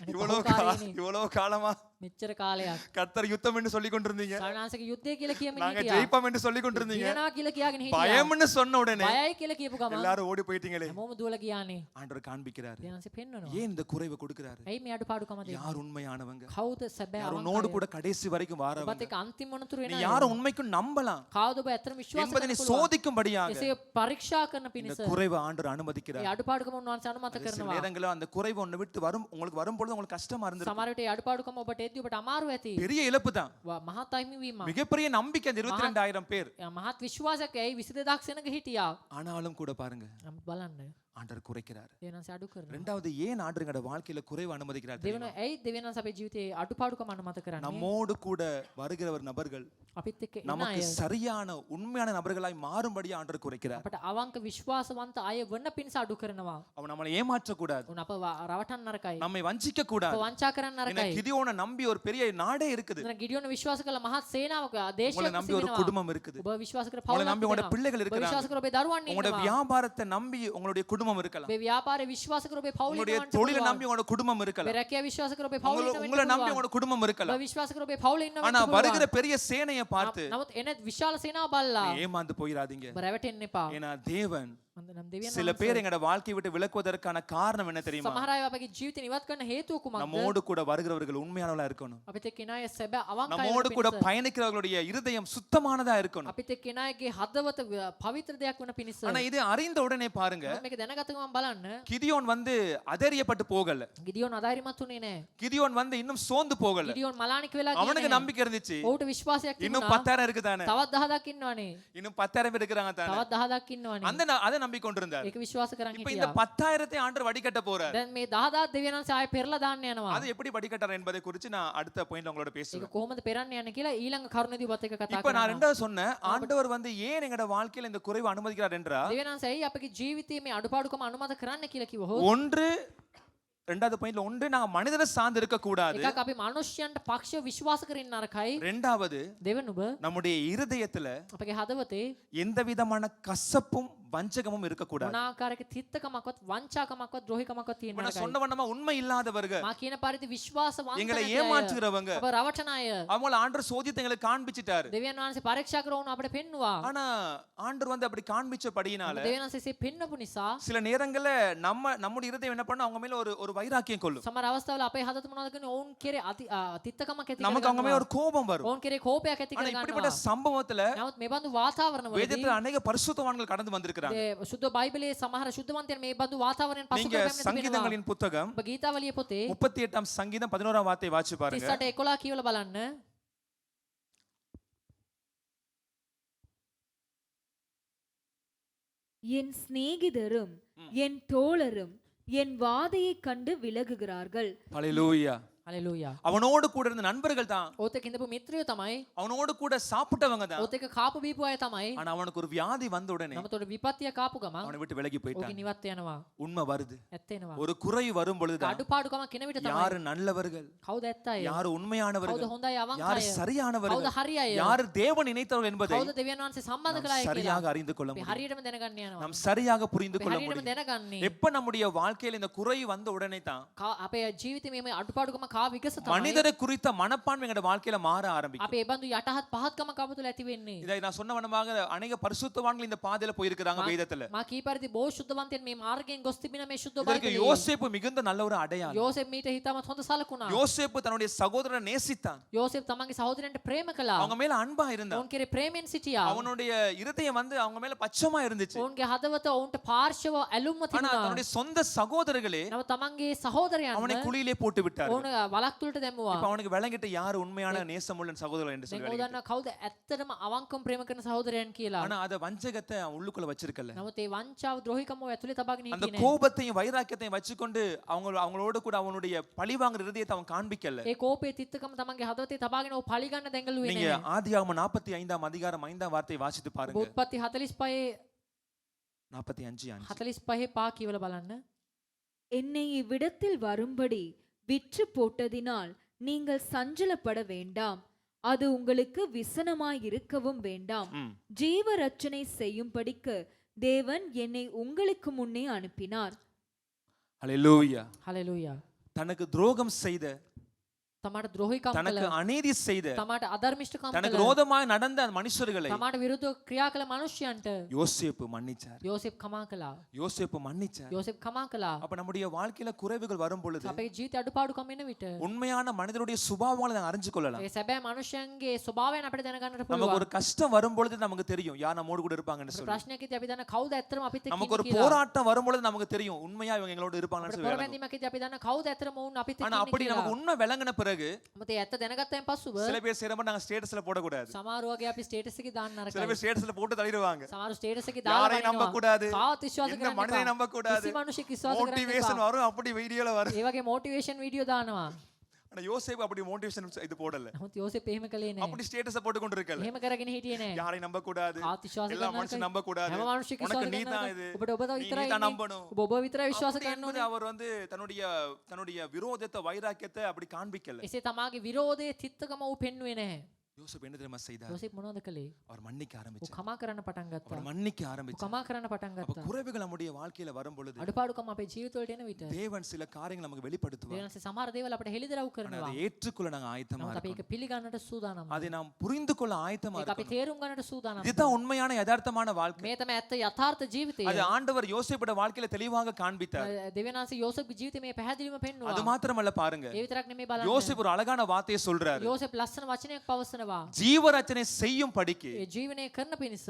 අනේ இவ்வளவு පහුකාරයනේ. இவ்வளவு காலமா මෙච්චර කාලයක් கர்த்தர் யுத்தம் என்று சொல்லிக் கொண்டிருந்தீங்க, සාරාංශක යුද්ධය කියලා කියමින් நாங்க හිටියා. ஜெயிப்போம் என்று சொல்லிக் கொண்டிருந்தீங்க, දිනනවා කියලා කියාගෙන හිටියා. பயம்னு சொன்ன உடனே බයයි කියලා කියපු ගමන් எல்லாரும் ஓடி போயிட்டீங்களே. හැමෝම දුවලා ගියානේ. ஆண்டவர் காண்பிக்கிறார், දෙවියන්සේ පෙන්වනවා. ஏன் இந்த குறைவை கொடுக்கிறாரு? ඇයි මේ අඩුපාඩුකම දෙන්නේ? யார் உண்மையானவங்க, කවුද සැබෑ யார் අවංක உன்னோடு අය? கூட கடைசி வரைக்கும் ඔබත් வாரவங்க, එක්ක අන්තිම මොනතුරු நீ වෙන யார අය? உண்மைக்கும் நம்பலாம் කවුද ඔබ ඇත්තම විශ්වාස என்பதை நீ කරන්න පුළුවන්? சோதிக்கும்படியாக එසේ පරීක්ෂා කරන இந்த පිණිස குறைவை ஆண்டவர் ඒ அனுமதிக்கிறார். අඩුපාඩුකම උන්වහන්සේ අනුමත சில කරනවා. நேரங்களில் அந்த குறைவு ஒண்ணு விட்டு வரும், உங்களுக்கு வரும்பொழுது உங்களுக்கு கஷ்டமா இருந்திருக்கும், සමහර විට ඒ අඩුපාඩුකම ඔබට එද්දී ඔබට අමාරු ඇති. பெரிய இழப்பு தான், මහත් අහිමිවීමක්. மிகப்பெரிய நம்பிக்கை அந்த 22,000 பேர். මහත් විශ්වාසයක් ඇයි 22000ක් සෙනග හිටියා. ஆனாலும் கூட பாருங்க, නමුත් බලන්න ஆண்டவர் குறைக்கிறார். දෙවියන්සේ අඩු කරනවා. ரெண்டாவது ஏன் ஆண்டவரோட வாழ்க்கையில குறைவு அனுமதிக்கிறார் දෙවන தெரியுமா? ඇයි දෙවියන්සේ අපේ ජීවිතේ අඩුපාඩුකම අනුමත කරන්නේ? நம்மோடு கூட வருகிறவர் நபர்கள் අපිත් එක්ක එන நமக்கு අය சரியான உண்மையான நபர்களாய் மாறும்படி ஆண்டவர் குறைக்கிறார். අපට අවංක විශ්වාසවන්ත අය වන්න පිණිස අඩු කරනවා. அவன் நம்மளை ஏமாற்ற கூடாது, උන් අපව රවටන්න නරකයි. நம்மை வஞ்சிக்க අපව கூடாது. වංචා කරන්න ஏன்னா නරකයි. கிதியோனை நம்பி ஒரு பெரிய நாடே இருக்குது, එතන ගිඩියොන් විශ්වාස කළ මහත් සේනාවක உங்களை දේශයක් நம்பி ஒரு குடும்பம் இருக்குது, ඔබ විශ්වාස කර உங்களை පවුලක් நம்பி உங்களோட තිබෙනවා. பிள்ளைகள் ඔබ විශ්වාස இருக்கிறாங்க, කර ඔබේ දරුවන් உங்களோட ඉන්නවා. வியாபாரத்தை நம்பி உங்களுடைய குடும்பம் இருக்கலாம். ඔබේ ව්‍යාපාරේ විශ්වාස කර ඔබේ පවුල உங்களுடைய ඉන්නවන්ට தொழிலை පුළුවන්. நம்பி உங்களோட குடும்பம் ඔබේ இருக்கலாம். රැකියාව විශ්වාස කර ඔබේ පවුල ඉන්නවන්ට உங்களை நம்பி පුළුවන්. உங்களோட குடும்பம் ඔබ இருக்கலாம். විශ්වාස කර ඔබේ පවුල ඉන්නවන්ට ஆனா පුළුවන්. வருகிற பெரிய சேனையை பார்த்து නමුත් එන විශාල සේනාව බලලා ஏமாந்து போயிடாதீங்க. ඔබ රැවටෙන්න එපා. ஏன்னா தேவன் නම් දෙවියන් சில பேர் எங்களோட வாழ்க்கையை விட்டு விலக்குவதற்கான காரணம் என்ன தெரியுமா? සමහර අය අපගේ ජීවිතේ ඉවත් කරන හේතුව කුමක්ද? நம்மோடு கூட வருகிறவர்கள் உண்மையானவர்களா இருக்கணும். අපිට එක්ක එන අය සැබෑ අවංක අය நம்மோடு වෙන්න கூட පිණිස. பயணிக்கிறவர்களுடைய இருதயம் சுத்தமானதா இருக்கணும். අපිට එක්ක එන අයගේ හදවත පවිත්‍ර දෙයක් වන පිණිස. ஆனா இது அறிந்த உடனே பாருங்க, මේක දැනගත ගමන් බලන්න கிதியோன் வந்து அதரியப்பட்டு போகல. ගිඩියෝන් අධෛර්යමත් වුණේ නැහැ. கிதியோன் வந்து இன்னும் சோர்ந்து போகல. ගිඩියෝන් මලානික වෙලා ගියේ அவனுக்கு නැහැ. நம்பிக்கை இருந்துச்சு. ඔහුට විශ්වාසයක් இன்னும் තිබුණා. 10,000 இருக்குதானே, තවත් 10,000ක් ඉන්නවනේ. இன்னும் 10,000 பேர் இருக்கிறாங்க தானே, තවත් 10,000ක් ඉන්නවනේ. அதை நம்பிக்கொண்டிருந்தார். ඒක විශ්වාස කරන් இப்ப இந்த හිටියා. 10,000 ஆண்டு வடிகட்ட போறார். දැන් මේ 10,000 දෙවියන් වහන්සේ ආයෙ පෙරලා දාන්න යනවා. அது எப்படி வடிகட்டார் என்பதை குறித்து நான் அடுத்த பாயிண்ட் உங்களோட ඒක பேசுவேன். කොහොමද පෙරන්න යන්නේ කියලා ඊළඟ කරුණේදී ඔබත් එක්ක කතා இப்ப நான் කරනවා. ரெண்டாவது சொன்னேன், ஆண்டவர் வந்து ஏன் எங்கட வாழ்க்கையில இந்த குறைவு அனுமதிக்கிறார் என்றா, දෙවියන් වහන්සේ ඇයි අපගේ ජීවිතයේ මේ අඩුපාඩුකම අනුමත කරන්න කියලා කිව්වොත් ஒன்று ரெண்டாவது பாயிண்ட்ல ஒன்று நாங்க மனிதரை சார்ந்து இருக்க கூடாது. එකක් අපි මනුෂ්‍යයන්ට පක්ෂව විශ්වාස කරන්න නරකයි. ரெண்டாவது දෙවෙනුව நம்முடைய இருதயத்துல අපගේ හදවතේ எந்த விதமான கசப்பும் வஞ்சகமும் இருக்க கூடாது. මොනාකාරයක තිත්තකමක්වත් වංචාකමක්වත් ද්‍රෝහිකමක්වත් තියෙන්න நான் නරකයි. சொன்ன வண்ணமா உண்மை இல்லாதவர்கள், මා කියන පරිදි විශ්වාසවන්ත எங்களை නැති අය, ஏமாற்றுகிறவங்க, අප රවටන අය அவங்கள ஆண்டவர் சோதித்து எங்களுக்கு காண்பிச்சிட்டாரு. දෙවියන් වහන්සේ පරීක්ෂා කරවුණු අපිට පෙන්නවා. ஆனா ஆண்டவர் வந்து அப்படி காண்பிச்சபடியினால දෙවියන් වහන්සේ පෙන්නපු නිසා சில நேரங்கள்ல நம்முடைய இருதயம் என்ன பண்ண, அவங்க மேல ஒரு வைராக்கியம் கொள்ளும். සමහර අවස්ථාවල අපේ හදවත මොනවද කියන්නේ ඔවුන් කෙරේ තිත්තකමක් ඇති நமக்கு அவங்க மேல කරගන්නවා. ஒரு கோபம் வரும். ඔවුන් කෙරේ කෝපයක් ඇති ஆனா இப்படிப்பட்ட කරගන්නවා. சம்பவத்துல නමුත් මේ බඳු වාතාවරණවලදී வேதத்துல அநேக பரிசுத்தவான்கள் கடந்து வந்திருக்கிறாங்க. සුද්ධ බයිබලයේ සමහර ශුද්ධවන්තයන් මේ බඳු වාතාවරණයෙන් පසු நீங்க කරපැමිණෙන තිබෙනවා. சங்கீதங்களின் புத்தகம் ඔබ ගීතාවලිය පොතේ 38 சங்கீதம் 11 வார்த்தை வாசிச்சு பாருங்க. 38:11 කියවලා බලන්න. என் சிநேகிதரும் என் தோழரும் என் வாதையைக் கண்டு விலகுகிறார்கள். ஹalleluya. හලෙලූයා. அவனோடு கூட இருந்த நண்பர்கள் தான், ඔහුත් එක්ක ඉඳපු මිත්‍රයෝ තමයි, அவனோடு கூட சாப்பிட்டவங்க தான். ඔහුත් එක්ක කාපු බීපු අය තමයි. ஆனா அவனுக்கு ஒரு வியாதி வந்த உடனே නමුත් ඔය විපත්තිය කාපු ගමන් அவனை விட்டு விலகி ඔහුගේ போயிட்டான். නිවත් යනවා. உண்மை வருது. ඇත්ත එනවා. ஒரு குறை வரும் பொழுதுதான் අඩුපාඩුකමක් කෙන විට තමයි யாரு நல்லவர்கள், කවුද ඇත්ත අය, யாரு කවුද உண்மையானவர்கள், හොඳයි අවංක யாரு අය, කවුද சரியானவர்கள், හරි අය, யாரு தேவன் இணைத்தவர்கள் என்பதை කවුද දෙවියන් වහන්සේ සම්බන්ධ நாம் කළා කියලා சரியாக அறிந்து கொள்ள අපි முடியும். හරියටම දැනගන්න යනවා. நாம் சரியாக புரிந்து අපි கொள்ள හරියටම முடியும். දැනගන්නේ எப்ப நம்முடைய வாழ்க்கையில இந்த குறை வந்த உடனே தான் අපේ ජීවිතේ මේ අඩුපාඩුකම කා විගස තමයි மனிதரை குறித்த மனப்பான்மை எங்க வாழ்க்கையில மாற ஆரம்பிக்கும். අපේ බඳු යටහත් පහත්කම කව තුළ ඇති වෙන්නේ. இதை நான் சொன்ன வண்ணமாக அநேக பரிசுத்தவான்கள் இந்த பாதையில போயிருக்கிறாங்க வேதத்துல. මා කී පරිදි බොහෝ ශුද්ධවන්තයන් මේ මාර්ගයෙන් ගොස් තිබෙන මේ ශුද්ධ இதற்கு බයිබලයේ யோசேப்பு மிகுந்த நல்ல ஒரு அடையாளம். යෝසෙෆ් මීට හිතමත් හොඳ සලකුණා. யோசேப்பு தன்னுடைய சகோதரனை நேசித்தான். යෝසෙෆ් තමන්ගේ සහෝදරයන්ට ප්‍රේම කළා. அவங்க மேல அன்பா இருந்தான். ඔවුන් කෙරේ ප්‍රේමෙන් සිටියා. அவனுடைய இருதயம் வந்து அவங்க மேல பச்சமா இருந்துச்சு. ඔවුන්ගේ හදවත ඔවුන්ට පාර්ශව ඇලුම්ව ஆனா තිබුණා. தன்னுடைய சொந்த சகோதரர்களே නමුත් තමන්ගේ සහෝදරයන්ව அவனை குழியிலே போட்டு விட்டார்கள். ඔවුන් වලක් තුලට දැම්මුවා. இப்ப அவனுக்கு விளங்கிட்டு யார் உண்மையான நேசமுள்ள சகோதரன் என்று சொல்லி දැන් விளங்கிட்டு. ඔවුන් කවුද ඇත්තටම අවංකව ප්‍රේම කරන සහෝදරයන් කියලා. ஆனா அத வஞ்சகத்தை அவன் உள்ளுக்குள்ள வச்சிருக்கல. නමුත් ඒ වංචාව ද්‍රෝහිකම ඇතුලේ තබාගෙන அந்த හිටියේ නෑ. கோபத்தையும் வைராக்கியத்தையும் வச்சுக்கொண்டு அவங்களோட கூட அவனுடைய பழிவாங்குற இருதயத்தை அவன் காண்பிக்கல. ඒ කෝපේ තිත්තකම තමන්ගේ හදවතේ තබාගෙන ඔහු පලිගන්න දැඟලුවේ நீங்க නෑ. ஆதியாகமம் 45 அதிகாரம் 5 வார்த்தையை வாசித்து பாருங்க. උත්පත්ති 45 45 45 පා කියවලා බලන්න. என்னை இவ்விடத்தில் வரும்படி விற்று போட்டதினால் நீங்கள் சஞ்சலப்பட வேண்டாம். அது உங்களுக்கு விசனமாயிருக்கவும் வேண்டாம். ஜீவ ரட்சனை செய்யும்படிக்கு தேவன் என்னை உங்களுக்கு முன்னே அனுப்பினார். ஹalleluya. හලෙලූයා. தனக்கு துரோகம் செய்த, තමාට ද්‍රෝහිකම් தனக்கு කළ, அநீதி செய்த, තමාට අධර්මිෂ්ඨකම් தனக்கு කළ, விரோதமாக நடந்த அந்த மனுஷர்களை තමාට විරුද්ධව ක්‍රියා කළ මනුෂ්‍යයන්ට யோசேப்பு மன்னிச்சார். යෝසෙෆ් කමා කළා. யோசேப்பு மன்னிச்சார். යෝසෙෆ් කමා කළා. அப்ப நம்முடைய வாழ்க்கையில குறைவுகள் வரும் பொழுது අපේ ජීවිතේ අඩුපාඩුකම් එන විට உண்மையான மனிதனுடைய சுபாவங்களை நாங்க அறிஞ்சு கொள்ளலாம். ඒ සැබෑ මනුෂ්‍යයන්ගේ ස්වභාවයන් අපිට දැනගන්නට நமக்கு පුළුවන්. ஒரு கஷ்டம் வரும் பொழுது நமக்கு தெரியும் யார் நம்மோடு கூட இருப்பாங்கன்னு சொல்லி. ප්‍රශ්නයකදී අපි දන්න කවුද ඇත්තටම අපිත් එක්ක நமக்கு ஒரு ඉන්නේ කියලා. போராட்டம் வரும் பொழுது நமக்கு தெரியும் உண்மையா இவங்க எங்களோட இருப்பாங்கன்னு අපිට சொல்லி. පොරබැඳීමකදී අපි දන්න කවුද ඇත්තටම වුන් අපිත් එක්ක ஆனா ඉන්නේ அப்படி කියලා. நமக்கு உண்மை விளங்கின பிறகு මොකද ඒ ඇත්ත දැනගත්තයින් පස්සුව சில பேர் செய்யறப்ப நாங்க ஸ்டேட்டஸ்ல போடக்கூடாது. සමහර වගේ අපි ස්ටේටස් එකේ දාන්න சில නරකයි. பேர் ஸ்டேட்டஸ்ல போட்டு தள்ளிடுவாங்க. සමහර ස්ටේටස් එකේ දාලා யாரையும் நம்ப බනිනවා. கூடாது, කාවත් විශ්වාස எந்த කරන්න மனிதனை එපා. நம்ப கூடாது, කිසි මිනිහෙක් විශ්වාස කරන්න மோட்டிவேஷன் එපා. வரும், அப்படி வீடியோல வரும். ඒ වගේ මොටිවේෂන් වීඩියෝ දානවා. ஆனா யோசேப்பு அப்படி மோட்டிவேஷன் இது போடல. නමුත් යෝසෙෆ් එහෙම කළේ නෑ. அப்படி ஸ்டேட்டஸ போட்டு கொண்டு இருக்கல. එහෙම කරගෙන හිටියේ නෑ. யாரையும் நம்ப கூடாது, කාවත් විශ්වාස எல்லா කරන්න மனுஷன் நம்ப கூடாது, හැම මිනිහෙක් විශ්වාස உனக்கு நீ කරන්න தான் නරකයි. இது, ඔබට ඔබ நீ විතරයි தான் ඉන්නේ. நம்பணும். ඔබ ඔබ විතරයි විශ්වාස அப்படி කරන්න என்பது ඕනේ. அவர் வந்து தன்னுடைய விரோதத்தை வைராக்கியத்தை அப்படி காண்பிக்கல. එසේ තමාගේ විරෝධයේ තිත්තකම ඌ පෙන්වුවේ නැහැ. யோசேப்பு என்ன தெரியுமா செய்தார்? යෝසෙප් මොනවද කළේ? அவர் மன்னிக்க ඌ ஆரம்பிச்சார். කමා කරන්න පටන් அவர் ගත්තා. மன்னிக்க ඌ ஆரம்பிச்சார். කමා කරන්න පටන් அப்ப ගත්තා. குறைவுகள் நம்முடைய வாழ்க்கையில வரும் பொழுது අඩුපාඩුකම් අපේ ජීවිතවලට එන විට தேவன் சில காரியங்களை நமக்கு வெளிப்படுத்துவார். දෙවියන්සේ සමහර දේවල් අපිට හෙළිදරව් ஆனா කරනවා. அதை ஏற்றுக்கொள்ள நாங்க ஆயத்தமா නමුත් අපි இருக்கணும். ඒක පිළිගන්නට සූදානම්. அதை நாம் புரிந்து கொள்ள ஆயத்தமா ඒක අපි இருக்கணும். තේරුම් ගන්නට සූදානම්. இதுதான் உண்மையான யதார்த்தமான வாழ்க்கை. මේ තමයි ඇත්ත යථාර්ථ ජීවිතය. அது ஆண்டவர் யோசேப்புடைய வாழ்க்கையில தெளிவாக காண்பித்தார். දෙවියන් වහන්සේ යෝසෙප්ගේ ජීවිතේ මේ පැහැදිලිවම පෙන්වුවා. அது மாத்திரமல்ல பாருங்க, ඒ විතරක් නෙමෙයි බලන්න. யோசேப்பு ஒரு அழகான வார்த்தையை சொல்றாரு. යෝසෙප් ලස්සන වචනයක් පවසනවා. ஜீவரச்சனை செய்யும் படிக்கு ඒ ජීවනය කරන පිණිස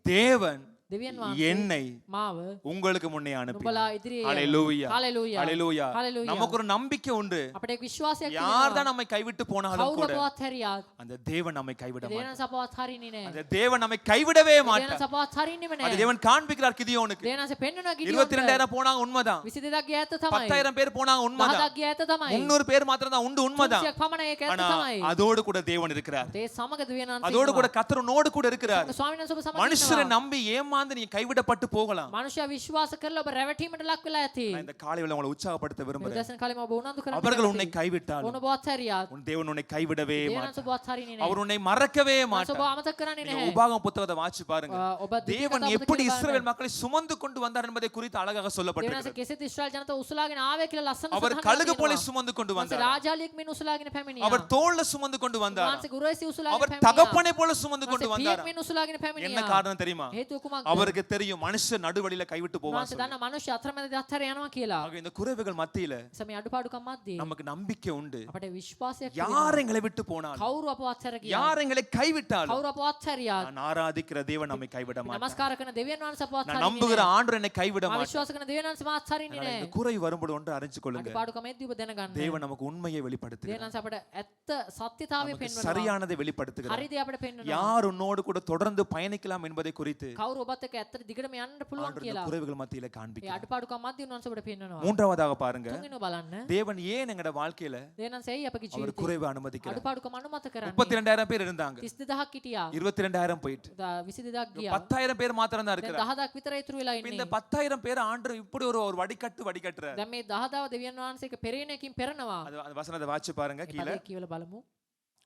தேவன் දෙවියන් වහන්සේ என்னை මාව உங்களுக்கு முன்னே அனுப்பினார். නුඹලා ඉදිරියේ ஹalleluya හalleluya ஹalleluya. හalleluya. நமக்கு ஒரு நம்பிக்கை உண்டு. අපිට එක් විශ්වාසයක් யார் තියෙනවා. தான் நம்மை கைவிட்டு போனாலும் කවුරු கூட අපවත් හැරියාත් அந்த தேவன் நம்மை கைவிட மாட்டார். දෙවියන් සපවත් හරින්නේ නැහැ. அந்த தேவன் நம்மை கைவிடவே දෙවියන් மாட்டார். සපවත් හරින්නේම அது නැහැ. தேவன் காண்பிக்கிறார் கிதியோனுக்கு. දෙවියන් වහන්සේ පෙන්වනවා ගිඩියොන්ට. 22,000 போனாங்க உண்மைதான். 22ක් ගිය ඇත්ත තමයි. 10,000 பேர் போனாங்க உண்மைதான். 10ක් ගිය ඇත්ත තමයි. 300 பேர் மாத்திரம் தான் உண்டு உண்மைதான். 300ක් පමණ ඒක ඇත්ත ஆனா තමයි. அதோடு கூட தேவன் இருக்கிறார். ඒ සමග දෙවියන් වහන්සේ அதோடு கூட ඉන්නවා. கர்த்தர் உன்னோடு கூட இருக்கிறார். ස්වාමීන් වහන්සේ ඔබ සමග மனுஷரை ඉන්නවා. நம்பி ஏமாந்து நீ கைவிடப்பட்டு போகலாம். මනුෂ්‍යයා විශ්වාස කරලා ඔබ රැවටීමට ලක් වෙලා ඇති. நான் இந்த காலையில உங்களை உற்சாகப்படுத்த මේ விரும்புறேன். දර්ශන කාලෙම ඔබ උනන්දු කරන්න. அவர்கள் உன்னை கைவிட்டாலும் ඔන්න ඔබවත් හැරියාත් உன் தேவன் உன்னை கைவிடவே දෙවියන් மாட்டார். වහන්සේ ඔබවත් හරින්නේ නැහැ. அவர் உன்னை மறக்கவே ඔබ மாட்டார். අමතක කරන්නේ நீங்க නැහැ. உபாகம புத்தகத்தை வாசிச்சு பாருங்க. ඔබ ද්විතීය தேவன் කතාපත எப்படி කියලා இஸ்ரவேல் බලන්න. மக்களை சுமந்து கொண்டு வந்தார் என்பதை குறித்து அழகாக දෙවියන් சொல்லப்பட்டிருக்கிறது. වහන්සේ කෙසේද ඉස්රායල් ජනතාව උසලාගෙන ආවේ කියලා ලස්සන அவர் සඳහන් கழுகு போல තියෙනවා. சுமந்து கொண்டு උන්වහන්සේ வந்தார். රාජාලියෙක් මෙන් උසලාගෙන පැමිණියා. அவர் தோள்ல சுமந்து கொண்டு வந்தார். උන්වහන්සේ ගුරුවැසි උසලාගෙන அவர் පැමිණියා. தகப்பனை போல சுமந்து கொண்டு උන්වහන්සේ வந்தார். පියෙක් මෙන් උසලාගෙන என்ன පැමිණියා. காரணம் தெரியுமா? හේතුව කුමක්ද? அவருக்கு தெரியும் மனுஷன் நடுவழியில கைவிட்டு போவான் උන්වහන්සේ දන්න මනුෂ්‍ය අතරමැද අත්හැර යනවා කියලා. ஆக இந்த குறைவுகள் மத்தியில සමේ අඩුපාඩුකම් මැද්දේ நமக்கு நம்பிக்கை உண்டு. අපිට විශ්වාසයක් யார் எங்களை விட்டு போனாலும், කවුරු අපව අත්හැර ගියා. யார் எங்களை கைவிட்டாலும், කවුරු අපව අත්හැරියාත් நான் ஆராதிக்கிற தேவன் நம்மை கைவிட மாட்டார். නමස්කාර කරන දෙවියන් වහන්සේ අපව நான் අත්හරින්නේ நம்புகிற නැහැ. ஆண்டவர் என்னை கைவிட මම மாட்டார். විශ්වාස කරන දෙවියන් වහන්සේ මාත් අත්හරින්නේ அதனால இந்த නැහැ. குறை வரும்போது ஒன்று அறிஞ்சு கொள்ளுங்க, අඩුපාඩුකම් එද්දී ඔබ දැනගන්න. தேவன் நமக்கு உண்மையை දෙවියන් வெளிப்படுத்துகிறார். වහන්සේ අපිට ඇත්ත සත්‍යතාවය நமக்கு පෙන්වනවා. சரியானதை வெளிப்படுத்துகிறார். හරි දේ අපිට පෙන්වනවා. யார் உன்னோடு கூட தொடர்ந்து பயணிக்கலாம் என்பதை குறித்து කවුරු ඔබත් එක්ක ඇත්තට දිගටම යන්න පුළුවන් ஆண்டவர் இந்த කියලා. குறைவுகள் மத்தியில ඒ காண்பிக்கிறார். අඩුපාඩුකම් මැද්දේ උන්වහන්සේ අපිට පෙන්වනවා. மூன்றாவதாக பாருங்க, තුන්වෙනි බලන්න. தேவன் ஏன் எங்கட வாழ்க்கையில දෙවියන් වහන්සේ ඇයි අපගේ அவர் ජීවිතේ குறைவை அனுமதிக்கிறார்? අඩුපාඩුකම් අනුමත කරන්නේ? 32,000 பேர் இருந்தாங்க, 32000ක් හිටියා. 22,000 போயிட்டு 22000ක් ගියා. 10,000 பேர் மாத்திரம் தான் දැන් இருக்கிறார். 10000ක් විතර ඉතුරු වෙලා இப்ப ඉන්නේ. இந்த 10,000 பேர் ஆண்டவர் இப்படி ஒரு ஒரு வடிகட்டுறார். දැන් මේ 10000ව දෙවියන් වහන්සේක පෙරේනකින් පෙරනවා. அது அந்த வசனத்தை வாசிச்சு பாருங்க ඒ கீழே. පදේ කියවලා බලමු.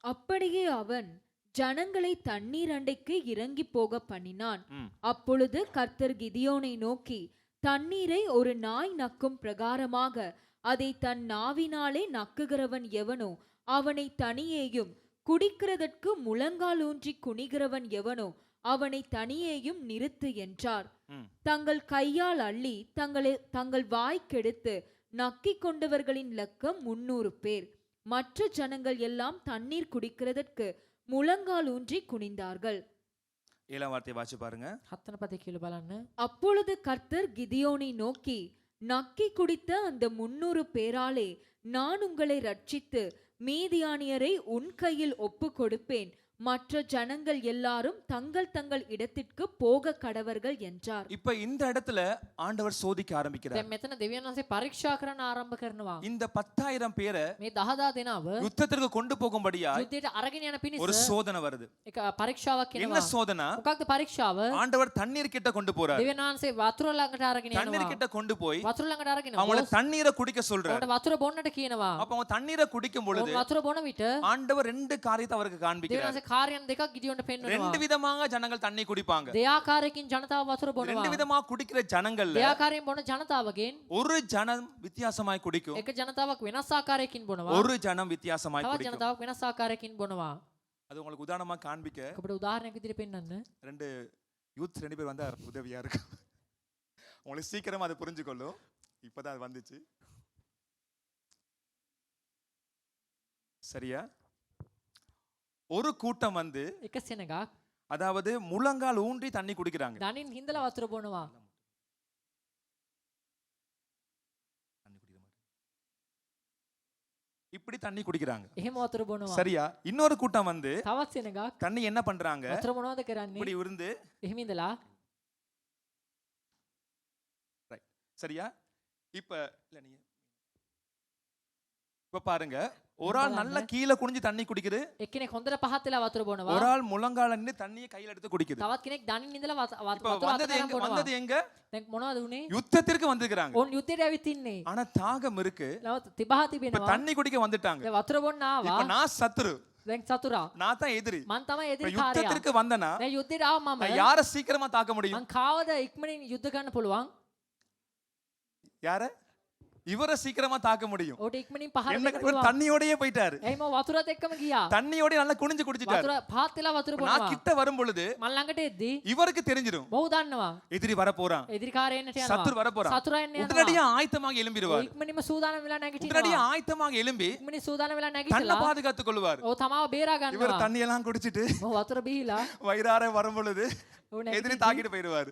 அப்படியே அவன் ஜனங்களை தண்ணீர் அண்டைக்கு இறங்கி போக பண்ணினான். ம். அப்பொழுது கர்த்தர் கிதியோனை நோக்கி, தண்ணீரை ஒரு நாய் நக்கும் பிரகாரமாக அதை தன் நாவினாலே நக்குகிறவன் எவனோ அவனை தனியேயும், குடிக்கிறதற்கு முழங்கால் ஊன்றி குனிகிறவன் எவனோ அவனை தனியேயும் நிறுத்து என்றார். ம். தங்கள் கையால் அள்ளி தங்கள் வாய்க்கெடுத்து நக்கிக் கொண்டவர்களின் லக்கம் 300 பேர். மற்ற ஜனங்கள் எல்லாம் தண்ணீர் குடிக்கிறதற்கு முழங்கால் ஊன்றி குனிந்தார்கள். 7ஆம் வார்த்தையை வாசிச்சு பாருங்க. 7 පදේ කියලා බලන්න. அப்பொழுது கர்த்தர் கிதியோனை நோக்கி, நக்கி குடித்த அந்த 300 பேராலே நான் உங்களை ரட்சித்து மீதியானியரை உன் கையில் ஒப்பு கொடுப்பேன். மற்ற ஜனங்கள் எல்லாரும் தங்கள் தங்கள் இடத்திற்கு போக கடவர்கள் என்றார். இப்ப இந்த இடத்துல ஆண்டவர் சோதிக்க ஆரம்பிக்கிறார். දැන් මෙතන දෙවියන් වහන්සේ පරීක්ෂා කරන්න ආරම්භ කරනවා. இந்த 10,000 பேரை මේ 10000 දෙනාව யுத்தத்திற்கு கொண்டு போகும்படியா යුද්ධයට අරගෙන යන පිණිස ஒரு சோதனை வருது. එක පරීක්ෂාවක් என்ன එනවා. சோதனை? මොකක්ද පරීක්ෂාව? ஆண்டவர் தண்ணீர் கிட்ட கொண்டு போறார். දෙවියන් වහන්සේ වතුර ළඟට අරගෙන தண்ணீர் යනවා. கிட்ட கொண்டு போய் වතුර ළඟට අරගෙන அவங்கள தண்ணீரை குடிக்க சொல்றார். ඔවුන්ට වතුර බොන්නට කියනවා. அப்ப அவங்க தண்ணீரை குடிக்கும் பொழுது ඔවුන් වතුර බොන විට ஆண்டவர் ரெண்டு காரியத்தை அவருக்கு දෙවියන් காண்பிக்கிறார். වහන්සේ කාර්යයන් දෙකක් ගිඩියොන්ට පෙන්වනවා. ரெண்டு விதமாக ஜனங்கள் தண்ணி குடிப்பாங்க. දෙආකාරයකින් ජනතාව වතුර ரெண்டு බොනවා. விதமா குடிக்கிற ஜனங்கள்ல දෙආකාරයෙන් බොන ජනතාවගෙන් ஒரு ஜனம் வித்தியாசமாய் குடிக்கும், එක ජනතාවක් වෙනස් ආකාරයකින් බොනවා. ஒரு ஜனம் வித்தியாசமாய் තවත් குடிக்கும். ජනතාවක් වෙනස් ආකාරයකින් බොනවා. அது உங்களுக்கு உதாரணமா காண்பிக்க අපිට උදාහරණයක් විදිහට පෙන්වන්න. ரெண்டு யூத் 2 பேர் வந்தா உதவியா இருக்கும். உங்களுக்கு சீக்கிரமா அதை புரிஞ்சுக்கொள்ளும். இப்பதான் அது வந்துச்சு. சரியா? ஒரு கூட்டம் வந்து එක සෙනගක් அதாவது முழங்கால் ஊன்றி தண்ணி குடிக்கிறாங்க. දනින් හිඳලා වතුර බොනවා. இப்படி தண்ணி குடிக்கிறாங்க. එහෙම වතුර බොනවා. சரியா? இன்னொரு கூட்டம் வந்து තවත් සෙනගක් தண்ணி என்ன பண்றாங்க? වතුර මොනවද කරන්නේ? இப்படி இருந்து එහෙම ඉඳලා சரியா? இப்ப இல்ல நீங்க இப்ப பாருங்க, ஒரு ஆள் நல்ல கீழே குனிஞ்சு தண்ணி குடிக்குது, එක්කෙනෙක් හොඳට පහත් වෙලා වතුර බොනවා. ஒரு ஆள் முழங்கால நின்னு தண்ணியை கையில எடுத்து குடிக்குது. තවත් කෙනෙක් දනින් ඉඳලා இப்ப වතුර வந்தது අතට எங்க? බොනවා. வந்தது எங்க? දැන් මොනවද උනේ? யுத்தத்திற்கு வந்திருக்காங்க. ඔවුන් යුද්ධයට ඇවිත් ඉන්නේ. ஆனா தாகம் இருக்கு. තිබහා இப்ப තිබෙනවා. தண்ணி குடிக்க வந்துட்டாங்க. දැන් වතුර බොන්න இப்ப ආවා. நான் சத்துரு, දැන් සතුරා நான் தான் எதிரி. මං තමයි இப்ப එදිරි කාරයා. யுத்தத்திற்கு வந்தனா දැන් යුද්ධයට ආව මම. நான் யாரை சீக்கிரமா தாக்க முடியும்? මං කාවද ඉක්මනින් යුද්ධ ගන්න පුළුවන්? யார? இவரை சீக்கிரமா தாக்க முடியும். ඔට ඉක්මනින් පහර என்ன දෙන්න இவர் පුළුවන්. தண்ணியோடயே போயிட்டாரு. එයි මම වතුරත් එක්කම ගියා. தண்ணியோட நல்லா குனிஞ்சு குடிச்சிட்டாரு. වතුර පහත් වෙලා වතුර நான் බොනවා. கிட்ட வரும் பொழுது මං ළඟට එද්දි இவருக்கு தெரிஞ்சிடும் මොහු දන්නවා. எதிரி வர போறான், එදිරි කාරය එන්නට යනවා. சத்துரு வர போறான். සතුරා එන්න යනවා. உடனடியா ஆயத்தமாக எழும்பிடுவார். ඉක්මනින්ම සූදානම් වෙලා உடனடியா නැගිටිනවා. ஆயத்தமாக எழும்பி ඉක්මනින් සූදානම් වෙලා தன்னை නැගිටලා பாதுகாத்துக் கொள்வார். ඔව් තමාව බේරා இவர் ගන්නවා. தண்ணி எல்லாம் குடிச்சிட்டு මොහු වතුර බීලා வயிறார வரும் பொழுது ඔව් எதிரி தாக்கிட்டு போயிடுவார்.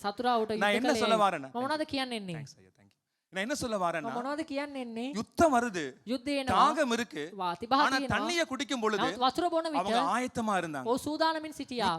සතුරා උට நான் என்ன சொல்ல வரேன்னா, මම මොනවද කියන්න එන්නේ? Thanks ஐயா, thank you. நான் என்ன சொல்ல வரேன்னா, මම මොනවද කියන්න එන්නේ? யுத்தம் வருது, යුද්ධය එනවා. தாகம் இருக்கு. තිබහ ஆனா තියෙනවා. தண்ணியை குடிக்கும் பொழுது නමුත් වතුර බොන විට அவங்க ஆயத்தமா இருந்தாங்க. ඔව් සූදානමින් සිටියා.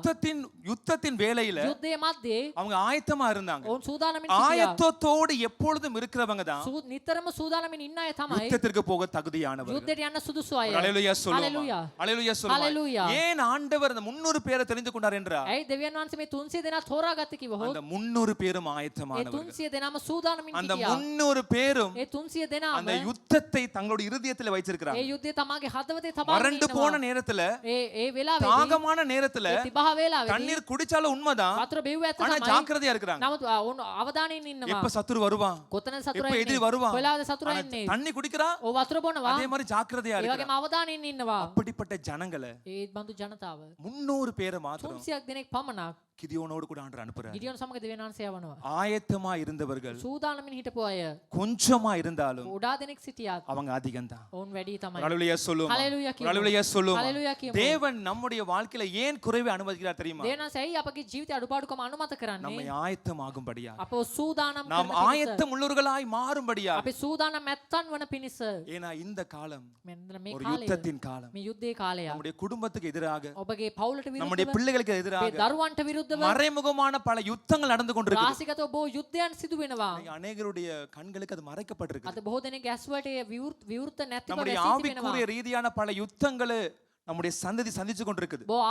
யுத்தத்தின் வேளையில යුද්ධයේ මැද්දේ அவங்க ஆயத்தமா இருந்தாங்க. ඔවුන් සූදානමින් සිටියා. ஆயத்தத்தோடு எப்பொழுதும் இருக்கிறவங்க தான் නිතරම සූදානමින් ඉන්න අය තමයි யுத்தத்திற்கு போக தகுதியானவர்கள். යුද්ධයට යන්න සුදුසු අය. ஹalleluya சொல்லுவோமா? ஹalleluya. ஹalleluya சொல்லுவோமா? ஹalleluya. ஏன் ஆண்டவர் அந்த 300 பேரை தெரிந்து கொண்டார் என்றால், ඇයි දෙවියන් වහන්සේ මේ 300 දෙනා තෝරාගත්තේ කිව්වහොත් அந்த 300 பேரும் ඒ ஆயத்தமானவர்கள். 300 දෙනාම සූදානමින් அந்த හිටියා. 300 பேரும் ඒ 300 දෙනාම அந்த யுத்தத்தை தங்களுடைய இருதயத்தில் வச்சிருக்கிறாங்க. ඒ යුද්ධය තමාගේ හදවතේ තබාගෙන வறண்டு ඉන්නවා. போன நேரத்துல, ඒ වෙලාවේදී தாகமான நேரத்துல ඒ තිබහ වෙලාවේදී தண்ணீர் குடிச்சாலும் உண்மைதான், වතුර බෙව්ව ඇත්ත ஆனா තමයි. ஜாக்கிரதையா இருக்கிறாங்க. නමුත් ඔවුන් අවධානයෙන් ඉන්නවා. எப்ப சத்துரு வருவான், කොතනද සතුරා எப்ப எதிரி එන්නේ? வருவான், කොලාවද සතුරා ஆனா එන්නේ? தண்ணி குடிக்கிறா, ඔව් වතුර බොනවා. அதே மாதிரி ஜாக்கிரதையா ඒ இருக்கிறாங்க. වගේම අවධානයෙන් ඉන්නවා. அப்படிப்பட்ட ஜனங்களை ඒ බඳු ජනතාව 300 பேரை மாத்திரம் 300ක් දෙනෙක් පමණක් கிதியோனோடு கூட ஆண்டவர் அனுப்புறாரு. ගිඩියෝන් සමග දෙවියන් වහන්සේ යවනවා. ஆயத்தமா இருந்தவர்கள் සූදානමින් හිටපු අය கொஞ்சமா இருந்தாலும் උඩා දෙනෙක් සිටියත් அவங்க அதிகம்தான். ඔවුන් වැඩි තමයි. ஹalleluya சொல்லுவோம். ஹalleluya කියමු. ஹalleluya சொல்லுவோம். ஹalleluya කියමු. தேவன் நம்முடைய வாழ்க்கையில ஏன் குறைவை அனுமதிக்கிறார் தெரியுமா? දෙවියන් වහන්සේ ඇයි අපගේ ජීවිතේ අඩුපාඩුකම අනුමත நம்மை කරන්නේ? ஆயத்தமாகும்படியா, අපව සූදානම් நாம் කරන පිණිස. ஆயத்தம் உள்ளவர்களாய் மாறும்படியா. අපි සූදානම් ඇත්තන් වන පිණිස. ஏன்னா இந்த காலம் මෙන්න මේ ஒரு කාලය யுத்தத்தின் காலம். මේ යුද්ධයේ කාලය. நம்முடைய குடும்பத்துக்கு எதிராக, ඔබගේ පවුලට நம்முடைய විරුද්ධව பிள்ளைகளுக்கு අපේ எதிராக දරුවන්ට විරුද්ධව மறைமுகமான பல யுத்தங்கள் நடந்து கொண்டிருக்கு. රාසිගත බොහෝ යුද්ධයන් සිදු වෙනවා. அநேகருடைய கண்களுக்கு அது மறைக்கப்பட்டிருக்கு. අද බොහෝ දෙනෙක් ඇස් වලට ඒ විවෘත නැති බව நம்முடைய ඇසී තිබෙනවා. ஆவிக்குரிய ரீதியான பல யுத்தங்களை நம்முடைய சந்ததி சந்திச்சு கொண்டிருக்குது. බොහෝ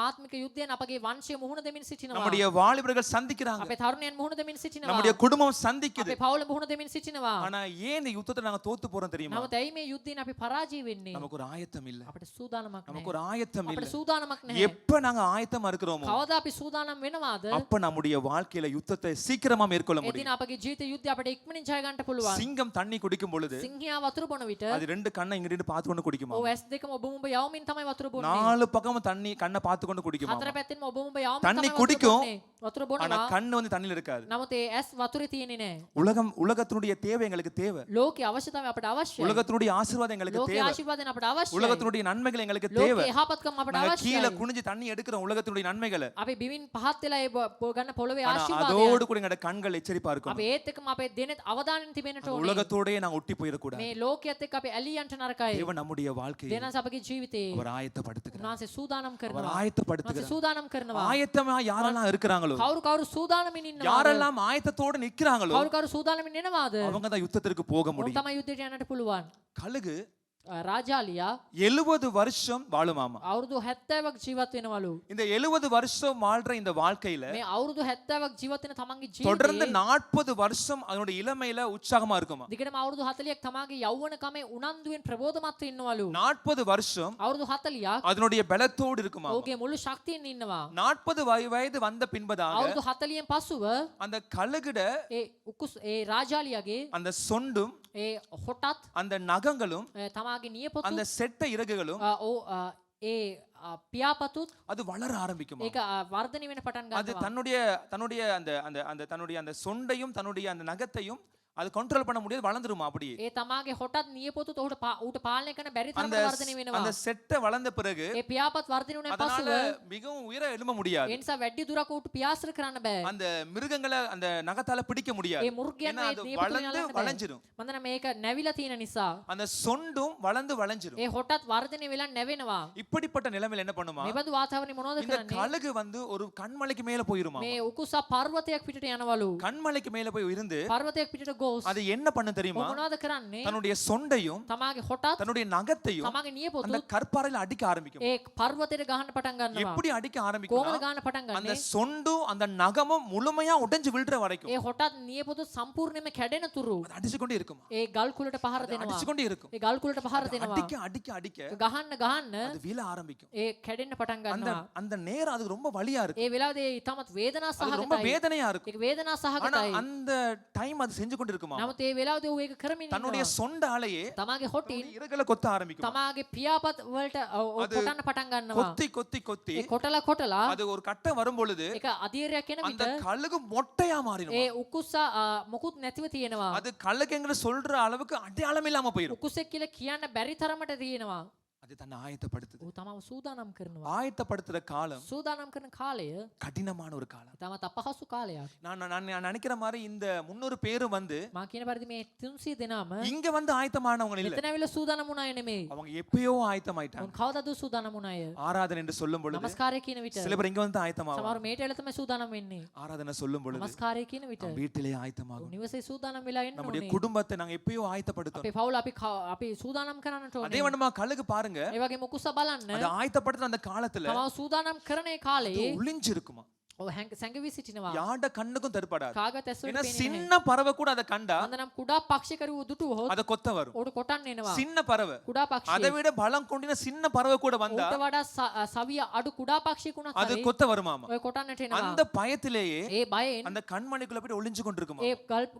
ආත්මික යුද්ධයන් අපගේ වංශය මුහුණ දෙමින් සිටිනවා. நம்முடைய வாலிபர்கள் சந்திக்கிறாங்க, අපේ තරුණයන් මුහුණ දෙමින් සිටිනවා. நம்முடைய குடும்பம் சந்திக்குது. අපේ පවුල මුහුණ දෙමින් සිටිනවා. ஆனா ஏன் இந்த யுத்தத்தை நாங்க தோத்து போறோம் தெரியுமா? නමුත් ඇයි මේ යුද්ධයෙන් අපි පරාජය වෙන්නේ? நமக்கு ஒரு ஆயத்தம் இல்ல. අපිට සූදානමක් நமக்கு නැහැ. ஒரு ஆயத்தம் අපිට இல்ல. සූදානමක් නැහැ. எப்ப நாங்க ஆயத்தமா இருக்கிறோமோ, කවදා අපි සූදානම් වෙනවාද? அப்ப நம்முடைய வாழ்க்கையில யுத்தத்தை சீக்கிரமா மேற்கொள்ள එදින முடியும். අපගේ ජීවිත යුද්ධය අපිට ඉක්මනින් ජය ගන්න පුළුවන්. சிங்கம் தண்ணி குடிக்கும் பொழுது සිංහයා වතුර බොන විට அது ரெண்டு கண்ணை இங்கிட்டு பார்த்து கொண்டு குடிக்குமா? ඔව් ඇස් දෙකම ඔබ මුඹ යවමින් තමයි වතුර බොන්නේ. நாலு பக்கமும் தண்ணி கண்ணை பார்த்து கொண்டு குடிக்குமா? හතර පැත්තෙන්ම ඔබ මුඹ යවමින් தண்ணி තමයි වතුර குடிக்கும், බොන්නේ. වතුර ஆனா බොනවා. கண்ணு வந்து தண்ணில இருக்காது. නමුත් ඒ ඇස් වතුරේ තියෙන්නේ නැහැ. உலகத்தினுடைய தேவை எங்களுக்கு தேவை. ලෝකේ අවශ්‍යතාවය අපට අවශ්‍යයි. உலகத்தினுடைய ஆசீர்வாதம் எங்களுக்கு ලෝකේ தேவை. ආශිර්වාදයෙන් අපට අවශ්‍යයි. உலகத்தினுடைய நன்மைகள் எங்களுக்கு தேவை. ලෝකේ යහපත්කම් අපට நாங்க கீழே අවශ්‍යයි. குனிஞ்சு தண்ணி எடுக்கிறோம் உலகத்தினுடைய நன்மைகளை. අපි බිමින් පහත් වෙලා ඒ ගන්න පොළවේ ஆனா ආශිර්වාදය. அதோடு கூட எங்களோட கண்கள் எச்சரிப்பா இருக்கும். අපි ඒත් එක්කම අපේ දෙනෙත් අවධානයෙන් තිබෙන්නට ඕනේ. உலகத்தோடயே நாங்க ஒட்டி போயிடக்கூடாது. මේ ලෝකයේත් එක්ක අපි ඇලී යන්න නරකයි. தேவன் நம்முடைய வாழ்க்கையை දෙනස අපගේ ජීවිතේ அவர் ஆயத்தப்படுத்துகிறார். උන්වහන්සේ සූදානම් அவர் කරනවා. උන්වහන්සේ ஆயத்தப்படுத்துகிறார். සූදානම් කරනවා. ஆயத்தமா யாரெல்லாம் இருக்கிறாங்களோ, කවුරු සූදානමින් ඉන්නවාද? யாரெல்லாம் ஆயத்தத்தோட நிக்கிறாங்களோ, කවුරු සූදානමින් එනවාද? அவங்க தான் யுத்தத்திற்கு போக උන් முடியும். තමයි යුද්ධයට යන්නට පුළුවන්. கழுகு රාජාලියා 70 வருஷம் வாழுமாமா. අවුරුදු 70ක් ජීවත් වෙනවලු. இந்த 70 வருஷம் வாழ்ற இந்த வாழ்க்கையில මේ අවුරුදු 70ක් ජීවත් වෙන තමන්ගේ தொடர்ந்து ජීවිතේ 40 வருஷம் அதனுடைய இளமையில உற்சாகமா இருக்குமா. දිගටම අවුරුදු 40ක් තමාගේ යෞවනකමේ උනන්දුවෙන් ප්‍රබෝධමත් ඉන්නවලු. 40 வருஷம் අවුරුදු 40ක් அதனுடைய பலத்தோடு இருக்குமா. ඔහුගේ මුළු ශක්තියෙන් ඉන්නවා. 40 வயது வந்த பின்பதாக අවුරුදු 40න් පසුව அந்த கழுகுட ඒ රාජාලියාගේ அந்த சொண்டும் ඒ හොටත් அந்த நகங்களும் තමාගේ නියපොතු அந்த செட்ட இறகுகளும் ඒ පියාපතුත් அது வளர ஆரம்பிக்குமா. ඒක වර්ධනය වෙන පටන් அது ගන්නවා. தன்னுடைய அந்த அந்த அந்த தன்னுடைய அந்த சொண்டையும் தன்னுடைய அந்த நகத்தையும் அது கண்ட்ரோல் பண்ண முடியாது, வளர்ந்துருமா அப்படியே. ඒ තමාගේ හොටත් නියපොතුත් ඌට පාලනය කරන්න බැරි அந்த තරමට වර්ධනය වෙනවා. அந்த செட்டை வளர்ந்த பிறகு ඒ පියාපත් වර්ධනය වුණාන් அதனால පසුව மிகவும் உயர எழும்ப முடியாது. ඒ නිසා වැඩි දුරක් ඌට පියාසර කරන්න බෑ. அந்த மிருகங்களை அந்த நகத்தால பிடிக்க முடியாது. ඒ මුර්ගයන් ஏன்னா මේ அது නියපොතු வளர்ந்து යාලන්න බෑ. வளைஞ்சிரும். මන්දන මේක නැවිලා තියෙන නිසා அந்த சொண்டும் வளர்ந்து வளைஞ்சிரும். ඒ හොටත් වර්ධනය වෙලා නැවෙනවා. இப்படிப்பட்ட நிலைமையில என்ன பண்ணுமா, මේ බඳු වාතාවරණය මොනවද இந்த කරන්නේ? கழுகு வந்து ஒரு கண்மலைக்கு மேல போயிருமா. මේ උකුසා පර්වතයක් පිටට යනවලු. கண்மலைக்கு மேல போய் இருந்து පර්වතයක් පිටට ගෝස් அது என்ன பண்ணு தெரியுமா? මොනවද කරන්නේ? தன்னுடைய சொண்டையும் තමාගේ හොටත් தன்னுடைய நகத்தையும் තමාගේ அந்த නියපොතුත් கற்பாறையில அடிக்க ஆரம்பிக்கும். ඒ පර්වතයට ගහන්න පටන් ගන්නවා. எப்படி அடிக்க කොහොමද ஆரம்பிக்கும்? ගහන්න පටන් அந்த ගන්නේ? சொண்டும் அந்த நகமும் முழுமையா உடைஞ்சு விழுற வரைக்கும் ඒ හොටත් නියපොතුත් සම්පූර්ණයෙන්ම කැඩෙන තුරු அது அடிச்சு கொண்டே இருக்கும். ඒ ගල් කුලට පහර දෙනවා. அடிச்சு கொண்டே இருக்கும். ඒ ගල් කුලට පහර දෙනවා. அடிக்க அடிக்க அடிக்க ගහන්න ගහන්න அது வீழ ஆரம்பிக்கும். ඒ කැඩෙන්න පටන් அந்த ගන්නවා. அந்த நேரம் அது ரொம்ப வலியா இருக்கும். ඒ වෙලාවේදී ඊටමත් වේදනා அது ரொம்ப සහගතයි. வேதனையா இருக்கும். ඒක වේදනා ஆனா සහගතයි. அந்த டைம் அது செஞ்சு கொண்டு இருக்குமா? නමුත් ඒ වෙලාවේදී ඌ ඒක කරමින් தன்னுடைய ඉන්නවා. சொண்டாலேயே තමාගේ හොටින් இறகுல கொத்த ஆரம்பிக்கும். තමාගේ පියාපත් වලට அது කොටන්න පටන් ගන්නවා. கொத்தி கொத்தி கொத்தி ඒ කොටලා කොටලා அது ஒரு கட்டம் வரும் பொழுது ඒක අධීරයක් එන அந்த විට கழுகு மொட்டையா மாறிடும். ඒ උකුස්සා මොකුත් නැතිව තියෙනවා. அது கழுகுங்கிற சொல்ற அளவுக்கு அடையாளம் இல்லாம போயிடும். උකුසෙක් කියලා කියන්න බැරි තරමට තියෙනවා. அது தன்னை ஆயத்தப்படுத்துது. ඌ තමාව සූදානම් කරනවා. ஆயத்தப்படுத்துற காலம் සූදානම් කරන කාලය கடினமான ஒரு காலம். ඊටමත් අපහසු කාලයක්. நான் நினைக்கிற மாதிரி இந்த 300 பேரும் வந்து මා කියන පරිදි මේ 300 දෙනාම இங்க வந்து ஆயத்தமானவங்க இல்ல. මෙතන ඇවිල්ලා සූදානම් වුණ අය නෙමෙයි. அவங்க எப்பயோ ஆயத்தமாயிட்டாங்க. උන් කවදාද සූදානම් වුණ අය? ஆராதனை என்று சொல்லும் பொழுது නමස්කාරය කියන විට சில பேர் இங்க வந்து ஆயத்தமாவாங்க. සමහර මේට ඇවිල්ලා තමයි සූදානම් වෙන්නේ. ஆராதனை சொல்லும் பொழுது නමස්කාරය කියන විට நம்ம வீட்டிலே ஆயத்தமாகும். නිවසේ සූදානම් වෙලා එන්න நம்முடைய ඕනේ. குடும்பத்தை நாங்க எப்பயோ ஆயத்தப்படுத்தோம். අපේ පවුල අපි සූදානම් කරන්නට அதே ඕනේ. வண்ணமா கழுகு பாருங்க, ඒ වගේ මොකුස්සා බලන්න அது ஆயத்தப்படுத்துற அந்த காலத்துல තමාව සූදානම් කරන ඒ කාලේ ஒளிஞ்சு இருக்குமா? ඔව් සැඟවී සිටිනවා. யாட கண்ணுக்கும் தென்படாது. කාගත් ඇස්වලට ஏன்னா පේන්නේ නැහැ. சின்ன பறவை கூட அதை கண்டா අන්දනම් කුඩා පක්ෂිකරු දුටුවොත් அதை கொத்த வரும். ඔහුට කොටන්න එනවා. சின்ன பறவை කුඩා அதை පක්ෂියෙක් விட பலம் கொண்டின சின்ன பறவை கூட வந்தா ඌට වඩා සවිය අඩු කුඩා පක්ෂියෙක් වුණත් அது හරි கொத்த வருமாமா. ඔය කොටන්නට එනවා. அந்த பயத்திலேயே ඒ බයෙන් அந்த கண்மணிக்குள்ள போய் ஒளிஞ்சு கொண்டிருக்குமா? ඒ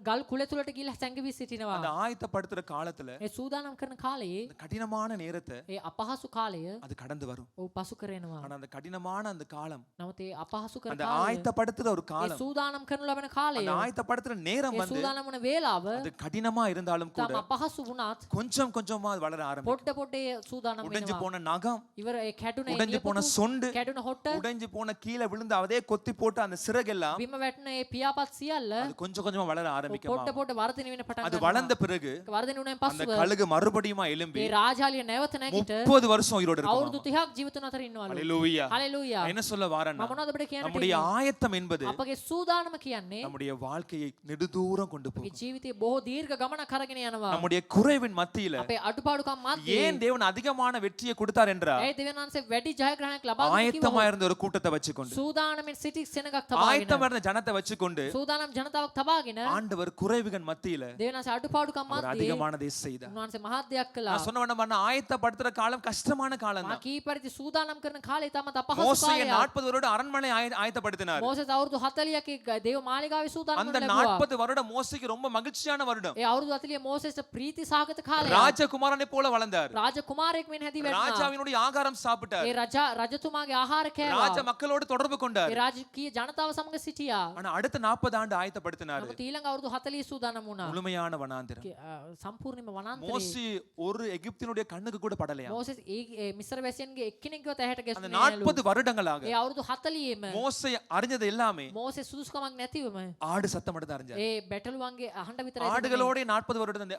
ගල් කුල තුලට ගිහලා සැඟවී සිටිනවා. அந்த ஆயத்தப்படுத்துற காலத்துல ඒ සූදානම් කරන කාලයේ அந்த கடினமான நேரத்தை ඒ අපහසු කාලය அது கடந்து வரும். ඔව් පසු කරනවා. ஆனா அந்த கடினமான அந்த காலம், නමුත් ඒ අපහසු කරන அந்த කාලය ஆயத்தப்படுத்துற ஒரு ඒ காலம், සූදානම් කරනු ලබන කාලය அந்த ஆயத்தப்படுத்துற நேரம் ඒ வந்து සූදානම් වන වේලාව அது கடினமா இருந்தாலும் கூட තම අපහසු වුණත් கொஞ்சம் கொஞ்சமா அது வளர ஆரம்பிக்கும். පොඩ පොඩ ඒ සූදානම් உடைஞ்சு වෙනවා. போன நகம், ඉවර ඒ කැඩුන ඒ உடைஞ்சு போன නියපොතු, சொண்டு, කැඩුන හොට්ට உடைஞ்சு போன கீழே விழுந்து அதே கொத்தி போட்டு அந்த சிறகெல்லாம் බිම වැටෙන ඒ පියාපත් සියල්ල அது கொஞ்சம் கொஞ்சமா வளர පොඩ ஆரம்பிக்குமா? පොඩ වර්ධනය වෙන පටන් அது ගන්නවා. வளர்ந்த பிறகு වර්ධනය වුණාන් அந்த පස්සෙ கழுகு மறுபடியும் எழும்பி ඒ රාජාලිය නැවත නැගිට 30 வருஷம் உயிரோட අවුරුදු இருக்கும். 30ක් ජීවිතුන් අතර ඉන්නවලු. ஹalleluya. හalleluya. என்ன சொல்ல வாரேன்னா, මම මොනවද අපිට කියන්න நம்முடைய තියෙන්නේ? ஆயத்தம் என்பது අපගේ සූදානම කියන්නේ நம்முடைய வாழ்க்கையை நெடுதூரம் கொண்டு අපේ போகும். ජීවිතේ බොහෝ දීර්ඝ ගමනක් අරගෙන යනවා. நம்முடைய குறைவின் மத்தியில අපේ අඩුපාඩුකම් මැද්දේ ஏன் தேவன் அதிகமான வெற்றியை கொடுத்தார் என்றால், ඒ දෙවියන් වහන්සේ වැඩි ජයග්‍රහණයක් ලබා දුන්නේ ஆயத்தமா කිව්වොත් இருந்த ஒரு கூட்டத்தை வச்சுக்கொண்டு, සූදානමින් සිටි සෙනගක් තබාගෙන ஆயத்தமா இருந்த ஜனத்தை வச்சுக்கொண்டு සූදානම් ජනතාවක් තබාගෙන ஆண்டவர் குறைவுகள் மத்தியில දෙවියන් වහන්සේ අඩුපාඩුකම් அவர் මැද්දේ அதிகமானதை செய்தார். උන්වහන්සේ මහත් දෙයක් කළා. நான் சொன்ன வண்ணம் ஆயத்தப்படுத்துற காலம் கஷ்டமான காலம் මා தான். කී පරිදි සූදානම් කරන කාලේ තමත් අපහසු மோசேயை කාලයක්. 40 வருட அரண்மனை ஆயத்தப்படுத்தினார். මෝසෙස් අවුරුදු 40ක දේව මාලිගාවේ සූදානම් அந்த වෙන්න ලැබුවා. 40 வருடம் மோசேக்கு ரொம்ப மகிழ்ச்சியான வருடம். ඒ අවුරුදු 40 මෝසෙස් ප්‍රීති සාගත කාලයක්. ராஜகுமாரனை போல வளர்ந்தார். රාජ කුමාරයෙක් වෙන හැටි වැටුණා. ராஜாவினுடைய ஆகாரம் சாப்பிட்டார். ඒ රජතුමාගේ ආහාර කෑවා. ராஜ மக்களோடு தொடர்பு கொண்டார். ඒ රාජකීය ජනතාව සමග සිටියා. ஆனா அடுத்த 40 ஆண்டு ஆயத்தப்படுத்தினார். නමුත් ඊළඟ අවුරුදු 40 සූදානම් වුණා. முழுமையான வனாந்திரம். සම්පූර්ණයෙන්ම වනාන්තරේ. மோசே ஒரு எகிப்தினுடைய கண்ணுக்கு கூட படலையா? මෝසෙස් ඒ මිස්ර වැසියන්ගේ එක්කෙනෙක්වත් ඇහැට அந்த ගැසුනේ නෑලු. 40 வருடங்களாக ඒ අවුරුදු 40ෙම மோசே அறிஞ்சது எல்லாமே මෝසෙස් සුදුසුකමක් නැතිවම ஆடு சத்தம் மட்டும் தான் அறிஞ்சார். ඒ බැටළුවන්ගේ අහඬ විතරයි තිබුණේ. ஆடுகளோட 40 வருடம்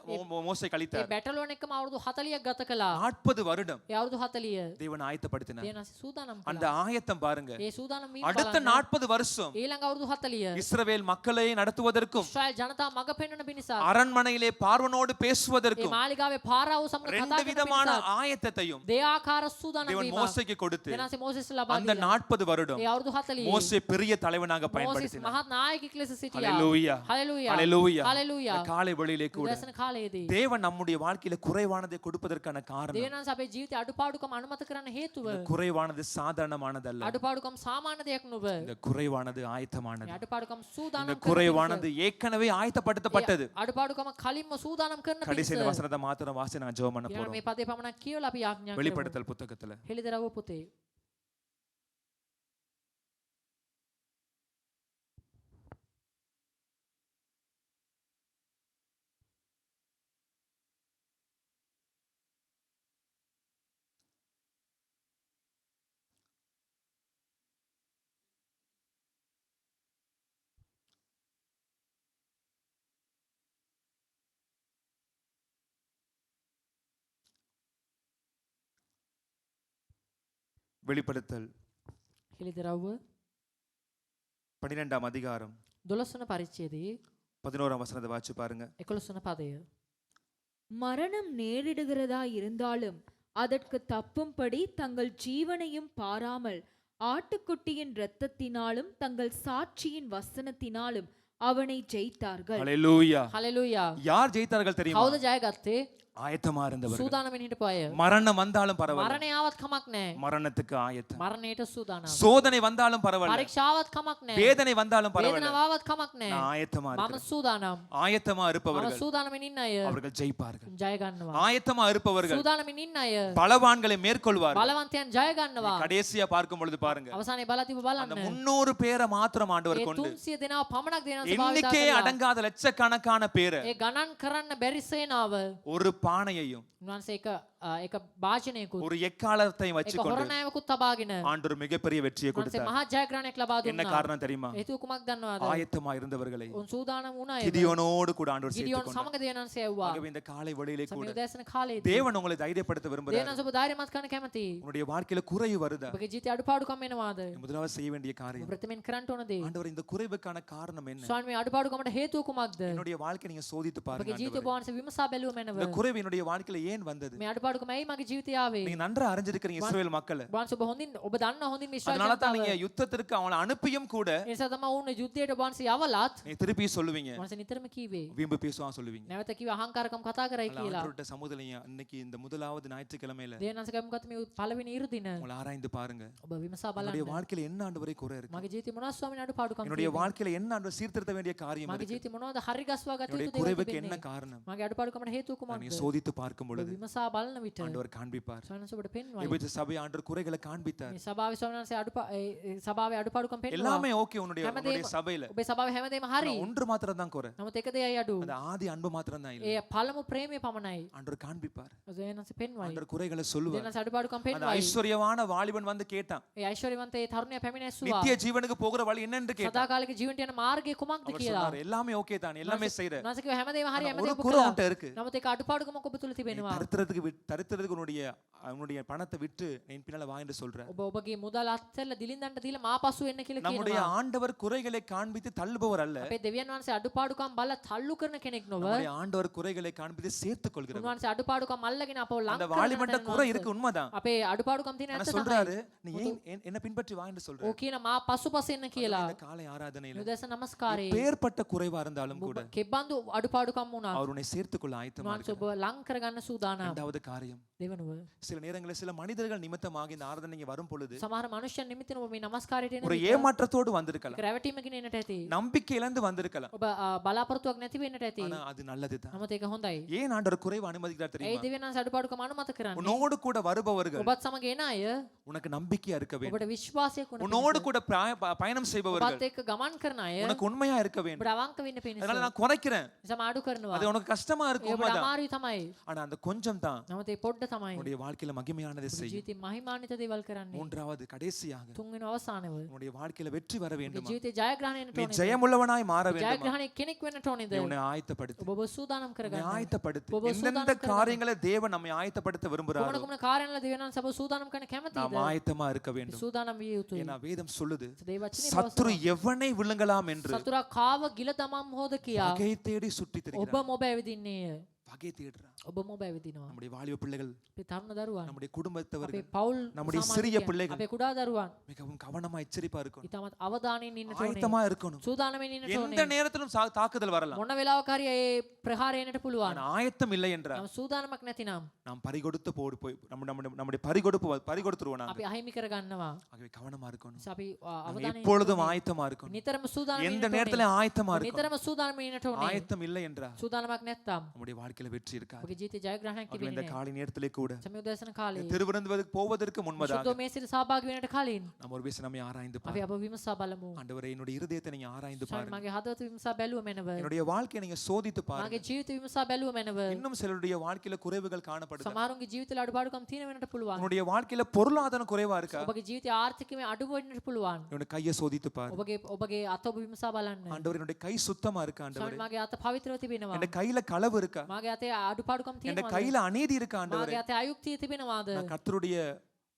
மோசே ඒ கழித்தார். බැටළුවන් එක්කම අවුරුදු 40ක් ගත කළා. 40 வருடம் ඒ අවුරුදු 40 தேவன் ஆயத்தப்படுத்தினார். දෙවියන් වහන්සේ සූදානම් அந்த කළා. ஆயத்தம் பாருங்க. ඒ සූදානම් වීම அடுத்த බලන්න. 40 வருஷம் ඊළඟ අවුරුදු 40 இஸ்ரவேல் மக்களை நடத்துவதற்கும் ඉස්රායල් ජනතාව මඟ පෙන්වන පිණිස அரண்மனையிலே பார்வனோடு ඒ பேசுவதற்கும் මාලිගාවේ පාරාවෝ සමග ரெண்டு කතා කරන விதமான පිණිස ஆயத்தத்தையும் දෙආකාර සූදානම් தேவன் වීම மோசேக்கு கொடுத்து දෙවියන් වහන්සේ මෝසෙස් ලබා அந்த දීලා 40 வருடம் ඒ අවුරුදු 40 மோசே பெரிய தலைவனாக මෝසෙස් பயன்படுத்தினார். මහත් නායකයෙක් ලෙස සිටියා. ஹalleluya. හalleluya. ஹalleluya. හalleluya. இந்த காலை வேளையிலே கூட උදෑසන කාලයේදී தேவன் நம்முடைய வாழ்க்கையில குறைவானதை கொடுப்பதற்கான காரணம், දෙවියන් වහන්සේ අපේ ජීවිතේ අඩුපාඩුකම් අනුමත කරන්න හේතුව இந்த குறைவானது சாதாரணமானதல்ல. අඩුපාඩුකම් සාමාන්‍ය දෙයක් නොව இந்த குறைவானது ஆயத்தமானது. මේ අඩුපාඩුකම් இந்த සූදානම් කරන குறைவானது ஏற்கனவே ஆயத்தப்படுத்தப்பட்டது. පිණිස. අඩුපාඩුකම කලින්ම සූදානම් කරන கடைசி පිණිස. இந்த வசனத்தை மாத்திரம் வாசி நான் ஜெபம் பண்ண ඊළඟ போறோம். මේ පදේ පමණක් කියවලා අපි ආඥා කරමු. வெளிப்படுத்தல் புத்தகத்துல හෙළිදරව් පොතේ வெளிப்படுத்தல் හෙළිදරව් 12ஆம் அதிகாரம் 12 වන පරිච්ඡේදයේ 11ஆம் வசனத்தை வாசிச்சு பாருங்க. 11 වන පදය. மரணம் நேரிடுகிறதா இருந்தாலும் அதற்கு தப்பும்படி தங்கள் ஜீவனையும் பாராமல் ஆட்டுக்குட்டியின் இரத்தத்தினாலும் தங்கள் சாட்சியின் வசனத்தினாலும் அவனை ஜெயித்தார்கள். ஹalleluya. හලෙලූයා. யார் ஜெயித்தார்கள் தெரியுமா? කවුද ජයගත්තේ? ஆயத்தமா இருந்தவர்கள். සූදානමින් හිටපු අය. மரணம் வந்தாலும் பரவாயில்லை, මරණය ආවත් කමක් නැහැ. மரணத்துக்கு ஆயத்தம். මරණයට සූදානම්. சோதனை வந்தாலும் பரவாயில்லை, පරීක්ෂාවත් කමක් නැහැ. வேதனை வந்தாலும் பரவாயில்லை, වේදනාව ආවත් කමක් නැහැ. நான் ஆயத்தமா මම இருக்கிறேன். සූදානම්. ஆயத்தமா මම இருப்பவர்கள் සූදානමින් ඉන්න අය அவர்கள் ஜெயிப்பார்கள். ජය ගන්නවා. ஆயத்தமா இருப்பவர்கள் සූදානමින් ඉන්න අය பலவான்களை மேற்கொள்வார்கள். බලවන්තයන් ජය ගන්නවා. கடைசியா பார்க்கும் பொழுது பாருங்க, අවසානයේ බලතිබ அந்த බලන්න. 300 பேரை மாத்திரம் ஆண்டவர் ඒ கொண்டு 300 දෙනාව පමණක් දෙනා எண்ணிக்கே அடங்காத லட்சக்கணக்கான பேரை ඒ ගණන් කරන්න බැරි සේනාව ஒரு பானையையும் උන්වහන්සේ එක භාජනයකුත් ஒரு எக்காலத்தையும் එක வச்சுக்கொண்டு හොරණෑවකුත් තබාගෙන ஆண்டவர் மிகப்பெரிய வெற்றியை උන්වහන්සේ கொடுத்தார். මහා ජයග්‍රහණයක් ලබා என்ன දුන්නා. காரணம் தெரியுமா? හේතුව කුමක්ද දන්නවද? ஆயத்தமா இருந்தவர்களை උන් සූදානම් වුණා ඒ. கிதியோனோடு கூட ஆண்டவர் ගිඩියෝන් சேர்த்துக் கொண்டார். සමග දේවනන්සේ ඇව්වා. ஆகவே இந்த காலை வேளையிலே கூட සමය උදෑසන කාලේදී தேவன் உங்களை தைரியப்படுத்த விரும்புகிறார். දේවනන්ස ඔබ ධෛර්යමත් කරන්න කැමතියි. உன்னுடைய வாழ்க்கையில குறைவு வருதா? ඔබගේ ජීවිතේ අඩුපාඩුකම් එනවාද? முதலாவது செய்ய வேண்டிய ඔබ காரியம், ප්‍රථමයෙන් කරන්න ඕන දේ. ஆண்டவர் இந்த குறைவுக்கான காரணம் என்ன? ස්වාමී මේ අඩුපාඩුකමට හේතුව කුමක්ද? என்னுடைய வாழ்க்கை நீங்க சோதித்து பாருங்க. ඔබගේ ජීවිතය ඔබ ஆண்டவரே, වහන්සේ විමසා බැලුව මැනව. இந்த குறைவு என்னுடைய வாழ்க்கையில ஏன் வந்தது? මේ අඩුපාඩුකම ඇයි මගේ ජීවිතේ ආවේ? நீங்க நன்றா அறிஞ்சிருக்கிறீங்க இஸ்ரவேல் மக்கள். වහන්සේ ඔබ හොඳින් ඔබ දන්න හොඳින් ඉස්රායල් அதனால தான் ජනතාව. நீங்க யுத்தத்திற்கு அவங்களை அனுப்பியும் கூட ඒ නිසා තමයි ඔවුන් යුද්ධයට ඔබ වහන්සේ යවලත් நீங்க திருப்பி சொல்லுவீங்க, වහන්සේ නිතරම කීවේ. வீம்பு பேசுவான் சொல்லுவீங்க. නැවත කිව්ව අහංකාරකම් කතා කරයි அல்ல, කියලා. ஆண்டவர்ட்ட சமுதலையா இன்னைக்கு இந்த முதலாவது ஞாயிற்றுக்கிழமையில දේවනන්ස කැමුගත මේ පළවෙනි ඉරු දින உங்களை ஆராய்ந்து பாருங்க. ඔබ විමසා என்னுடைய බලන්න. வாழ்க்கையில என்ன ஆண்டவரை குறை இருக்கு? මගේ ජීවිතේ මොනවද ස්වාමීන් අඩුපාඩුකම් என்னுடைய තියෙන්නේ? வாழ்க்கையில என்ன ஆண்டவர் சீர்திருத்த வேண்டிய காரியம் මගේ இருக்கு? ජීවිතේ මොනවද හරි ගස්වා ගත என்னுடைய යුතු දේවල් குறைவுக்கு என்ன තිබෙන්නේ? காரணம்? මගේ අඩුපාඩුකමට හේතුව நீங்க කුමක්ද? சோதித்து பார்க்கும் ඔබ பொழுது විමසා බලන විට ஆண்டவர் காண்பிப்பார். ස්වාමීන් ඔබට පෙන්වයි. எபிரேய சபை ஆண்டவர் குறைகளை காண்பித்தார். මේ සභාවේ ස්වාමීන් වහන්සේ සභාවේ අඩුපාඩුකම් පෙන්වනවා. எல்லாமே ஓகே உன்னுடைய හැමදේම- உன்னுடைய சபையில. ඔබේ සභාවේ හැමදේම හරි. ஆனா ஒன்று மாத்திரம் தான் குறை. නමුත් එක දෙයයි අඩු. அந்த ஆதி அன்பு மாத்திரம் தான் இல்ல. ඒ පළමු ප්‍රේමය පමණයි. ஆண்டவர் காண்பிப்பார். දේවනන්සේ පෙන්වයි. ஆண்டவர் குறைகளை சொல்லுவார். දේවනන්සේ අඩුපාඩුකම් அந்த පෙන්වයි. ஐஸ்வர்யவான வாலிபன் வந்து கேட்டான், ඒ ஐශ්වර්යවන්ත ඒ තරුණයා පැමිණ ඇසුවා. நித்திய ஜீவனுக்கு போகிற வழி என்னன்னு கேட்டான். සදාකාලික ජීවිතයට යන මාර්ගය කුමක්ද அவர் කියලා. சொன்னார், எல்லாமே ஓகே தான், எல்லாமே செய்யற. උන්වහන්සේ කිව්වා හැමදේම හරි ஆனா හැමදේම ஒரு ඔබ குறை කළා. உன்கிட்ட இருக்கு. නමුත් ඒක අඩුපාඩුකමක් ඔබ තුල நீ තිබෙනවා. தரித்திரத்துக்கு உன்னுடைய பணத்தை விட்டு என் பின்னால வா என்று சொல்ற. ඔබ ඔබගේ මුදල් අත්සැල්ල දිලින්දන්ට දීලා මාපසු එන්න කියලා நம்முடைய කියනවා. ஆண்டவர் குறைகளை காண்பித்து தள்ளுபவர் அல்ல. අපේ දෙවියන් වහන්සේ අඩුපාඩුකම් බලලා තල්ලු කරන කෙනෙක් නොව நம்முடைய ஆண்டவர் குறைகளை காண்பித்து சேர்த்துக் கொள்கிறவர். උන්වහන්සේ අඩුපාඩුකම් අල්ලගෙන අපව ලං அந்த කරන வாலிபன்ட்ட තැන குறை උන්වහන්සේ. இருக்கு, உண்மைதான். අපේ අඩුපාඩුකම් තියෙන ஆனா ඇත්ත சொல்றாரு, තමයි. நீ ஏன் என்ன பின்பற்றி வா என்று சொல்ற. ඕ කියන මා පසුපස එන්න කියලා. இந்த காலை ஆராதனையில නිදර්ශ නමස්කාරයේ பேர்பட்ட குறைவா இருந்தாலும் கூட ඔබ කෙබඳු අඩුපාඩුකම් වුණා. அவர் உன்னை சேர்த்துக்கொள்ள ஆயத்தமா උන්වහන්සේ இருக்கிறார். ඔබ ලං කරගන්න සූදානම්. இரண்டாவது காரியம், දෙවනුව சில நேரங்களில் சில மனிதர்கள் நிமித்தமாக இந்த ஆராதனை வரும் பொழுது සමහර මනුෂ්‍යයන් නිමිත්තෙන් ඔබ මේ නමස්කාරයට එන ஒரு විට ஏமாற்றத்தோடு ඒක வந்திருக்கலாம், රැවටීමකින් එන්නට ඇති. நம்பிக்கை இழந்து வந்திருக்கலாம். ඔබ බලාපොරොත්තුවක් නැති වෙන්නට ඇති. ஆனா அது நல்லதுதான். නමුත් ඒක හොඳයි. ஏன் ஆண்டவர் குறைவு அனுமதிக்கிறார் ඒ தெரியுமா? දෙවියන් වහන්සේ අඩුපාඩුකම් අනුමත කරන්නේ. உன்னோடு கூட வருபவர்கள் ඔබත් සමග එන අය உனக்கு நம்பிக்கையா இருக்க வேண்டும். ඔබට විශ්වාසයක් වුණ உன்னோடு கூட பயணம் செய்பவர்கள் ඔබත් එක්ක ගමන් කරන අය உனக்கு உண்மையா இருக்க வேண்டும். ඔබට අවංක වෙන්න පිණිස. அதனால நான் குறைக்கிறேன். නිසා අඩු කරනවා. அது உனக்கு கஷ்டமா ඒ இருக்கும், ඔබට உண்மைதான். අමාරුයි තමයි. ஆனா அந்த கொஞ்சம் தான் නමුත් ඒ පොඩ්ඩ තමයි உன்னுடைய வாழ்க்கையில மகிமையானதை ඔබේ செய்யும். ජීවිතේ මහිමාන්විත දේවල් කරන්නේ. மூன்றாவது கடைசியாக තුන්වෙනි අවසානව உன்னுடைய வாழ்க்கையில வெற்றி வர ඔබේ வேண்டுமா? ජීවිතේ ජයග්‍රහණයට நீ ඕනේද? ஜெயமுள்ளவனாய் மாற வேண்டுமா? ජයග්‍රහණය කෙනෙක් වෙන්නට ඕනේද? நீ உன்னை ஆயத்தப்படுத்து. ඔබ ඔබ සූදානම් உன்னை කරගන්න. ஆயத்தப்படுத்து. ඔබ எந்தெந்த சூதானம் කරගන්න. காரியங்களை தேவன் நம்மை ஆயத்தப்படுத்த කුමන விரும்புகிறாரோ කුමන කාර්යවල දෙවියන් වහන්සේ ඔබ සූදානම් කරන්න කැමතිද? நாம் ஆயத்தமா இருக்க வேண்டும். සූදානම් විය යුතුයි. ஏன்னா வேதம் சொல்லுது, දේ වචනේ சத்துரு எவனை விழுங்கலாம் என்று සතුරා කාව ගිල තමම් හොද කියා பகை தேடி சுற்றி ඔබ திரிகிறான். මොබ ඇවිදින්නේය. பகை தேடுறான். ඔබ මොබ ඇවිදිනවා. நம்முடைய வாலிப பிள்ளைகள், අපේ තරුණ දරුවන්, நம்முடைய අපේ குடும்பத்தவர்கள் පවුල් நம்முடைய සමාජිකයන්, சிறிய பிள்ளைகள் අපේ කුඩා දරුවන් மிகவும் கவனமா எச்சரிப்பா இருக்கணும். ඉතාමත් අවධානයෙන් ඉන්නට ඕනේ. ஆயத்தமா இருக்கணும். සූදානම්ෙන් ඉන්නට எந்த ඕනේ. நேரத்திலும் தாக்குதல் வரலாம். මොන වෙලාවක හරි ඒ ප්‍රහාරය එන්නට පුළුවන්. ஆனா ஆயத்தம் இல்லை என்றால் නම් සූදානමක් නැතිනම් நாம் பறிகொடுத்து போய் நம்முடைய பறிகொடுத்துருவோம் நாங்க. අපි අහිමි කරගන්නවා. ஆகவே கவனமா இருக்கணும். නිසා අපි நம்ம අවධානයෙන් எப்பொழுதும் ஆயத்தமா இருக்கணும். නිතරම සූදානම් எந்த වෙන්න நேரத்துல ඕනේ. ஆயத்தமா இருக்கணும். නිතරම සූදානම් ඉන්නට ඕනේ. ஆயத்தம் இல்லை என்றால் සූදානමක් නැත්තම් நம்முடைய வாழ்க்கையில வெற்றி இருக்காது. ඔබගේ ජීවිතේ ජයග්‍රහණයක් ஆகவே இந்த තිබෙන්නේ නැහැ. காலை நேரத்திலே கூட සමය උදෑසන කාලේ திருவிருந்துவதற்கு போவதற்கு முன்பதாக සුද්ධ මේසිට සහභාගී වෙන්නට කලින් நம்ம ஒரு விஷயம் நம்ம ஆராய்ந்து අපි பாருங்க. අප විමසා බලමු. ஆண்டவரே, என்னுடைய இருதயத்தை நீங்க ஆராய்ந்து ස්වාමී பாருங்க. මගේ හදවත විමසා බැලුව මැනව. என்னுடைய வாழ்க்கையை நீங்க சோதித்து பாருங்க. මගේ ජීවිත විමසා බැලුව මැනව. இன்னும் சிலருடைய வாழ்க்கையில குறைவுகள் காணப்படுது. සමහරුන්ගේ ජීවිතවල අඩුපාඩුකම් තියෙන වෙන්නට පුළුවන්. உன்னுடைய வாழ்க்கையில பொருளாதாரம் குறைவா இருக்கா? ඔබගේ ජීවිතය ආර්ථිකව අඩු වෙන්නට පුළුවන්. என்னோட கையை சோதித்து பாரு. ඔබගේ අත ඔබ විමසා බලන්න. ஆண்டவரே, என்னுடைய கை சுத்தமா இருக்கா? ஆண்டவரே, ස්වාමී මගේ අත පවිත්‍රව තිබෙනවා. என் கையில களவு இருக்கா? මගේ අතේ අඩුපාඩුකම් என் තියෙනවද? கையில அநீதி இருக்கா? ஆண்டவரே, මගේ අතේ අයුක්තිය තිබෙනවාද? நான் கர்த்தருடைய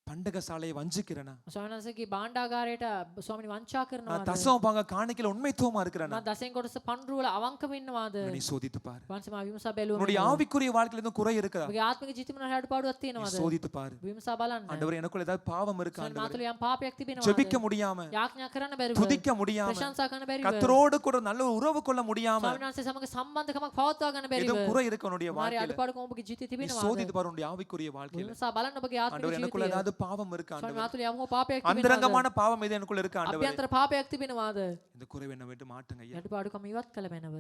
பண்டகசாலையை வஞ்சிக்கிறேனா? ස්වාමීන් වහන්සේගේ භාණ්ඩාගාරයට ස්වාමීන් වංචා நான் කරනවාද? தசம பாக காணிக்கையில உண்மைத்துவமா இருக்கிறேனா? මම දසෙන් කොටස පන්රුවල අවංකව ඉන්නවාද? நீ சோதித்து பாரு. වංශ මා විමසා බැලුවා. உன்னுடைய ஆவிக்குரிய வாழ்க்கையில எதுவும் குறை இருக்குதா? ඔබගේ ආත්මික ජීවිතේ මොන අඩුපාඩුවක් நீ තියෙනවද? சோதித்து பாரு. විමසා බලන්න. ஆண்டவரே எனக்குள்ள ஏதாவது பாவம் இருக்கா? ස්වාමීන් ஆண்டவரே මාතුල යම් පාපයක් තිබෙනවද? ஜெபிக்க முடியாம, යාඥා කරන්න බැරිව. துதிக்க முடியாம, ප්‍රශංසා කරන්න බැරිව. கர்த்தரோடு கூட நல்ல ஒரு உறவு கொள்ள முடியாம ස්වාමීන් වහන්සේ සමග සම්බන්ධකමක් පවත්වා ගන්න බැරිව. ஏதோ குறை இருக்கு உன்னுடைய මාරි வாழ்க்கையில. අඩුපාඩුකම් ඔබගේ ජීවිතේ நீ තිබෙනවද? சோதித்து பாரு உன்னுடைய ஆவிக்குரிய வாழ்க்கையில. විමසා බලන්න ඔබගේ ආත්මික ஆண்டவரே எனக்குள்ள ජීවිතය. ஏதாவது பாவம் இருக்கா? ස්වාමීන් ஆண்டவரே මාතුල යම් හෝ පාපයක් තිබෙනවද? அந்தரங்கமான பாவம் எது எனக்குள்ள இருக்கா? ஆண்டவரே අභ්‍යන්තර පාපයක් තිබෙනවද? இந்த குறைவை என்ன விட்டு மாட்டுங்க ஐயா. අඩුපාඩුකම් ඉවත් කළ මැනව.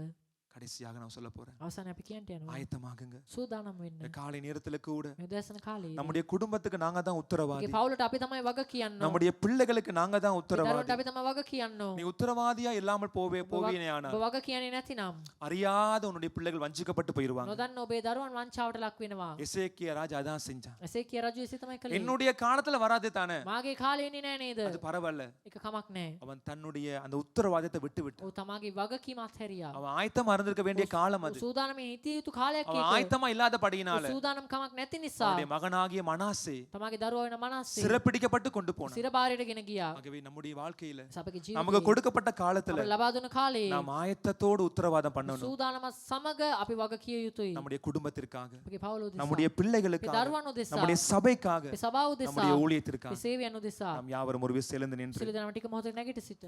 கடைசியாக நான் சொல்ல போறேன். අවසානයේ අපි කියන්ට යනවා. ஆயத்தமாகுங்க. සූදානම් වෙන්න. இந்த காலை நேரத்துல கூட මේ උදෑසන කාලේ. நம்முடைய குடும்பத்துக்கு நாங்க தான் உத்தரவாதி. ඔබගේ පවුලට අපි තමයි වග කියන්න. நம்முடைய பிள்ளைகளுக்கு நாங்க தான் දරුවන්ට உத்தரவாதி. අපි තමයි වග කියන්න. நீ உத்தரவாதியா இல்லாமல் போவேனேயானா ඔබ වග කියන්නේ නැතිනම් அறியாத உன்னுடைய பிள்ளைகள் வஞ்சிக்கப்பட்டு போயிருவாங்க. නොදන්න ඔබේ දරුවන් වංචාවට ලක් වෙනවා. எசேக்கியா ராஜா அதான் செஞ்சான். එසේ කිය රජු එසේ තමයි කළේ. என்னுடைய காலத்துல வராது தானே, මාගේ කාලේ එන්නේ නැහැ නේද? அது பரவாயில்ல. ඒක කමක් නැහැ. அவன் தன்னுடைய அந்த உத்தரவாதத்தை விட்டு விட்டு ඔව් තමාගේ වගකීම අත්හැරියා. அவன் ஆயத்தமா இருந்திருக்க வேண்டிய காலம் அது. සූදානමින් හිටිය යුතු කාලයක් அவன் ඒක. ஆயத்தமா இல்லாத படியினால සූදානම් කමක් නැති නිසා அவனுடைய மகனாகிய மனாசே තමාගේ දරුවා වෙන මනස්සේ சிறப்பிடிக்கப்பட்டு கொண்டு போனான். සිරබාරයට ගෙන ගියා. ஆகவே நம்முடைய வாழ்க்கையில අපගේ நமக்கு ජීවිතේ கொடுக்கப்பட்ட காலத்துல අපට ලබා දුන්න කාලේ நாம் ஆயத்தத்தோடு உத்தரவாதம் பண்ணணும். සූදානමත් සමග අපි වග කිය යුතුයි. நம்முடைய குடும்பத்திற்காக, අපගේ පවුල උදෙසා, நம்முடைய අපේ பிள்ளைகளுக்காக, දරුවන් උදෙසා, நம்முடைய சபைக்காக, අපේ සභාව උදෙසා, நம்முடைய අපේ ஊழியத்திற்காக සේවයන් උදෙසා நாம் யாவரும் ஒரு விசை எழுந்து நின்று සියලු දෙනාම ටික මොහොතක් නැගිට සිට